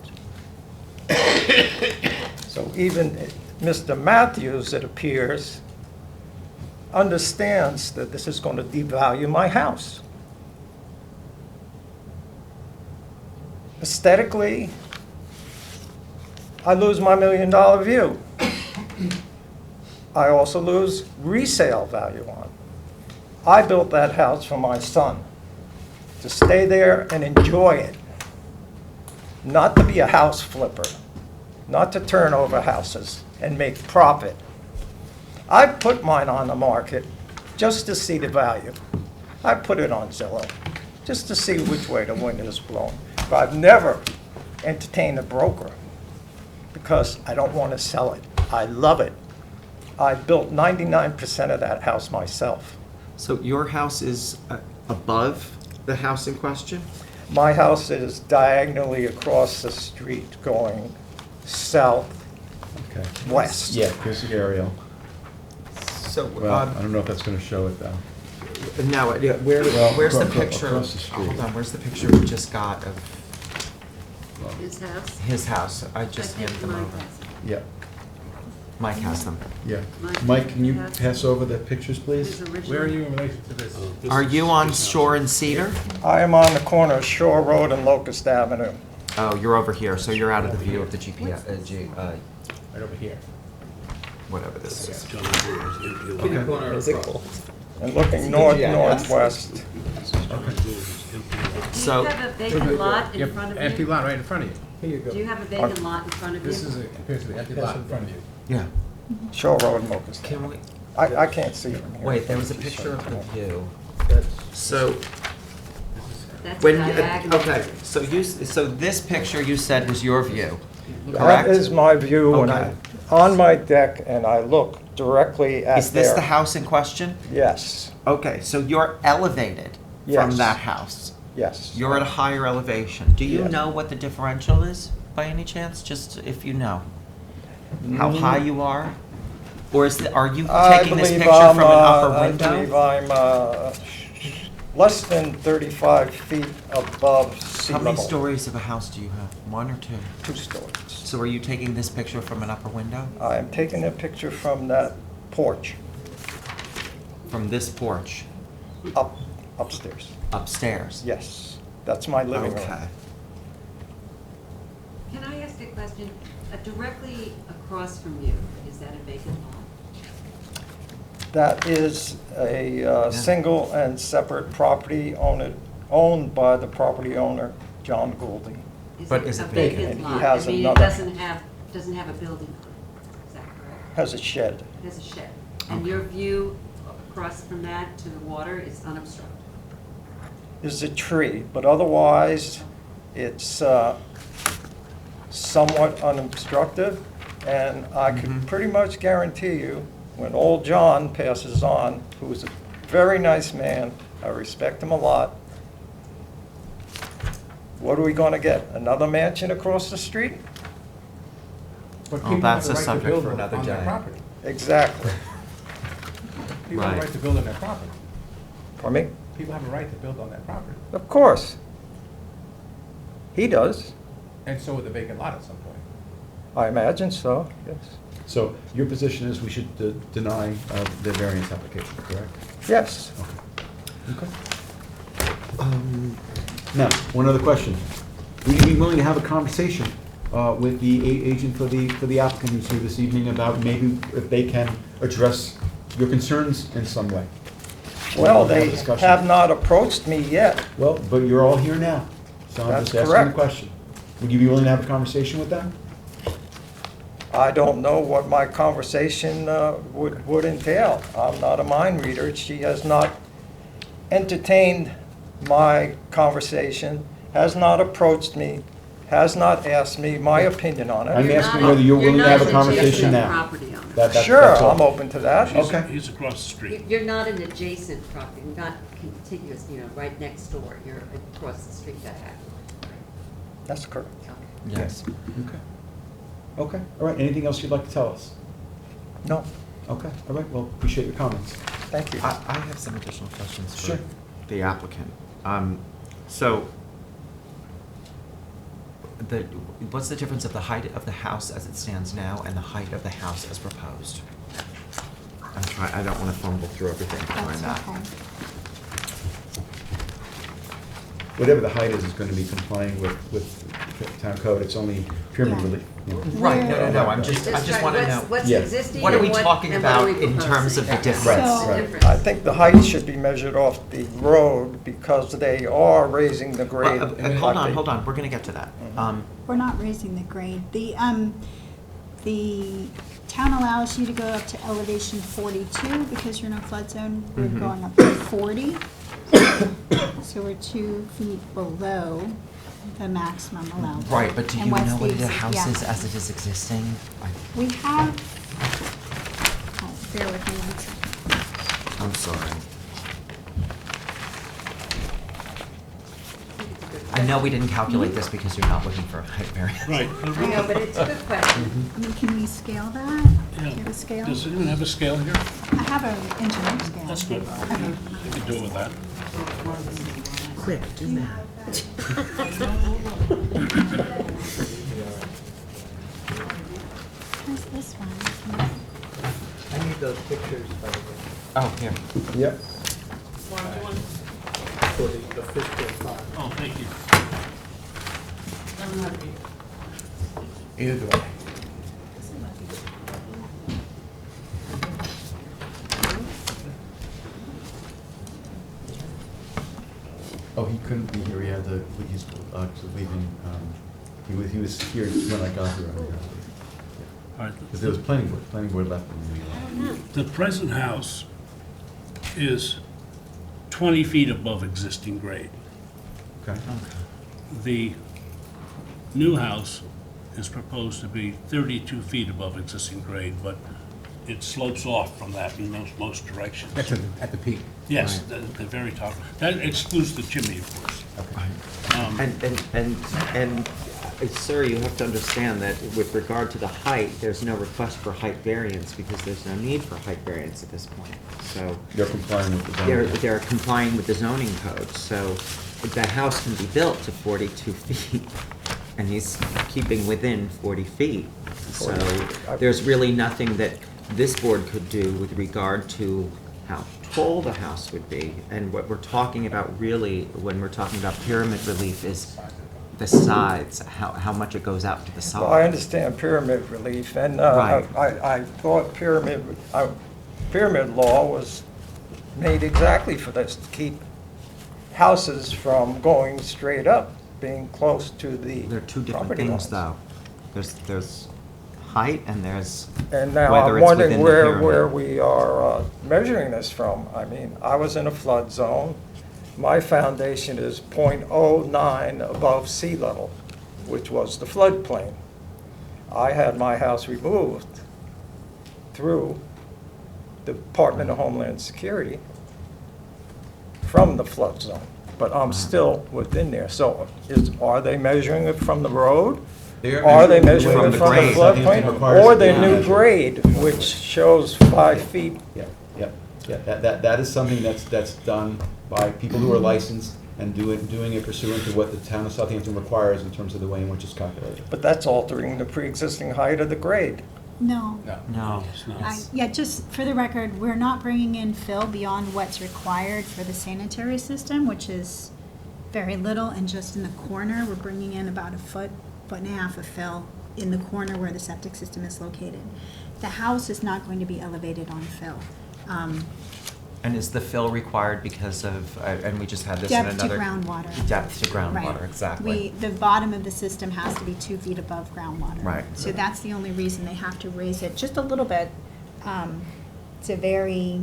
it. So even Mr. Matthews, it appears, understands that this is going to devalue my house. Aesthetically, I lose my $1 million view. I also lose resale value on it. I built that house for my son to stay there and enjoy it, not to be a house flipper, not to turn over houses and make profit. I put mine on the market just to see the value. I put it on Zillow just to see which way the wind is blowing. But I've never entertained a broker because I don't want to sell it. I love it. I built 99% of that house myself. So your house is above the house in question? My house is diagonally across the street going south Okay. west. Yeah, here's the aerial. So, Well, I don't know if that's gonna show it though. no, Well, where's the across picture? the street. Hold on, where's the picture we just got of His house? his house? I just I think handed them Mike over. has it. Yeah, Mike has them. yeah. Mike, Mike, can you has- pass over the pictures, please? His original. Where are you in relation to this? Are you on Shore and Cedar? I am on the corner of Shore Road and Locust Avenue. Oh, you're over here, so you're out of the view of the GPS, Right over here. whatever this is. And looking northwest. Do So- you have a vacant lot You in have front of empty you? lot right in front of you. Do you have a vacant lot in front of you? This is, appears to be empty lot in front of you. Yeah. Shore Road and Locust. Can we, I can't see from here. wait, there was a picture of the view. So, That's when, diagonal. okay, so so this picture you said was your view, That correct? is my view when Okay. I'm on my deck and I look directly at Is this there. the house in question? Yes, Okay, so you're elevated from Yes. that house. yes. You're at a higher elevation. Do you Yes. know what the differential is, by any chance? Just if you know. How high you are? Or are you I taking this believe picture I'm, from an upper I window? believe I'm less than 35 feet above sea How many level. stories of a house do you have? One or two? 2 stories. So are you taking this picture from an upper window? I am taking a picture from that porch From this porch? upstairs. Upstairs? Yes, that's my living room. Okay. Can I ask a question? Directly across from you, is that a vacant lot? That is a single and separate property owned by the property owner, John Gouldy. But is a it vacant vacant? lot? He has I mean, another- it doesn't have a building on it, is that correct? Has a shed. It has a shed. And your view across from that to the water is unobstructed? Is a tree, but otherwise, it's somewhat unobstructed. And I can pretty much guarantee you, when old John passes on, who's a very nice man, I respect him a lot, what are we gonna get? Another mansion across the street? But Oh, people that's have a the right to subject build for another on their day. property. Exactly. People have a Right. right to build on their property. Pardon me? People have a right to build on their property. Of course. He does. And so would the vacant lot at some point. I imagine so, yes. So your position is we should deny the variance application, correct? Yes. Okay. Now, one other question. Would you be willing to have a conversation with the agent for the applicant who's here this evening about maybe if they can address your concerns in some way? Well, Have a they discussion. have not approached me yet. Well, but you're all here now, so I'm That's just asking correct. the question. Would you be willing to have a conversation with them? I don't know what my conversation would entail. I'm not a mind reader. She has not entertained my conversation, has not approached me, has not asked me my opinion on I'm it. asking whether you're willing to have a conversation now. Property owner. That's Sure, all. I'm open to that. Okay. He's across the street. You're not an adjacent property, not contiguous, right next door. You're across the street that house. That's correct. Yes. Okay. Okay, all right, anything else you'd like to tell us? No, Okay, all right, well, appreciate your comments. thank you. I have some additional questions Sure. for the applicant. So, what's the difference of the height of the house as it stands now and the height of the house as proposed? I don't want to fumble through everything to find that. Whatever the height is going to be complying with town code, it's only pyramid Yeah. relief. Right, no, I just want to know. What's Yeah. existing What are we and talking and what are about we in terms of the proposing? difference? So- Right. I think the height should be measured off the road because they are raising the grade. Hold on, we're going to get to that. We're not raising the grade. The town allows you to go up to elevation 42 because you're in a flood zone. We're going up to 40. So we're 2 feet below the maximum allowed. Right, but do you And what's know what the exi- house yeah. is as it is existing? We have, bear with me 1 second. I'm sorry. I know we didn't calculate this because you're not looking for a height variance. Right. I know, but it's a good question. I mean, can we scale that? Do you have a scale? Does anyone have a scale here? I have an engineer scale. That's good. Okay. You can do it with that. Quick, do that. Where's this one? I need those pictures, by the way, Oh, here. Yep. for the official file. Oh, thank you. Either do I. Oh, he couldn't be here, he had to, he's leaving, he was here when I got here. All right. Because there was planning board left. The present house is 20 feet above existing grade. Okay. The new house is proposed to be 32 feet above existing grade, but it slopes off from that in most directions. That's at the peak. Yes, the very top. That excludes the chimney, of course. And sir, you have to understand that with regard to the height, there's no request for height variance because there's no need for height variance at this point. So They're complying with the zoning. they're complying with the zoning code, so the house can be built to 42 feet, and he's keeping within 40 feet. So there's really nothing that this board could do with regard to how tall the house would be. And what we're talking about really, when we're talking about pyramid relief, is the sides, how much it goes out to the side. Well, I understand pyramid relief, and Right. I thought pyramid law was made exactly for this, to keep houses from going straight up, being close to the They're two different property things, lines. though. There's height and there's And now whether I'm it's within wondering the where pyramid. we are measuring this from. I mean, I was in a flood zone. My foundation is .09 above sea level, which was the floodplain. I had my house removed through the Department of Homeland Security from the flood zone, but I'm still within there. So are they measuring it from the road? Are they measuring it from the floodplain? Or the new grade, which shows 5 feet? Yeah, that is something that's done by people who are licensed and doing it pursuant to what the town of Southampton requires in terms of the way in which it's calculated. But that's altering the pre-existing height of the grade. No. No. Yeah, just for the record, we're not bringing in fill beyond what's required for the sanitary system, which is very little, and just in the corner, we're bringing in about a foot and a half of fill in the corner where the septic system is located. The house is not going to be elevated on fill. And is the fill required because of, and we just had this in Depth to another. groundwater. Depth to groundwater, Right. exactly. The bottom of the system has to be 2 feet above groundwater. Right. So that's the only reason they have to raise it just a little bit. It's a very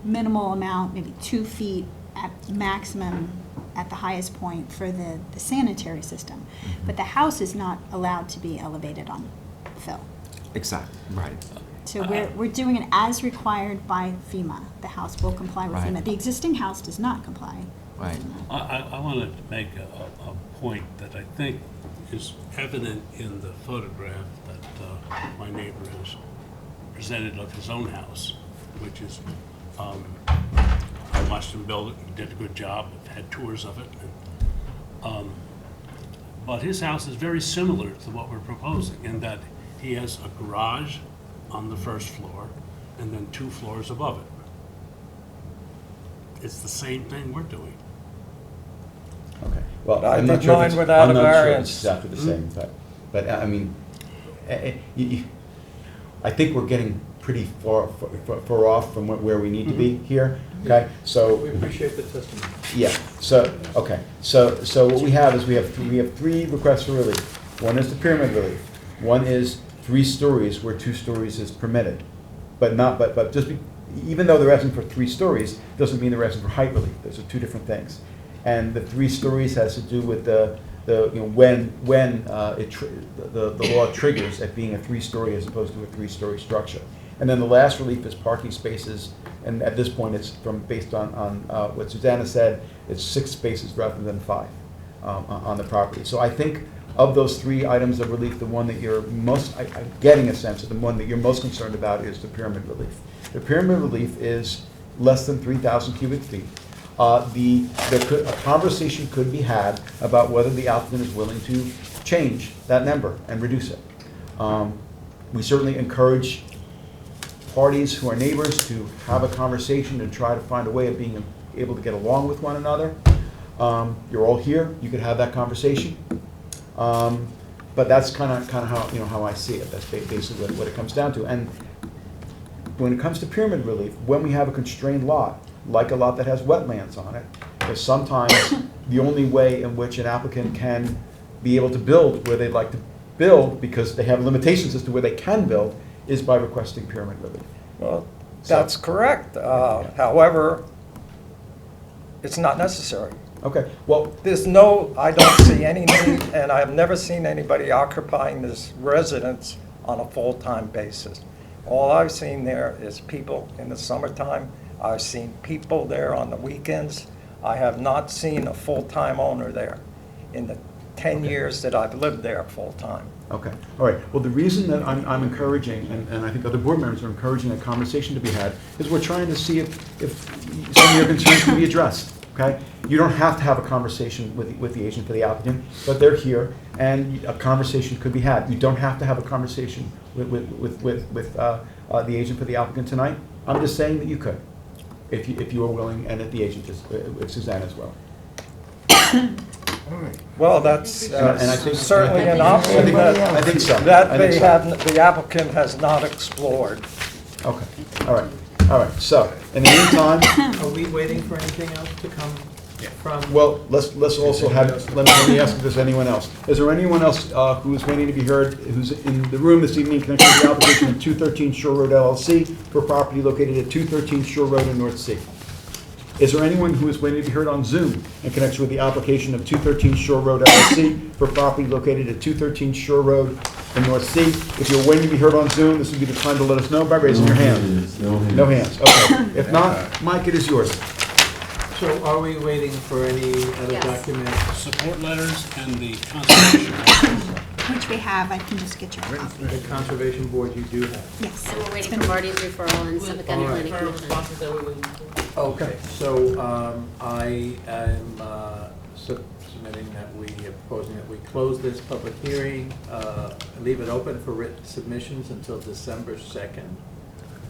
minimal amount, maybe 2 feet at maximum at the highest point for the sanitary system. But the house is not allowed to be elevated on fill. Exactly, right. So we're doing it as required by FEMA. The house will comply with Right. FEMA. The existing house does not comply. Right. I want to make a point that I think is evident in the photograph that my neighbor has presented of his own house, which is, I watched him build it, he did a good job, I've had tours of it. But his house is very similar to what we're proposing in that he has a garage on the first floor and then 2 floors above it. It's the same thing we're doing. Okay, well, I I'm not did sure if mine it's- without I'm a not sure variance. it's exactly the same, but I mean, I think we're getting pretty far off from where we need to be here, okay? So. We appreciate the testimony. Yeah, so, okay, so what we have is we have 3 requests for relief. One is the pyramid relief. One is 3 stories where 2 stories is permitted. But even though they're asking for 3 stories, doesn't mean they're asking for height relief. Those are 2 different things. And the 3 stories has to do with when the law triggers at being a 3-story as opposed to a 3-story structure. And then the last relief is parking spaces, and at this point it's based on what Susanna said, it's 6 spaces rather than 5. on the property. So I think of those three items of relief, the one that you're most, I'm getting a sense of the one that you're most concerned about is the pyramid relief. The pyramid relief is less than 3,000 cubic feet. A conversation could be had about whether the applicant is willing to change that number and reduce it. We certainly encourage parties who are neighbors to have a conversation and try to find a way of being able to get along with one another. You're all here, you could have that conversation. But that's kind of how I see it. That's basically what it comes down to. And when it comes to pyramid relief, when we have a constrained lot, like a lot that has wetlands on it, there's sometimes the only way in which an applicant can be able to build where they'd like to build, because they have limitations as to where they can build, is by requesting pyramid relief. Well, that's correct. However, it's not necessary. Okay, well, I don't see any need, and I have never seen anybody occupying this residence on a full-time basis. All I've seen there is people in the summertime. I've seen people there on the weekends. I have not seen a full-time owner there in the 10 years that I've lived there full-time. okay, all right. Well, the reason that I'm encouraging, and I think other board members are encouraging a conversation to be had, is we're trying to see if some of your concerns can be addressed, okay? You don't have to have a conversation with the agent for the applicant, but they're here, and a conversation could be had. You don't have to have a conversation with the agent for the applicant tonight. I'm just saying that you could, if you are willing, and if the agent is, if Suzanne as well. Well, that's And I think- certainly an I option think- I think so. that I think they so. have, the applicant has not explored. Okay, all right, so, in the meantime, Are we waiting for anything else to come from? well, let's also have, let me ask if there's anyone else. Is there anyone else who is waiting to be heard, who's in the room this evening in connection with the application of 213 Shore Road LLC for property located at 213 Shore Road in North Sea? Is there anyone who is waiting to be heard on Zoom in connection with the application of 213 Shore Road LLC for property located at 213 Shore Road in North Sea? If you're waiting to be heard on Zoom, this would be the time to let us know by raising your hand. No hands, okay. If not, Mike, it is yours. So are we waiting for any other Yes. documents? Support letters and the conservation. Which we have, I can just get you a copy. The Conservation Board you do have? Yes. And we're waiting for Marty's referral and Suffolk County All right. Planning Commission. Okay, so I am submitting that proposing that we close this public hearing, leave it open for written submissions until December 2nd,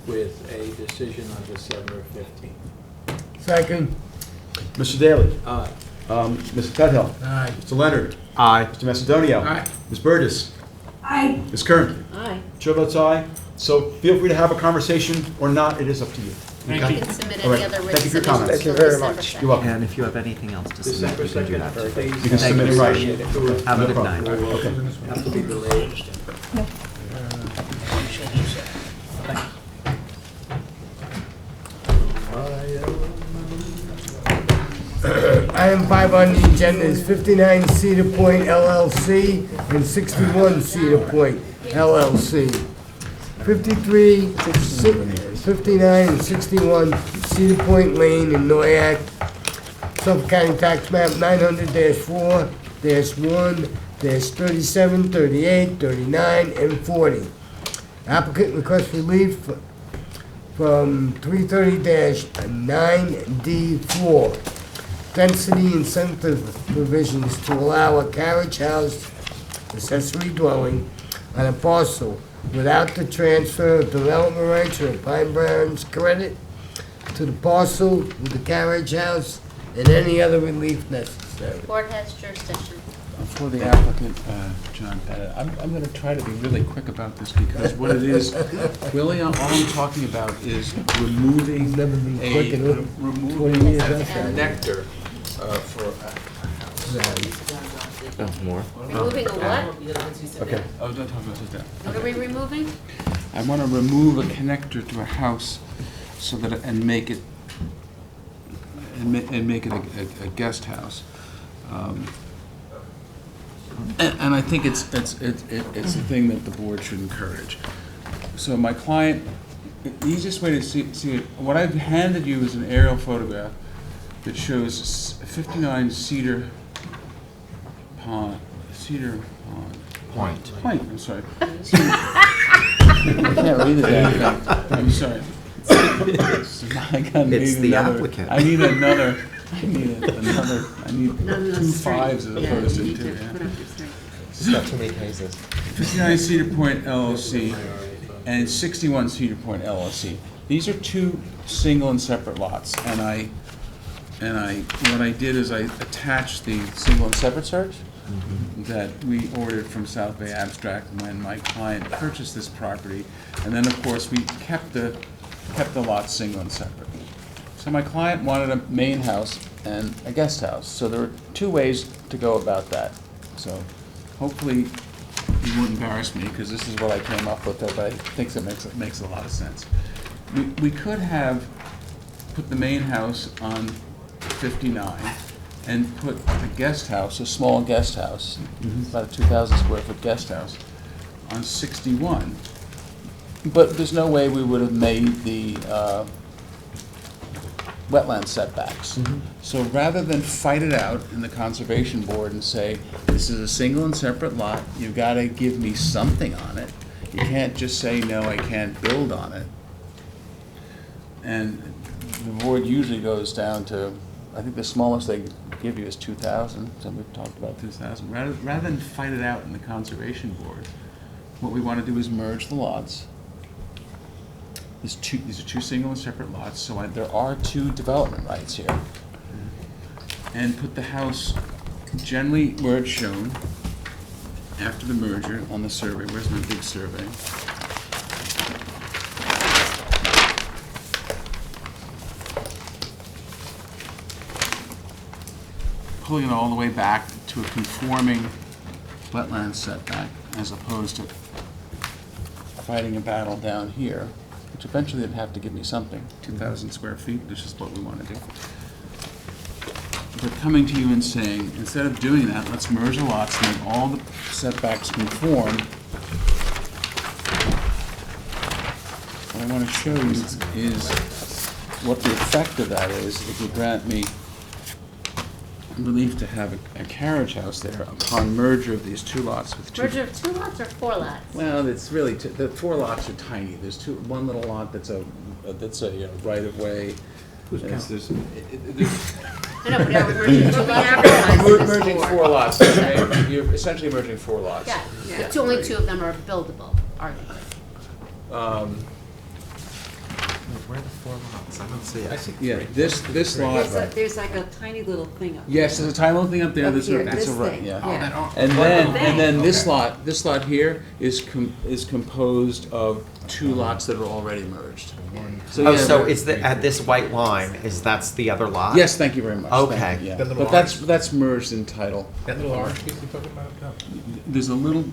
with a decision on December 15th. Second. Mr. Daly? Aye. Mr. Tudhill? Aye. Mr. Leonard? Aye. Mr. Macedonio? Aye. Ms. Burgess? Aye. Ms. Kern? Aye. Chair votes aye. So feel free to have a conversation or not, it is up to you. Thank Okay? you. You can submit All any right. other Thank written you for your submissions comments. Thank you until very December much. 2nd. You're welcome. And if you have anything else to submit, December you can do 2nd, that. please. You can submit it right. Have a No good problem. night. Okay. Have to be delayed. Item 5 on the agenda is 59 Cedar Point LLC and 61 Cedar Point LLC. 59 and 61 Cedar Point Lane in Noyak, Suffolk County Tax Map 900-4-1-37, 38, 39, and 40. Applicant requests relief from 330-9D4. Density incentive provisions to allow a carriage house accessory dwelling on a parcel without the transfer of development rights or Pine Barrens credit to the parcel with the carriage house and any other relief necessary. Board has jurisdiction. For the applicant, John Pettit, I'm going to try to be really quick about this because what it is, really all I'm talking about is removing Never been quick in removing 20 years, a that's right. connector for a house. More? Removing a what? Okay. I was not talking about that. What are we removing? I want to remove a connector to a house so that, and make it a guest house. And I think it's a thing that the board should encourage. So my client, the easiest way to see it, what I've handed you is an aerial photograph that shows 59 Cedar Pond, Cedar Pond. Point. Point, I'm sorry. I can't read the damn thing. I'm sorry. I gotta It's need the another- applicant. I need another, I need None of two those straight. fives as Yeah, opposed you to need two, to yeah. put up your straight. It's got too many cases. 59 Cedar Point LLC and 61 Cedar Point LLC. These are two single and separate lots, and what I did is I attached the single and separate search that we ordered from South Bay Abstract when my client purchased this property, and then of course we kept the lots single and separate. So my client wanted a main house and a guest house, so there were two ways to go about that. So hopefully you won't embarrass me, because this is what I came up with, but I think it makes a lot of sense. We could have put the main house on 59 and put a guest house, a small guest house, about a 2,000 square foot guest house, on 61. But there's no way we would have made the wetland setbacks. So rather than fight it out in the conservation board and say, this is a single and separate lot, you've got to give me something on it. You can't just say, no, I can't build on it. And the board usually goes down to, I think the smallest they give you is 2,000, so we've talked about 2,000. Rather than fight it out in the conservation board, what we want to do is merge the lots. These are two single and separate lots, so there are two development rights here. And put the house generally where it's shown after the merger on the survey. Where's my big survey? Pulling it all the way back to a conforming wetland setback, as opposed to fighting a battle down here, which eventually they'd have to give me something, 2,000 square feet, which is what we want to do. But coming to you and saying, instead of doing that, let's merge the lots and make all the setbacks conform. What I want to show you is what the effect of that is if you grant me relief to have a carriage house there upon merger of these two lots with two. Merger of 2 lots or 4 lots? Well, it's really, the 4 lots are tiny. There's one little lot that's a right of way. Who's counting? I know, but now we're merging 2 lots. We're merging 4 lots. Okay? You're essentially merging 4 lots. Yeah, but only 2 of them are buildable, arguably. Where are the 4 lots? I don't see it. I see. Yeah, this lot. There's like a tiny little thing up there. Yes, there's a tiny little thing up there. Up That's here, a this right. thing, Yeah. yeah. And then this Okay. lot here is composed of 2 lots that are already merged. So yeah, is at this white line, that's the other lot? Yes, thank you very much. Okay. Thank you, yeah. That little But that's merged in title. That little orange piece you're talking about? No. There's a little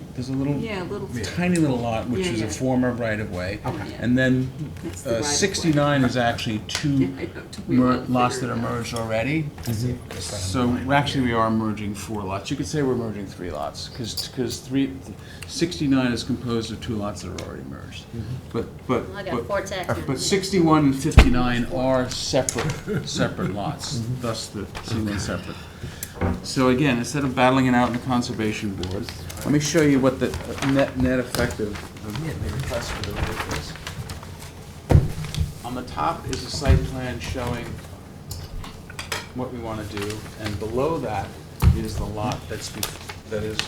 Yeah, a little. tiny little lot, which Yeah, is a yeah. former right-of-way. Okay. And then It's the right of way. 69 is actually 2 I know, it took me a while to lots figure that are it out. merged already. So we are merging 4 lots. You could say we're merging 3 lots, because 69 is composed of 2 lots that are already merged. I got 4 taxes. But 61 and 59 are separate lots, thus the single and separate. So again, instead of battling it out in the conservation board, let me show you what the net effect of the request for the roof is. On the top is a site plan showing what we want to do, and below that is the lot that is.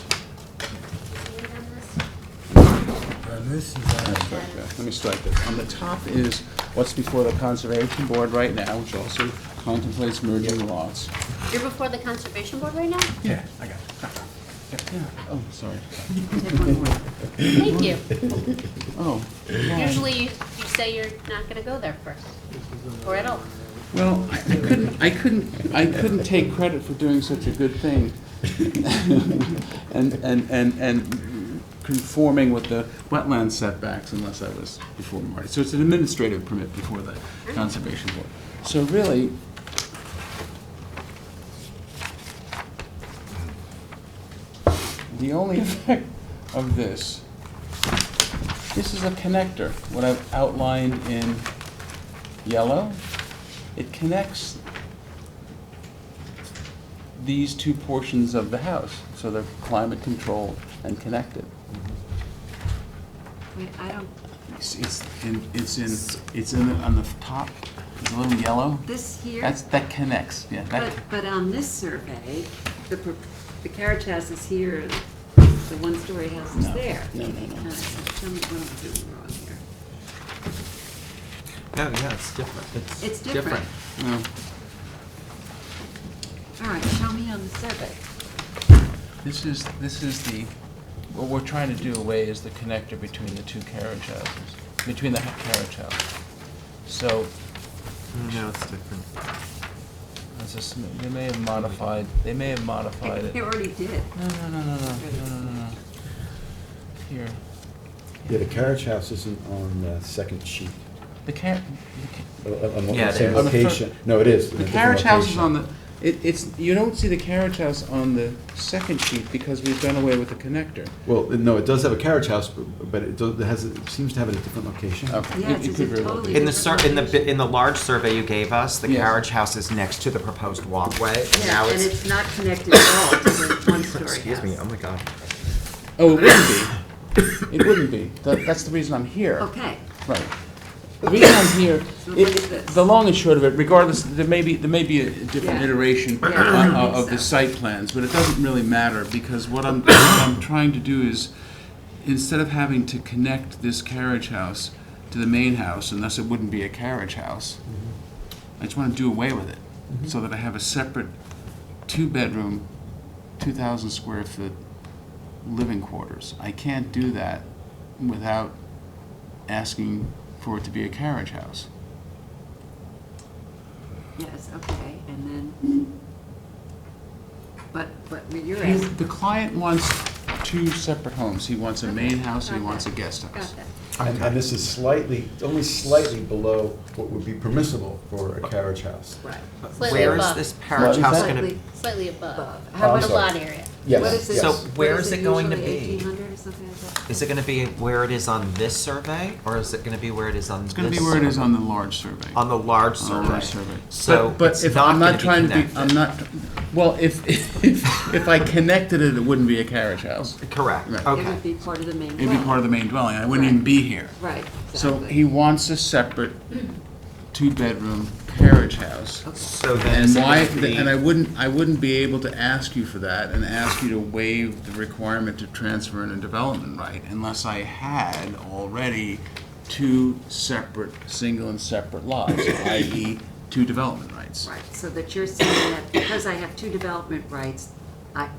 Let me strike this. On the top is what's before the conservation board right now, which also contemplates merging lots. You're before the conservation board right now? Yeah, I got it. Yeah. Oh, sorry. Thank you. Oh. Usually you say you're not gonna go there first, or at all. Well, I couldn't take credit for doing such a good thing. and conforming with the wetland setbacks unless I was before Marty. So it's an administrative permit before the conservation board. So really, the only effect of this is a connector, what I've outlined in yellow. It connects these two portions of the house, so they're climate controlled and connected. Wait, I don't, It's in, on the top, it's a little yellow. this here? That connects, yeah. But on this survey, the carriage house is here, the one-story house is No, there. no. Tell me what I'm doing wrong here. No, yeah, it's different. It's different. No. All right, show me on the survey. This is the, what we're trying to do away is the connector between the two carriage houses, between the carriage house. So, No, it's different. they may have modified it. They already did. No. Here. Yeah, the carriage house isn't on the second sheet. The car, On the Yeah, it same is. location. No, it is. in a the different carriage house is location. on the, you don't see the carriage house on the second sheet because we've done away with the connector. Well, no, it does have a carriage house, but it seems to have it at a different location. Okay. Yeah, it's a totally In the different in the large survey you gave us, the Yes. carriage house is next to the proposed walkway. Yeah, Now and it's not connected at all to the one-story house. Excuse me, oh my God. Oh, it wouldn't be. It wouldn't be. That's the reason I'm here. Okay, Right. The reason I'm here, so look at this. the long and short of it, regardless, there may be a different Yeah. iteration Yeah, I think of the so. site plans, but it doesn't really matter, because what I'm trying to do is, instead of having to connect this carriage house to the main house, and thus it wouldn't be a carriage house, I just want to do away with it, so that I have a separate two-bedroom, 2,000 square foot living quarters. I can't do that without asking for it to be a carriage house. Yes, okay, and then, but you're asking. The client wants two separate homes. He wants a main house and he wants a guest house. Got that. And this is only slightly below what would be permissible for a carriage house. Right. Slightly Where is above. this carriage What house is that? gonna be? Slightly above. How I'm much? The sorry. lot area. Yes, What is it? yes. So What where is is it it going to usually, be? 1,800 or something like that? Is it gonna be where it is on this survey, or is it gonna be where it is on this? It's gonna be where it is on the large survey. On the large On survey. the large survey. So But it's if not I'm gonna not be trying to be, connected. I'm not, well, if I connected it, it wouldn't be a carriage house. Correct, Right. It okay. would be part of the main It'd be dwelling. part of the main dwelling. I wouldn't Right. even be here. Right, So exactly. he wants a separate two-bedroom carriage house. So then And is it why, gonna be- and I wouldn't be able to ask you for that and ask you to waive the requirement to transfer in a development right unless I had already two separate, single and separate lots, i.e. two development rights. Right, so that you're saying that because I have two development rights,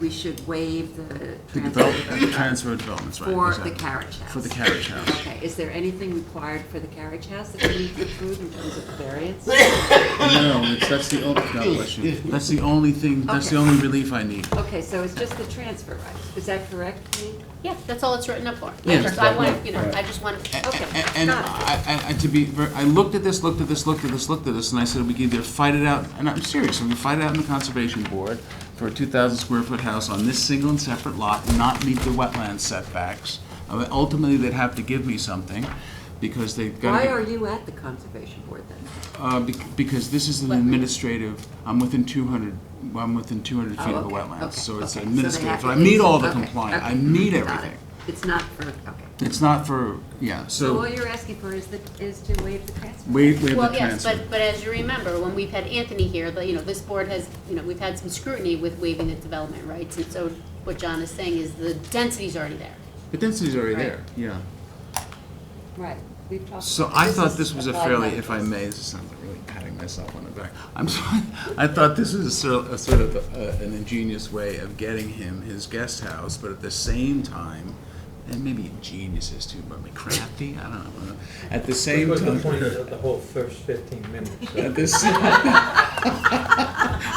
we should waive the The transfer of developments, right. for exactly. the carriage house. For the carriage house. Okay, is there anything required for the carriage house that we need to approve in terms of the variance? No, that's the only, God bless you. That's the only thing, that's the Okay. only relief I need. Okay, so it's just the transfer right, is that correct, Kate? Yeah, that's all it's written up for. Yeah, I want, right. I just want, Okay, And got it. I, to be, I looked at this, and I said, we can either fight it out, and I'm serious, we can fight it out in the conservation board for a 2,000 square foot house on this single and separate lot, and not meet the wetland setbacks. Ultimately, they'd have to give me something, because they've got to. Why are you at the conservation board then? Because this is an administrative, I'm within 200 feet of the Oh, okay, wetlands, okay, so it's okay. So they administrative. have So I to- meet all the okay, compliance, okay, I meet got it. everything. It's not for, okay. It's not for, yeah, So all so, you're asking for is to waive the transfer? we have the well, yes, transfer. but as you remember, when we've had Anthony here, this board has, we've had some scrutiny with waiving the development rights, and so what John is saying is the density's already there. The density's already Right. there, yeah. Right, we've talked. So I thought is this was a applied fairly, like if I this. may, this sounds like really patting myself on the back. I'm sorry, I thought this was a sort of an ingenious way of getting him his guest house, but at the same time, and maybe ingenious is too, but crafty, I don't know. At the same Which was time. the point of the whole first 15 minutes. so.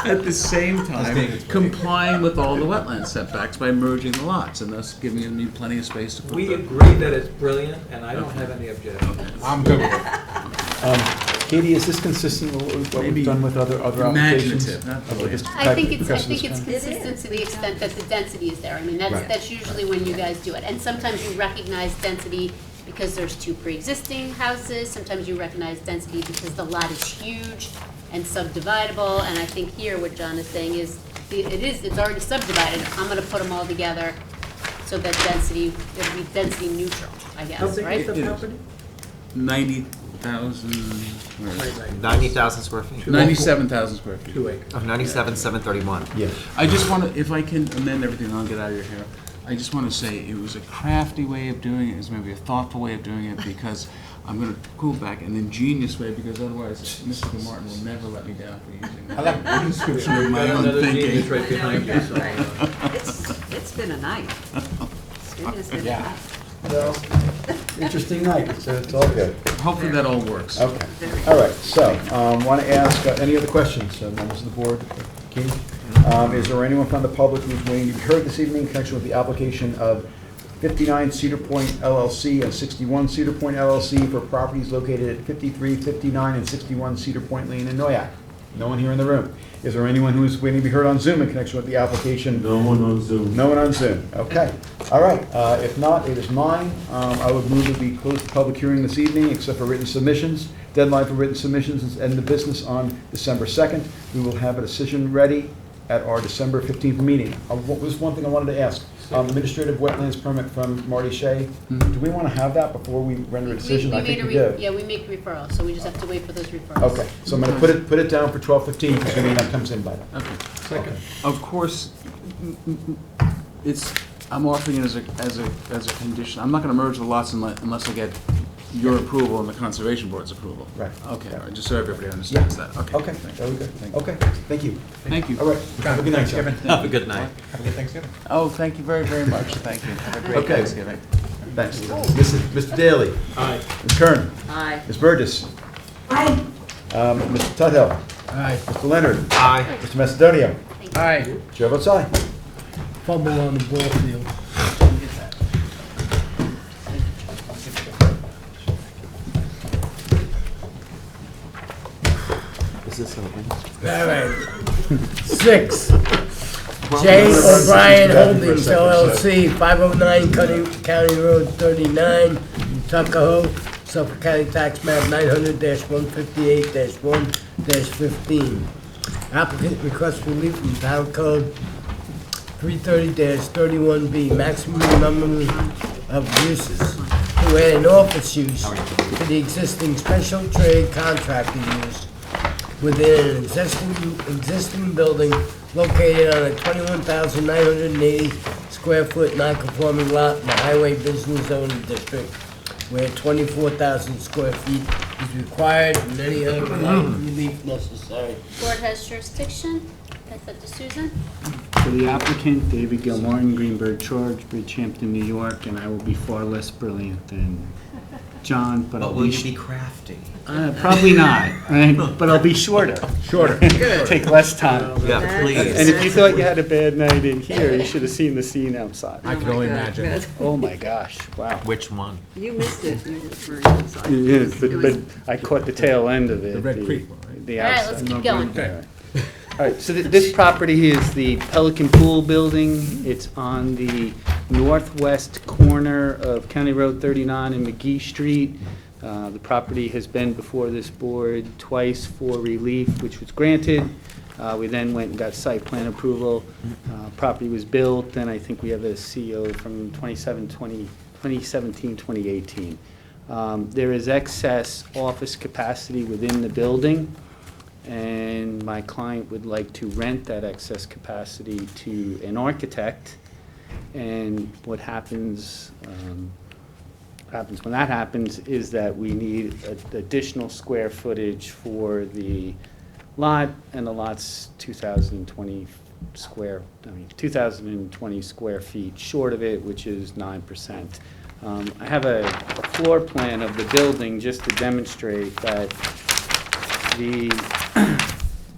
At the same time, complying with all the wetland setbacks by merging the lots, and thus giving me plenty of space to put We the. agree that it's brilliant, and I don't have any objection. I'm good with it. Katie, is this consistent with what Maybe we've done with other applications? imaginative, not Of this I type- think it's because of this kind? consistent to the extent that the density is there. I mean, Right. that's usually when you guys do it. And sometimes you recognize density because there's two pre-existing houses. Sometimes you recognize density because the lot is huge and subdividable. And I think here what John is saying is it's already subdivided, I'm gonna put them all together so that it'll be density neutral, I guess, right? It is. 90,000, 90,000 square feet. 97,000 square feet. 2 acres. Oh, 97,731. Yes. I just want to, if I can amend everything, I'll get out of your hair. I just want to say it was a crafty way of doing it. It was maybe a thoughtful way of doing it because I'm going to go back an ingenious way because otherwise Mr. Martin will never let me down for using that description of my own Another thinking. genius right behind you, so, It's been a night. It has been a Yeah. night. Well, interesting night, it's all good. Hopefully that all works. Okay, all right, so, want to ask any other questions, members of the board? Keith? Is there anyone from the public who's waiting to be heard this evening in connection with the application of 59 Cedar Point LLC and 61 Cedar Point LLC for properties located at 53, 59, and 61 Cedar Point Lane in Noyak? No one here in the room. Is there anyone who is waiting to be heard on Zoom in connection with the application? No one on Zoom. No one on Zoom, okay. All right, if not, it is mine. I would move that we close the public hearing this evening, except for written submissions. Deadline for written submissions is end of business on December 2nd. We will have a decision ready at our December 15th meeting. What was one thing I wanted to ask? Administrative wetlands permit from Marty Shea. Do we want to have that before we render a decision? I think we do. Yeah, we make referrals, so we just have to wait for those referrals. Okay, so I'm going to put it down for 12:15 because we may not comes in by then. Okay. Second. Of course, I'm offering it as a condition. I'm not going to merge the lots unless I get your approval and the Conservation Board's approval. Right. Okay, all right, just so everybody understands that. Okay. Okay, very good. Okay, thank you. Thank you. All right, have a good night, sir. Have a good night. have a good Thanksgiving. Oh, thank you very, very much. Thank you. Have a great Okay. Thanksgiving. Thanks. Mr. Daly. Aye. Ms. Kern. Aye. Ms. Burgess. Aye. Mr. Tudhill. Aye. Mr. Leonard. Aye. Mr. Macedonio. Aye. Chair votes aye. Fumble on the ball field. Is this open? All right. 6, J. O'Brien Holdings LLC, 509 County Road 39, Tuckahoe, Suffolk County Tax Map 900-158-1-15. Applicant requests relief from Town Code 330-31B, maximum number of uses, to add an office use to the existing special trade contractor use within an existing building located on a 21,980 square foot non-conforming lot in the Highway Business Zoning District, where 24,000 square feet is required and any other relief necessary. Board has jurisdiction. Pass that to Susan. For the applicant, David Gilmartin, Greenberg Charge, Bridgehampton, New York, and I will be far less brilliant than John, but I'll But will be... you be crafty? Probably not, right? But I'll be shorter. Shorter. Take less time. Yeah, please. And if you thought you had a bad night in here, you should have seen the scene outside. I can only imagine. Oh my gosh, wow. Which one? You missed it. You were inside. Yes, It was- but I caught the tail end of it. The Red Creek one, right? The All right, outside. let's keep going. Okay. All right, so this property is the Pelican Pool Building. It's on the northwest corner of County Road 39 and McGee Street. The property has been before this board twice for relief, which was granted. We then went and got site plan approval. Property was built, and I think we have a CO from 2017, 2018. There is excess office capacity within the building, and my client would like to rent that excess capacity to an architect. And what happens when that happens is that we need additional square footage for the lot, and the lot's 2,020 square feet short of it, which is 9%. I have a floor plan of the building just to demonstrate that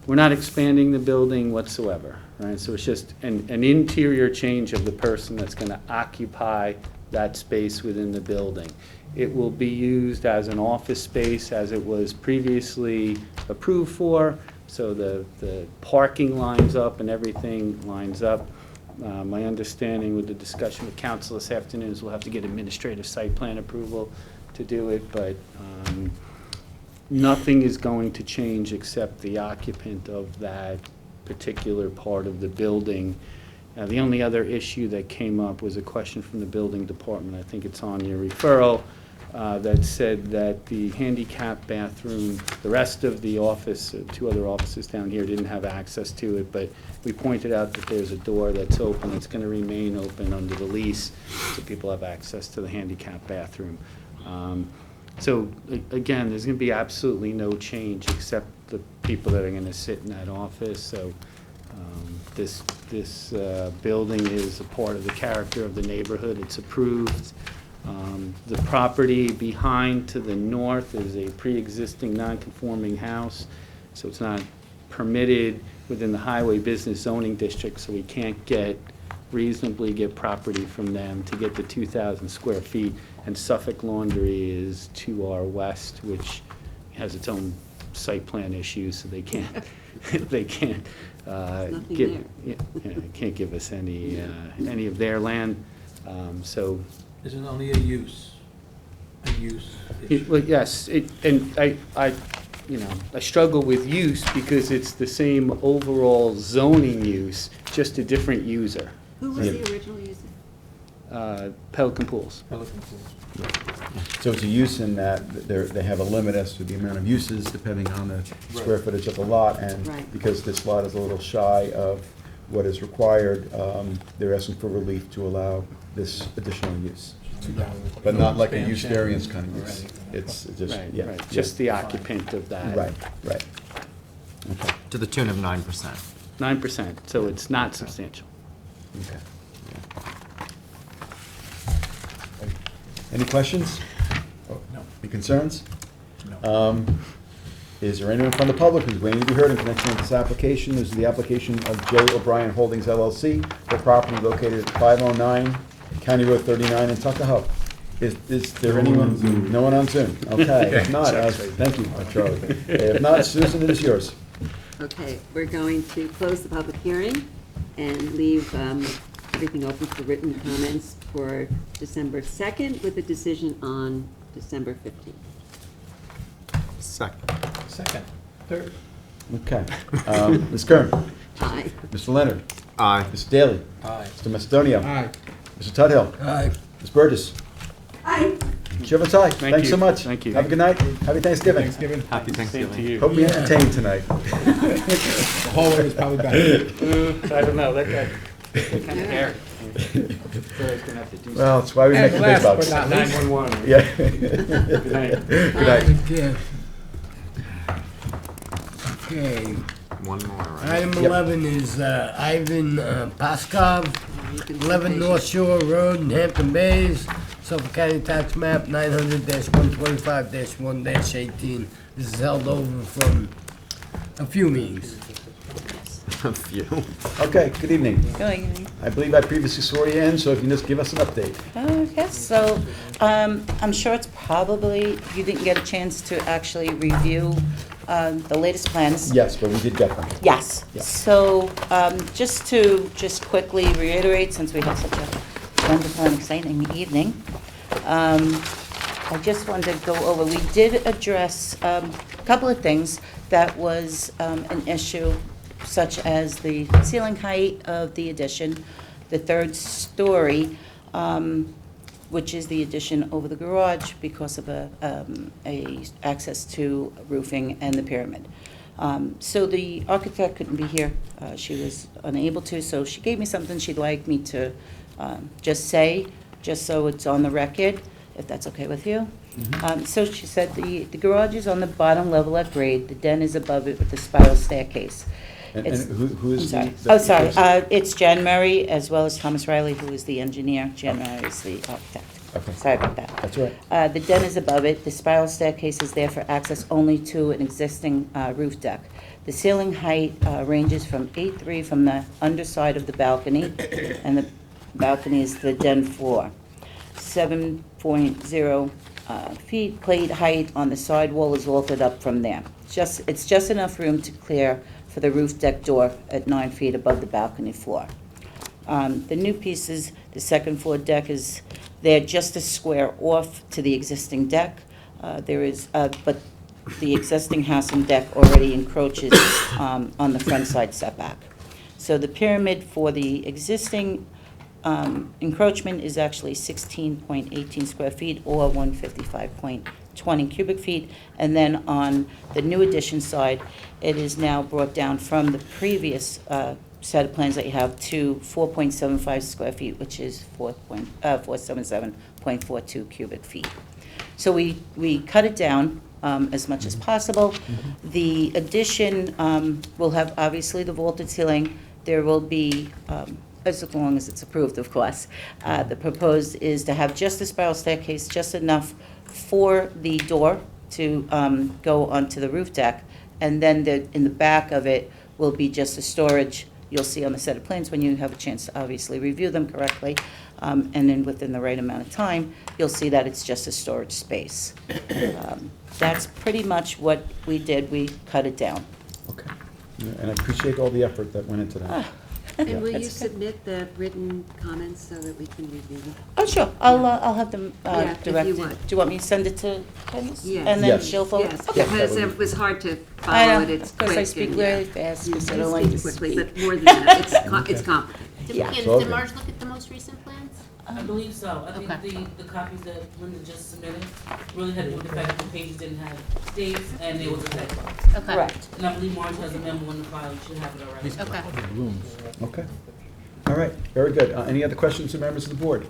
we're not expanding the building whatsoever, right? So it's just an interior change of the person that's going to occupy that space within the building. It will be used as an office space as it was previously approved for, so the parking lines up and everything lines up. My understanding with the discussion with council this afternoon is we'll have to get administrative site plan approval to do it, but nothing is going to change except the occupant of that particular part of the building. The only other issue that came up was a question from the building department, I think it's on your referral, that said that the handicap bathroom, the rest of the office, 2 other offices down here didn't have access to it, but we pointed out that there's a door that's open, it's gonna remain open under the lease, so people have access to the handicap bathroom. So, again, there's gonna be absolutely no change except the people that are gonna sit in that office, so this building is a part of the character of the neighborhood, it's approved. The property behind to the north is a pre-existing non-conforming house, so it's not permitted within the highway business zoning district, so we can't reasonably get property from them to get the 2,000 square feet. And Suffolk Laundry is to our west, which has its own site plan issues, so they can't, they can't can't give us any of their land, so. Is it only a use? A use issue? Well, yes, and I struggle with use because it's the same overall zoning use, just a different user. Who was the original user? Pelican Pools. Pelican Pools. So it's a use in that they have a limit as to the amount of uses depending on the square footage of the lot, and Right. because this lot is a little shy of what is required, they're asking for relief to allow this additional use. But not like a use variance kind of use. It's just, Right, yeah. right, just the occupant of that. Right, right. Okay. To the tune of 9%. 9%, so it's not substantial. Okay. Any questions? No. Any concerns? No. Is there anyone from the public who's waiting to be heard in connection with this application? This is the application of J. O'Brien Holdings LLC for property located at 509 County Road 39 in Tuckahoe. Is there anyone? No one on Zoom? Okay, if not, thank you, Charlie. If not, Susan, it is yours. Okay, we're going to close the public hearing and leave everything open for written comments for December 2nd with a decision on December 15th. Second. Third. Okay. Ms. Kern? Aye. Mr. Leonard? Aye. Mr. Daly? Aye. Mr. Macedonio? Aye. Mr. Tudhill? Aye. Ms. Burgess? Aye. Chairman Tsai, Thank thanks you. so much. Thank you. Have a good night. Happy Thanksgiving. Happy Same to Thanksgiving. you. Hope we entertained tonight. The hallway is probably better. I don't know, that guy, what kind of hair? Sarah's gonna have to do Well, that's why we make the big bucks. Last but not least. 911. Yeah. Good night. Good night. Okay. Okay, One more, right? item Yep. 11 is Ivan Paskov, 11 North Shore Road in Hampton Bays, Suffolk County Tax Map 900-125-1-18. This is held over from a few meetings. A few. Okay, good evening. Good evening. I believe I previously swore you in, so if you can just give us an update. Yes, so I'm sure it's probably, you didn't get a chance to actually review the latest plans. Yes, but we did get them. Yes. Yeah. So just to quickly reiterate, since we had such a wonderful and exciting evening, I just wanted to go over, we did address a couple of things that was an issue, such as the ceiling height of the addition, the third story, which is the addition over the garage because of a access to roofing and the pyramid. So the architect couldn't be here. She was unable to, so she gave me something she'd like me to just say, just so it's on the record, if that's okay with you. So she said the garage is on the bottom level at grade, the den is above it with the spiral staircase. And It's- who is the? I'm sorry. Oh, sorry. It's Jan Murray as well as Thomas Riley, who is the engineer. Jan Murray is the architect. Okay. Sorry about that. That's all right. The den is above it. The spiral staircase is there for access only to an existing roof deck. The ceiling height ranges from 8.3 from the underside of the balcony, and the balcony is the den floor. 7.0 feet plate height on the side wall is vaulted up from there. It's just enough room to clear for the roof deck door at 9 feet above the balcony floor. The new pieces, the second floor deck is there just a square off to the existing deck. But the existing house and deck already encroaches on the front side setback. So the pyramid for the existing encroachment is actually 16.18 square feet or 155.20 cubic feet. And then on the new addition side, it is now brought down from the previous set of plans that you have to 4.75 square feet, which is 477.42 cubic feet. So we cut it down as much as possible. The addition will have obviously the vaulted ceiling. There will be, as long as it's approved, of course. The proposed is to have just a spiral staircase, just enough for the door to go onto the roof deck. And then in the back of it will be just a storage. You'll see on the set of plans when you have a chance to obviously review them correctly. And then within the right amount of time, you'll see that it's just a storage space. That's pretty much what we did. We cut it down. Okay. Yeah, and I appreciate all the effort that went into that. And will you That's okay. submit the written comments so that we can review them? Oh, sure. I'll have them Yeah, if you directed. want. Do you want me to send it to Candace? Yes. And then Yes. she'll forward? Yes, Okay. because it was hard to I follow know, it, it's quick. because I speak and, really yeah. fast, You because I do don't like to speak quickly, speak. but more than that, it's complicated. Did Yeah. did It's all good. Marge look at the most recent plans? I believe so. I Okay. think the copies that Linda just submitted really had to do with the fact that the pages didn't have dates and there was a typo. Okay. Correct. And I believe Marge has a memo in the file, you should have it already. Okay. Okay. All right, very good. Any other questions from members of the board?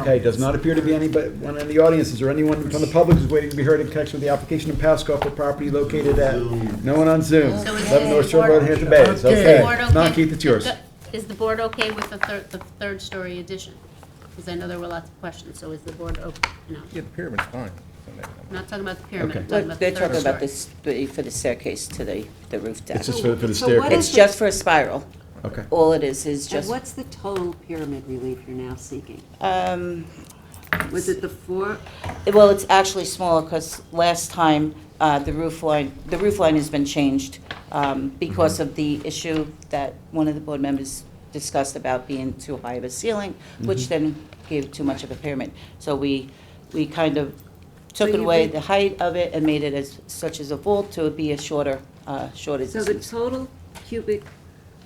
Okay, does not appear to be anyone in the audience. Is there anyone from the public who's waiting to be heard in connection with the application of Pasco for property located at, no one on Zoom, So is 11 the North Shore board- Road, Hampton Bays. Okay. Is the Okay, board okay? not Keith, it's yours. Is the board okay with the third story addition? Because I know there were lots of questions, so is the board okay? No, Yeah, the pyramid's fine. I'm not talking about the pyramid, Okay. I'm talking about the They're third talking about story. this, for the staircase to the roof deck. It's just for the So what staircase. It's just for a spiral. Okay. All it is And just, what's the total pyramid relief you're now seeking? Was it the four? well, it's actually smaller, because last time, the roof line has been changed because of the issue that one of the board members discussed about being too high of a ceiling, which then gave too much of a pyramid. So we kind of took So you away re- the height of it and made it as such as a vault to be a shorter So the distance. total cubic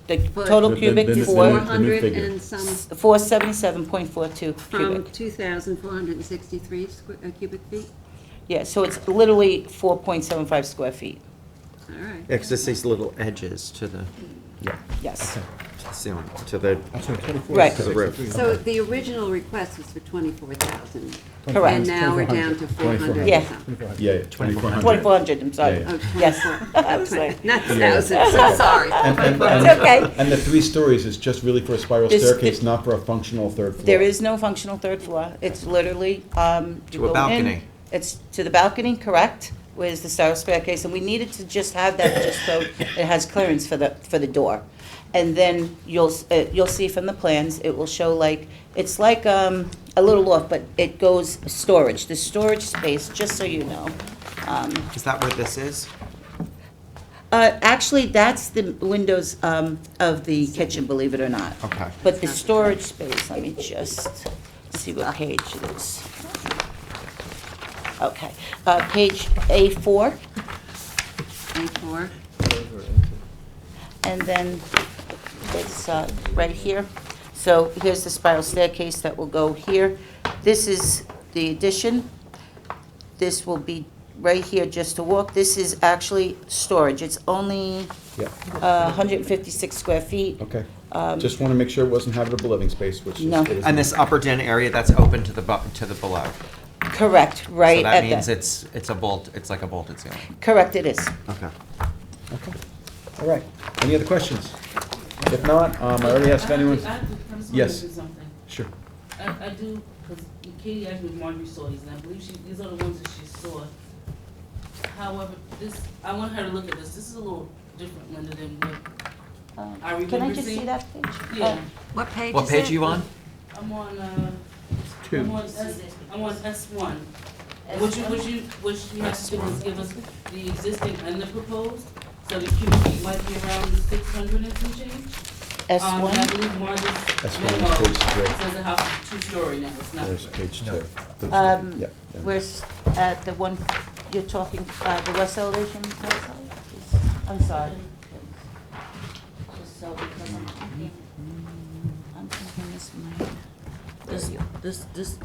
The foot- total The- cubic the- the- for, the new 400 figure. and some, 477.42 from cubic. 2,463 cubic feet? Yeah, so it's literally 4.75 square feet, All right. Yeah, 'cause it's these little edges to the yes. ceiling, to the Right. to the roof. So the original request was for 24,000. Correct. And now we're down to 400 Yeah. or something. Yeah, 2,400. 2,400, I'm sorry. Yeah, yeah. Oh, Yes. 24. I'm sorry. Not Yeah. 1,000, so sorry. It's okay. And the 3 stories is just really for a spiral This- staircase, not for a functional third floor? There is no functional third floor. It's literally, you To a go in. balcony. It's to the balcony, correct, where's the spiral staircase, and we needed to just have that just so it has clearance for the door. And then you'll see from the plans, it will show like, it's like a little loft, but it goes storage, the storage space, just so you know. Is that where this is? Actually, that's the windows of the kitchen, believe it or not. Okay. But the storage space, let me just see what page it is. Okay, page A4, A4. and then it's right here. So here's the spiral staircase that will go here. This is the addition. This will be right here just to walk. This is actually storage. It's only Yeah, 156 square feet. okay. Just want to make sure it wasn't habitable living space, which is. No. it is And this upper den area, that's open to the below? Correct, right So at that the. means it's a bolt, it's like a bolted ceiling? Correct, it is. Okay. Okay, all right. Any other questions? If not, I already asked if anyone. I just want to Yes. do something. Sure. I do, because Katie asked me if Marjorie saw these, and I believe these are the ones that she saw. However, I want her to look at this. This is a little different, Linda, than what I remember Can I just seeing. see that page? Yeah. What page What is page it? are you on? I'm on, Two. I'm on S1. What you have to do is give us the existing and the proposed, so the cubic feet might be around 600 and some change. And I S1? believe Marge's S1 memo is page 3. says the house is 2-story now, it's not. There's page 2. Um, Yeah. We're at the you're talking, the west elevation? I'm sorry. Just so, because I'm thinking this might. This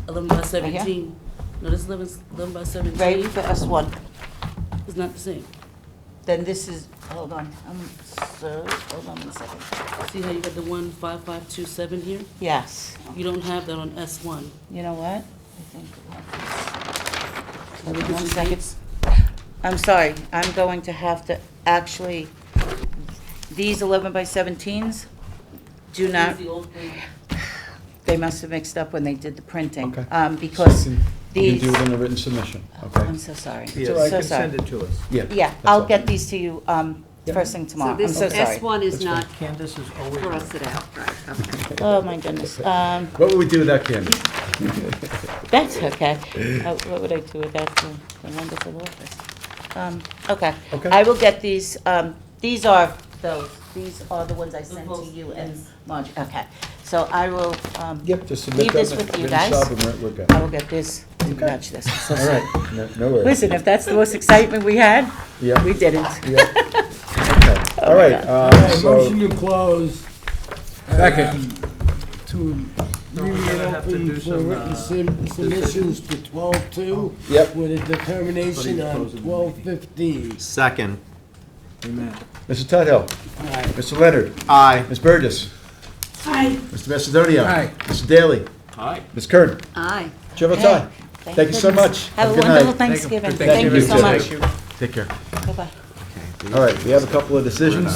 11 by here? 17. No, this 11 by 17. Right, for S1. It's not the same. Then this is, hold on, hold on one second. See how you got the 15527 here? Yes. You don't have that on S1. You know what? I think Can we get one some second. dates? I'm sorry, I'm going to have to actually, these 11 by 17s do not, Here's the old plan. they must have mixed up when they did the printing. Okay. Because You these, can do it in a written submission, okay? I'm so sorry. Yeah, So you can sorry. send it to us. Yeah. Yeah, that's I'll all. get these to you first thing tomorrow. So I'm this so sorry. S1 is not Candace is always. crossed it out, right, okay. Oh, my goodness. What would we do with that, Candy? That's okay. What would I do with that, the wonderful office? Okay. Okay. I will get these are those, these are the ones I sent to you and Marge, okay. So I will, Yep, just submit leave that this in a with you written guys. sub and we're good. I will get this to match this. I'm so All sorry. right, no worries. Listen, if that's the most excitement we had, Yeah. we didn't. Yeah. Okay. All right, All right, so, motion to close. Second. To No, we're leave it gonna have to open do for some, written submissions to 12/2. Yep. With a determination on 12/15. Second. Mr. Tudhill. Aye. Mr. Leonard. Aye. Ms. Burgess. Aye. Mr. Macedonio. Aye. Mr. Daly. Aye. Ms. Kern. Aye. Chair votes Okay. aye. Thank you so goodness. much. Have a good wonderful night. Thanksgiving. Thank Thank you so too. much. Take care. Bye-bye. All right, we have a couple of decisions,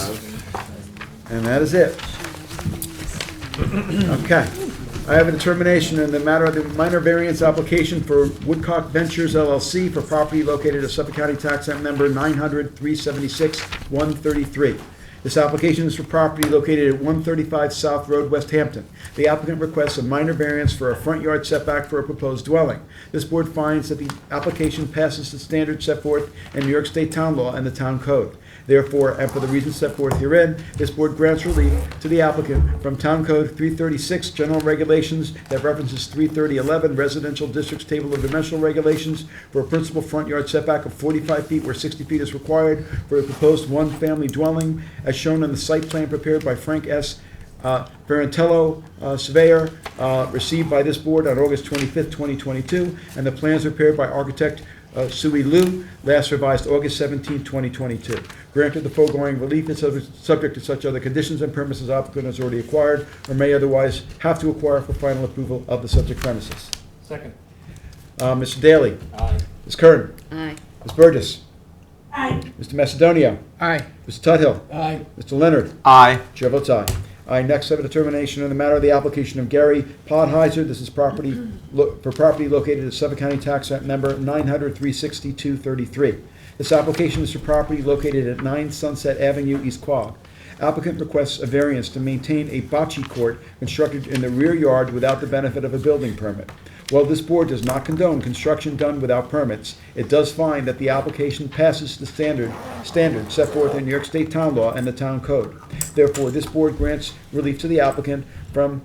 and that is it. Okay. I have a determination in the matter of the minor variance application for Woodcock Ventures LLC for property located at Suffolk County Tax Act Number 900-376-133. This application is for property located at 135 South Road, West Hampton. The applicant requests a minor variance for a front yard setback for a proposed dwelling. This board finds that the application passes the standards set forth in New York State Town Law and the Town Code. Therefore, and for the reasons set forth herein, this board grants relief to the applicant from Town Code 336 General Regulations that references 33011 Residential Districts Table of Dimensional Regulations for a principal front yard setback of 45 feet where 60 feet is required for a proposed one-family dwelling as shown on the site plan prepared by Frank S. Ferrantello, surveyor, received by this board on August 25th, 2022, and the plans prepared by architect Sui Liu, last revised August 17, 2022. Granted, the foregoing relief is subject to such other conditions and permits as applicant has already acquired or may otherwise have to acquire for final approval of the subject premises. Second. Mr. Daly. Aye. Ms. Kern. Aye. Ms. Burgess. Aye. Mr. Macedonio. Aye. Mr. Tudhill. Aye. Mr. Leonard. Aye. Chair votes aye. I next have a determination in the matter of the application of Gary Podheiser. This is property, for property located at Suffolk County Tax Act Number 900-362-33. This application is for property located at 9 Sunset Avenue, East Quogue. Applicant requests a variance to maintain a bocce court constructed in the rear yard without the benefit of a building permit. While this board does not condone construction done without permits, it does find that the application passes the standard set forth in New York State Town Law and the Town Code. Therefore, this board grants relief to the applicant from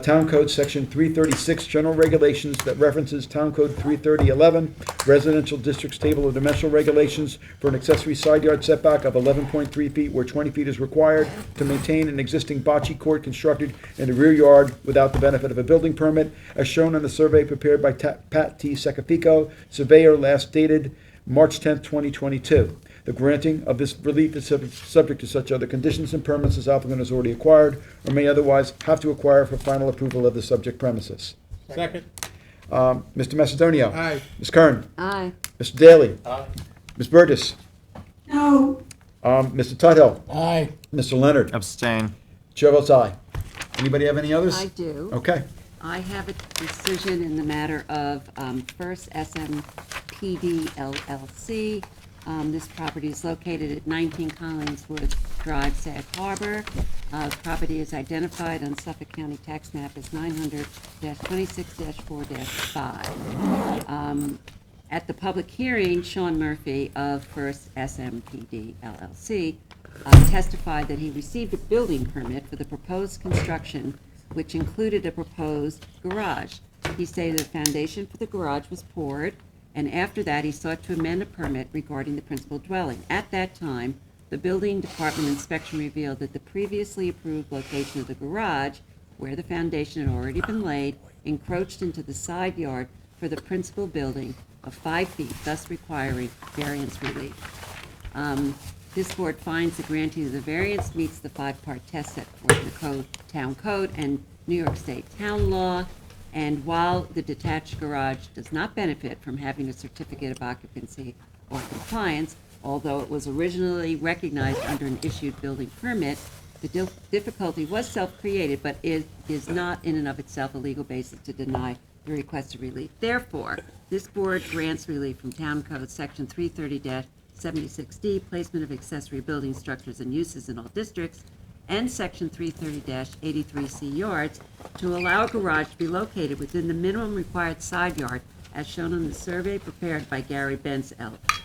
Town Code Section 336 General Regulations that references Town Code 33011 Residential Districts Table of Dimensional Regulations for an accessory side yard setback of 11.3 feet where 20 feet is required to maintain an existing bocce court constructed in the rear yard without the benefit of a building permit, as shown on the survey prepared by Pat T. Secafico, surveyor, last dated March 10, 2022. The granting of this relief is subject to such other conditions and permits as applicant has already acquired or may otherwise have to acquire for final approval of the subject premises. Second. Mr. Macedonio. Aye. Ms. Kern. Aye. Mr. Daly. Aye. Ms. Burgess. No. Mr. Tudhill. Aye. Mr. Leonard. Abstain. Chair votes aye. Anybody have any others? I do. Okay. I have a decision in the matter of First SMPD LLC. This property is located at 19 Collingswood Drive, Sag Harbor. The property is identified on Suffolk County Tax Map as 900-26-4-5. At the public hearing, Sean Murphy of First SMPD LLC testified that he received a building permit for the proposed construction, which included a proposed garage. He stated the foundation for the garage was poured and after that, he sought to amend a permit regarding the principal dwelling. At that time, the building department inspection revealed that the previously approved location of the garage, where the foundation had already been laid, encroached into the side yard for the principal building of 5 feet, thus requiring variance relief. This board finds the grantee of the variance meets the 5-part test set forth in the code, town code and New York State town law. And while the detached garage does not benefit from having a certificate of occupancy or compliance, although it was originally recognized under an issued building permit, the difficulty was self-created, but it is not in and of itself a legal basis to deny the requested relief. Therefore, this board grants relief from Town Code Section 330-76D, placement of accessory building structures and uses in all districts, and Section 330-83C yards, to allow a garage to be located within the minimum required side yard as shown on the survey prepared by Gary Benz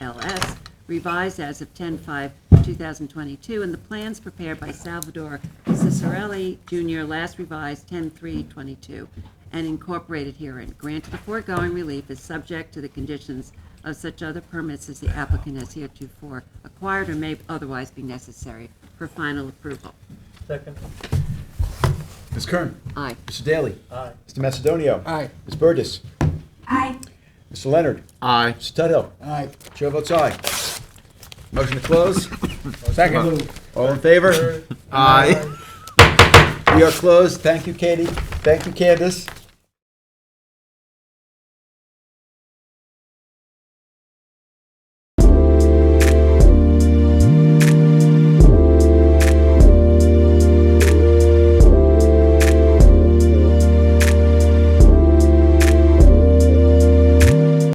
LS, revised as of 10/5/2022, and the plans prepared by Salvador Cicerelli Jr., last revised 10/3/22, and incorporated herein. Granted, the foregoing relief is subject to the conditions of such other permits as the applicant has heretofore acquired or may otherwise be necessary for final approval. Second. Ms. Kern? Aye. Mr. Daly? Aye. Mr. Macedonio? Aye. Ms. Burgess? Aye. Mr. Leonard? Aye. Mr. Tudhill? Aye. Chair votes aye. Motion to close? Second. All in favor? Aye. We are closed. Thank you, Katie. Thank you, Candace.